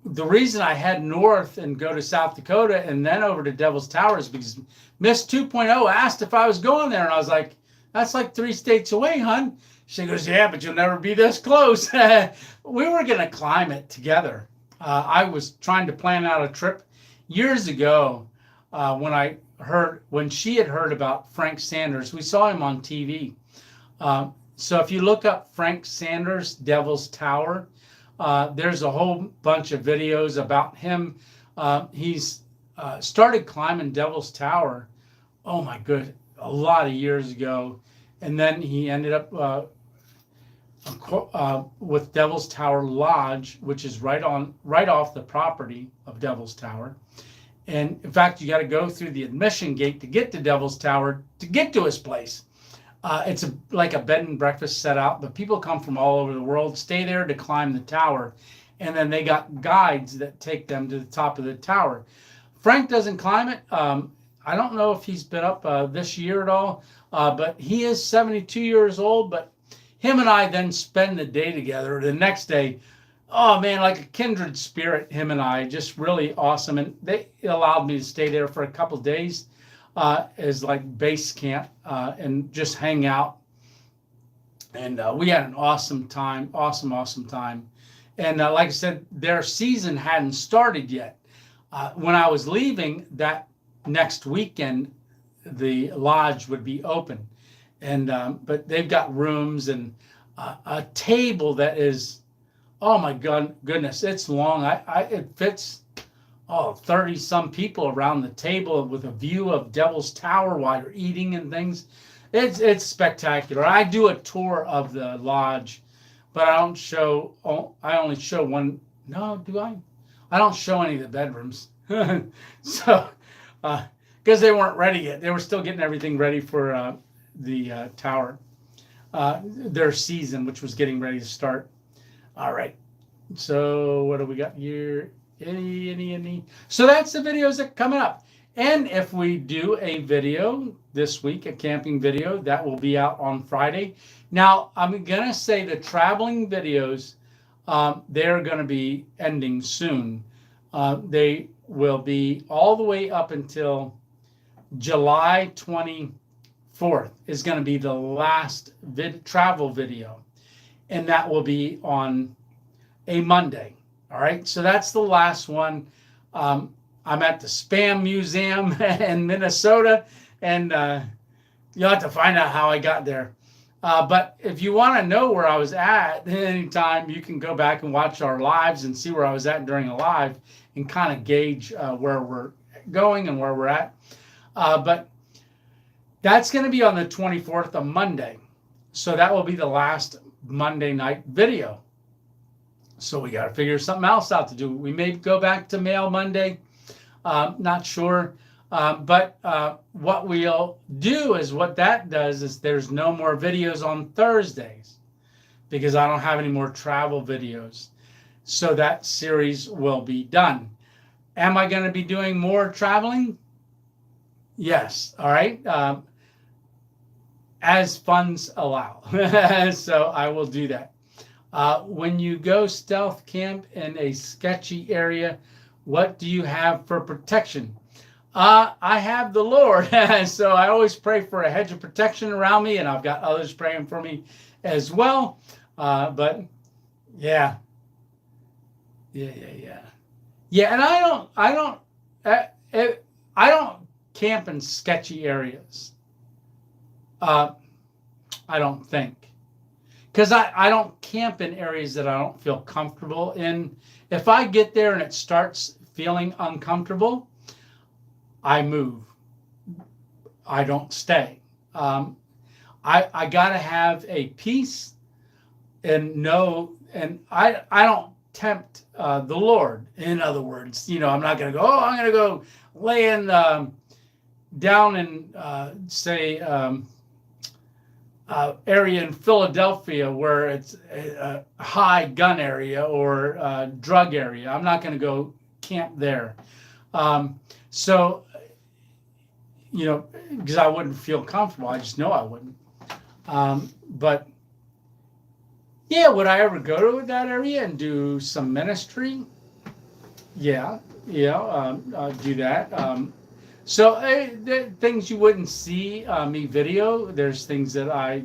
the reason I head north and go to South Dakota and then over to Devil's Tower is because Miss 2.0 asked if I was going there. And I was like, that's like 3 states away, hon. She goes, yeah, but you'll never be this close. We were going to climb it together. I was trying to plan out a trip years ago when she had heard about Frank Sanders. We saw him on TV. So if you look up Frank Sanders, Devil's Tower, there's a whole bunch of videos about him. He's started climbing Devil's Tower, oh my good, a lot of years ago. And then he ended up with Devil's Tower Lodge, which is right off the property of Devil's Tower. And in fact, you got to go through the admission gate to get to Devil's Tower to get to his place. It's like a bed and breakfast set out, but people come from all over the world, stay there to climb the tower, and then they got guides that take them to the top of the tower. Frank doesn't climb it. I don't know if he's been up this year at all, but he is 72 years old. But him and I then spend the day together. The next day, oh man, like a kindred spirit, him and I, just really awesome. And they allowed me to stay there for a couple of days. As like base camp and just hang out. And we had an awesome time, awesome time. And like I said, their season hadn't started yet. When I was leaving that next weekend, the lodge would be open. And but they've got rooms and a table that is, oh my goodness, it's long. It fits 30 some people around the table with a view of Devil's Tower while you're eating and things. It's spectacular. I do a tour of the lodge, but I only show one. No, do I? I don't show any of the bedrooms. So, because they weren't ready yet. They were still getting everything ready for the tower, their season, which was getting ready to start. All right. So what do we got here? Any. So that's the videos that are coming up. And if we do a video this week, a camping video, that will be out on Friday. Now, I'm going to say the traveling videos, they're going to be ending soon. They will be all the way up until July 24th is going to be the last travel video. And that will be on a Monday. All right, so that's the last one. I'm at the Spam Museum in Minnesota, and you'll have to find out how I got there. But if you want to know where I was at anytime, you can go back and watch our lives and see where I was at during a live and kind of gauge where we're going and where we're at. But that's going to be on the 24th of Monday. So that will be the last Monday night video. So we got to figure something else out to do. We may go back to Mail Monday. Not sure. But what we'll do is what that does is there's no more videos on Thursdays because I don't have any more travel videos. So that series will be done. Am I going to be doing more traveling? Yes. All right. As funds allow. So I will do that. When you go stealth camp in a sketchy area, what do you have for protection? I have the Lord. So I always pray for a hedge of protection around me, and I've got others praying for me as well. But yeah. Yeah, and I don't camp in sketchy areas. I don't think. Because I don't camp in areas that I don't feel comfortable in. If I get there and it starts feeling uncomfortable, I move. I don't stay. I got to have a peace and know, and I don't tempt the Lord. In other words, I'm not going to go, I'm going to go lay in down in, say, area in Philadelphia where it's a high gun area or drug area. I'm not going to go camp there. So, because I wouldn't feel comfortable. I just know I wouldn't. But yeah, would I ever go to that area and do some ministry? Yeah, do that. So things you wouldn't see me video. There's things that I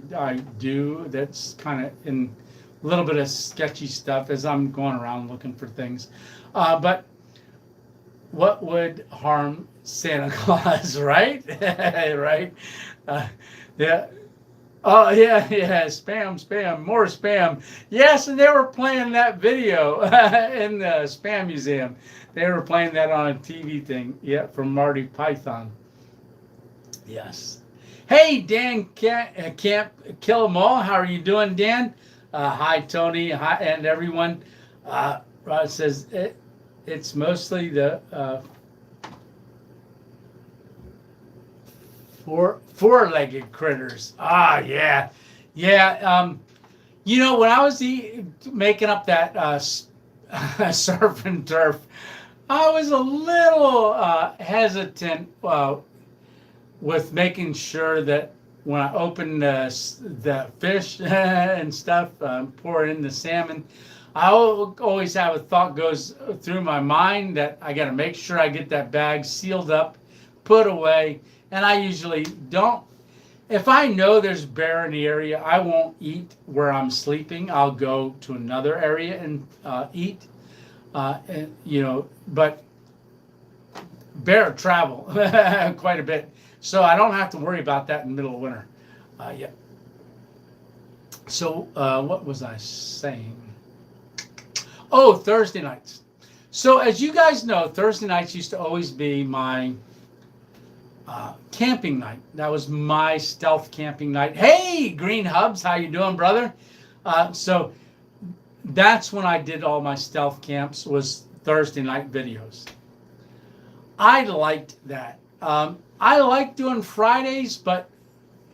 do that's kind of in a little bit of sketchy stuff as I'm going around looking for things. But what would harm Santa Claus, right? Right? Yeah. Oh, yeah, spam, more spam. Yes, and they were playing that video in the Spam Museum. They were playing that on a TV thing, from Marty Python. Yes. Hey, Dan Camp Kill 'em All. How are you doing, Dan? Hi, Tony. Hi, and everyone. Rod says it's mostly the four-legged critters. Yeah. When I was making up that surf and turf, I was a little hesitant with making sure that when I open the fish and stuff, pour in the salmon, I always have a thought goes through my mind that I got to make sure I get that bag sealed up, put away, and I usually don't. If I know there's bear in the area, I won't eat where I'm sleeping. I'll go to another area and eat. But bear travel quite a bit, so I don't have to worry about that in the middle of winter. So what was I saying? Oh, Thursday nights. So as you guys know, Thursday nights used to always be my camping night. That was my stealth camping night. Hey, Green Hubs, how you doing, brother? So that's when I did all my stealth camps, was Thursday night videos. I liked that. I like doing Fridays, but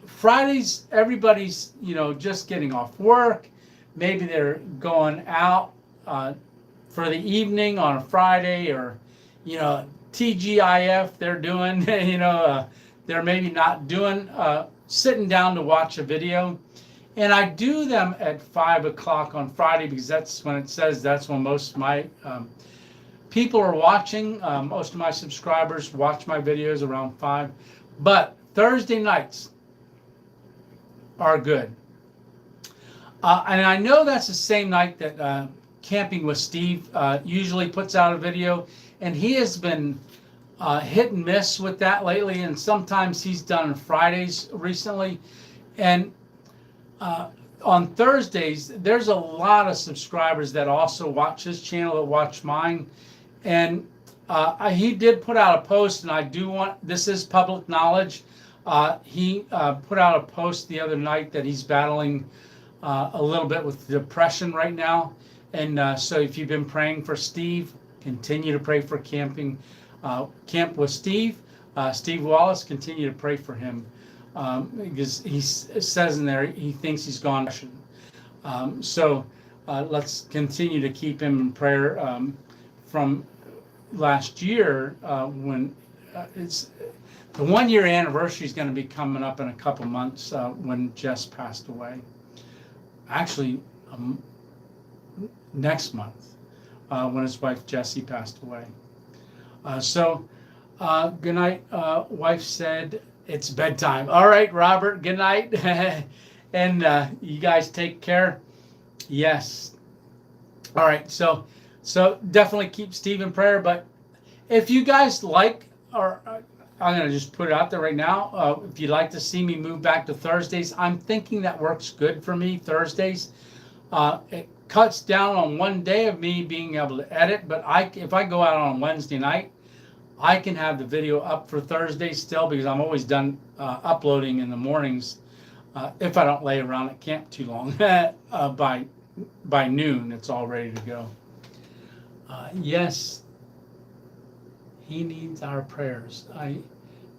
Fridays everybody's just getting off work. Maybe they're going out for the evening on a Friday, or TGIF they're doing. They're maybe not doing sitting down to watch a video. And I do them at 5 o'clock on Friday because that's when it says that's when most of my people are watching. Most of my subscribers watch my videos around 5. But Thursday nights are good. And I know that's the same night that Camping with Steve usually puts out a video. And he has been hit and miss with that lately. And sometimes he's done Fridays recently. And on Thursdays, there's a lot of subscribers that also watch his channel, that watch mine. And he did put out a post, and this is public knowledge. He put out a post the other night that he's battling a little bit with depression right now. And so if you've been praying for Steve, continue to pray for Camp with Steve. Steve Wallace, continue to pray for him, because he says in there he thinks he's gone. So let's continue to keep him in prayer. From last year, when it's the 1 year anniversary is going to be coming up in a couple months, when Jess passed away. Actually, next month, when his wife Jessie passed away. Good night. Wife said it's bedtime. All right, Robert, good night. And you guys take care. Yes. All right, so definitely keep Steve in prayer. But if you guys like, or I'm going to just put it out there right now, if you'd like to see me move back to Thursdays, I'm thinking that works good for me, Thursdays. It cuts down on one day of me being able to edit, but if I go out on Wednesday night, I can have the video up for Thursday still, because I'm always done uploading in the mornings, if I don't lay around at camp too long. By noon, it's all ready to go. Yes, he needs our prayers. I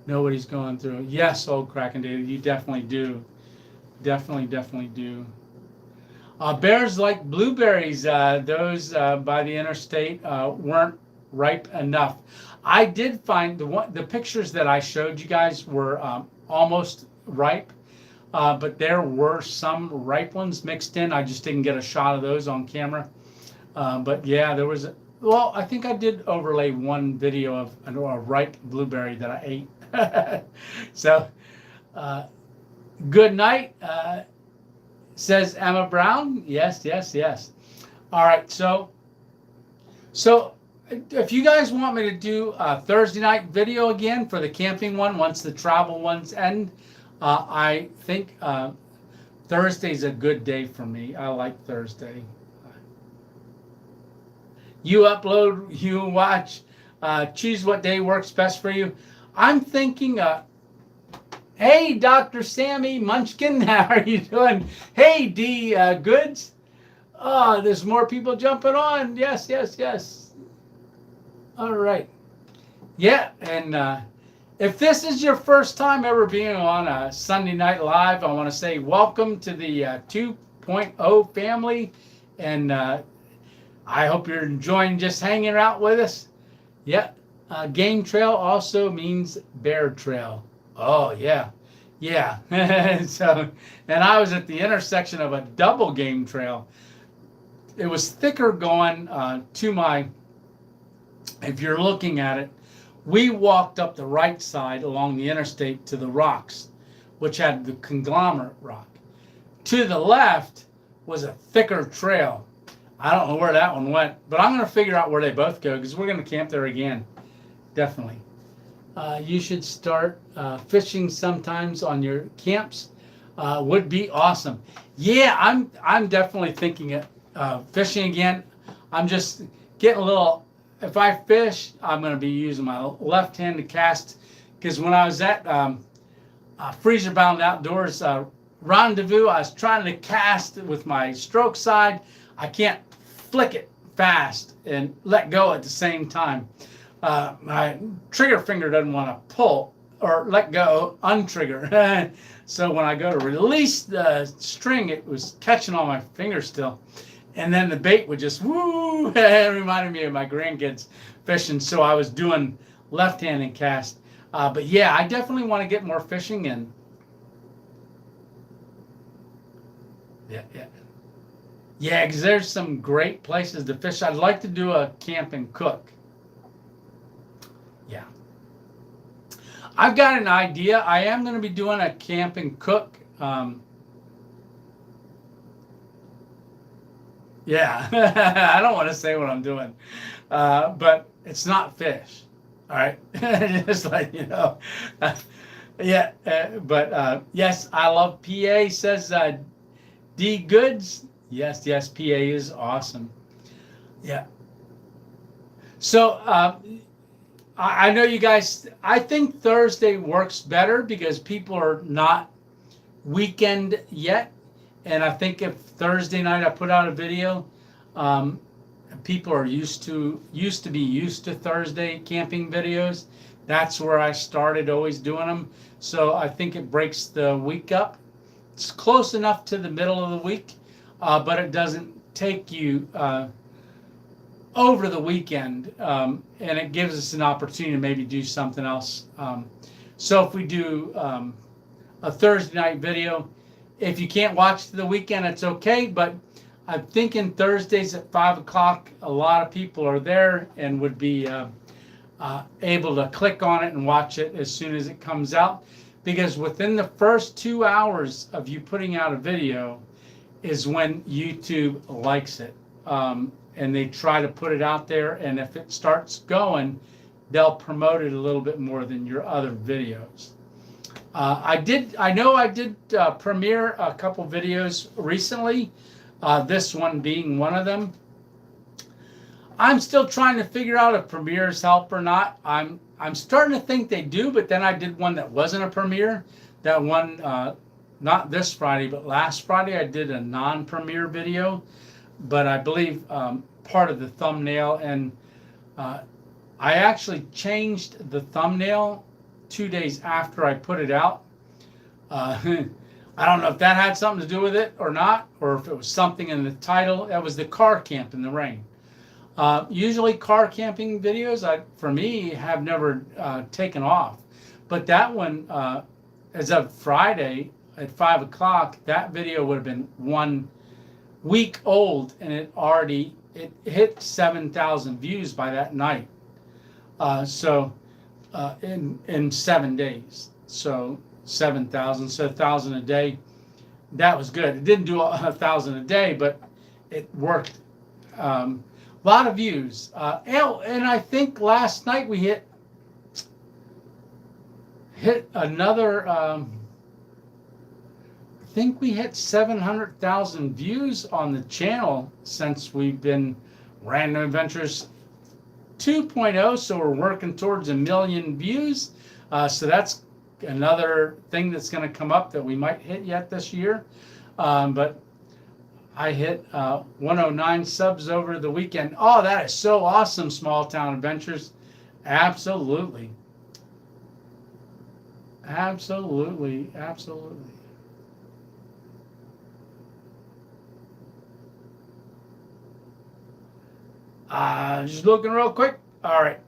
know what he's going through. Yes, old Kraken David, you definitely do. Definitely do. Bears like blueberries. Those by the interstate weren't ripe enough. I did find the pictures that I showed you guys were almost ripe, but there were some ripe ones mixed in. I just didn't get a shot of those on camera. But yeah, there was. Well, I think I did overlay one video of a ripe blueberry that I ate. So, good night, says Emma Brown. Yes. All right, so if you guys want me to do a Thursday night video again for the camping one, once the travel ones end, I think Thursday's a good day for me. I like Thursday. You upload, you watch, choose what day works best for you. I'm thinking, hey, Dr. Sammy Munchkin, how are you doing? Hey, D Goods. Oh, there's more people jumping on. Yes. All right. Yeah, and if this is your first time ever being on a Sunday Night Live, I want to say welcome to the 2.0 family, and I hope you're enjoying just hanging out with us. Yeah, game trail also means bear trail. Oh, yeah. So, and I was at the intersection of a double game trail. It was thicker going to my, if you're looking at it, we walked up the right side along the interstate to the rocks, which had the conglomerate rock. To the left was a thicker trail. I don't know where that one went, but I'm going to figure out where they both go, because we're going to camp there again. Definitely. You should start fishing sometimes on your camps. Would be awesome. Yeah, I'm definitely thinking of fishing again. I'm just getting a little. If I fish, I'm going to be using my left hand to cast, because when I was at Freezer Bound Outdoors Rendezvous, I was trying to cast with my stroke side. I can't flick it fast and let go at the same time. My trigger finger doesn't want to pull or let go, untrigger. So when I go to release the string, it was catching on my finger still. And then the bait would just, woo, it reminded me of my grandkids fishing. So I was doing left-handed cast. But yeah, I definitely want to get more fishing in. Yeah, because there's some great places to fish. I'd like to do a camp and cook. Yeah. I've got an idea. I am going to be doing a camp and cook. Yeah, I don't want to say what I'm doing, but it's not fish. All right, just like you know. Yeah, but yes, I love PA. Says D Goods. Yes, PA is awesome. Yeah. So I know you guys. I think Thursday works better because people are not weekend yet. And I think if Thursday night I put out a video, people are used to Thursday camping videos. That's where I started always doing them. So I think it breaks the week up. It's close enough to the middle of the week, but it doesn't take you over the weekend, and it gives us an opportunity to maybe do something else. So if we do a Thursday night video, if you can't watch the weekend, it's okay, but I'm thinking Thursdays at 5 o'clock, a lot of people are there and would be able to click on it and watch it as soon as it comes out. Because within the first 2 hours of you putting out a video is when YouTube likes it. And they try to put it out there. And if it starts going, they'll promote it a little bit more than your other videos. I know I did premiere a couple videos recently, this one being one of them. I'm still trying to figure out if premieres help or not. I'm starting to think they do, but then I did one that wasn't a premiere. That one, not this Friday, but last Friday, I did a non-premiere video. But I believe part of the thumbnail, and I actually changed the thumbnail 2 days after I put it out. I don't know if that had something to do with it or not, or if it was something in the title. That was the car camp in the rain. Usually car camping videos, for me, have never taken off. But that one, as of Friday at 5 o'clock, that video would have been 1 week old, and it hit 7,000 views by that night. So in 7 days. So 7,000, so 1,000 a day. That was good. It didn't do 1,000 a day, but it worked. A lot of views. And I think last night we hit another, I think we hit 700,000 views on the channel since we've been Random Adventures 2.0. So we're working towards 1 million views. So that's another thing that's going to come up that we might hit yet this year. But I hit 109 subs over the weekend. Oh, that is so awesome, Small Town Adventures. Absolutely. Absolutely. Absolutely. Just looking real quick. All right.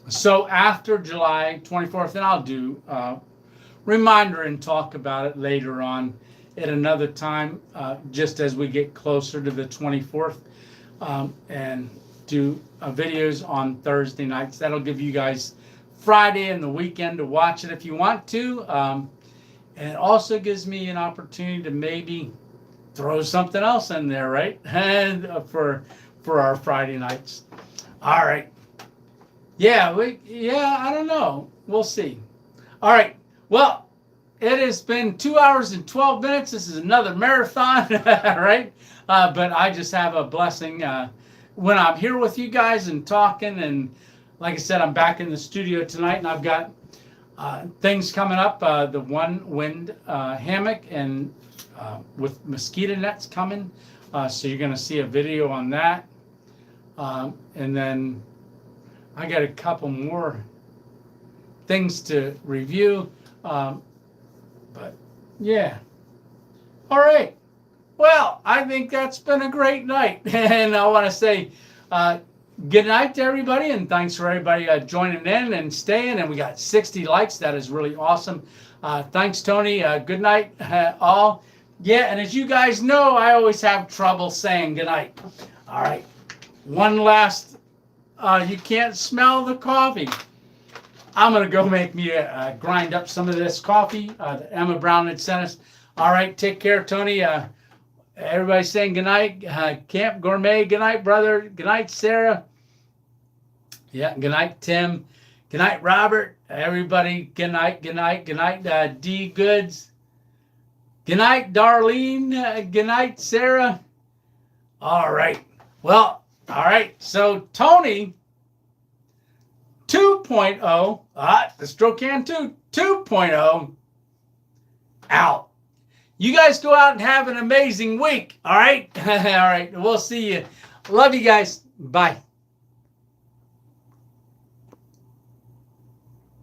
So after July 24th, and I'll do a reminder and talk about it later on at another time, just as we get closer to the 24th, and do videos on Thursday nights. That'll give you guys Friday and the weekend to watch it if you want to. And it also gives me an opportunity to maybe throw something else in there, right? And for our Friday nights. All right. Yeah, I don't know. We'll see. All right. Well, it has been 2 hours and 12 minutes. This is another marathon, right? But I just have a blessing when I'm here with you guys and talking. And like I said, I'm back in the studio tonight, and I've got things coming up. The One Wind hammock and with mosquito nets coming. So you're going to see a video on that. And then I got a couple more things to review. But yeah. All right. Well, I think that's been a great night. And I want to say good night to everybody. And thanks for everybody joining in and staying. And we got 60 likes. That is really awesome. Thanks, Tony. Good night, all. Yeah, and as you guys know, I always have trouble saying good night. All right. One last, you can't smell the coffee. I'm going to go make me grind up some of this coffee that Emma Brown had sent us. All right, take care, Tony. Everybody saying good night. Camp Gourmet, good night, brother. Good night, Sarah. Yeah, good night, Tim. Good night, Robert. Everybody, good night, good night, good night, D Goods. Good night, Darlene. Good night, Sarah. All right. Well, all right. So, Tony 2.0, the Stroke Can 2.0 out. You guys go out and have an amazing week. All right. All right. We'll see you Love you guys. Bye.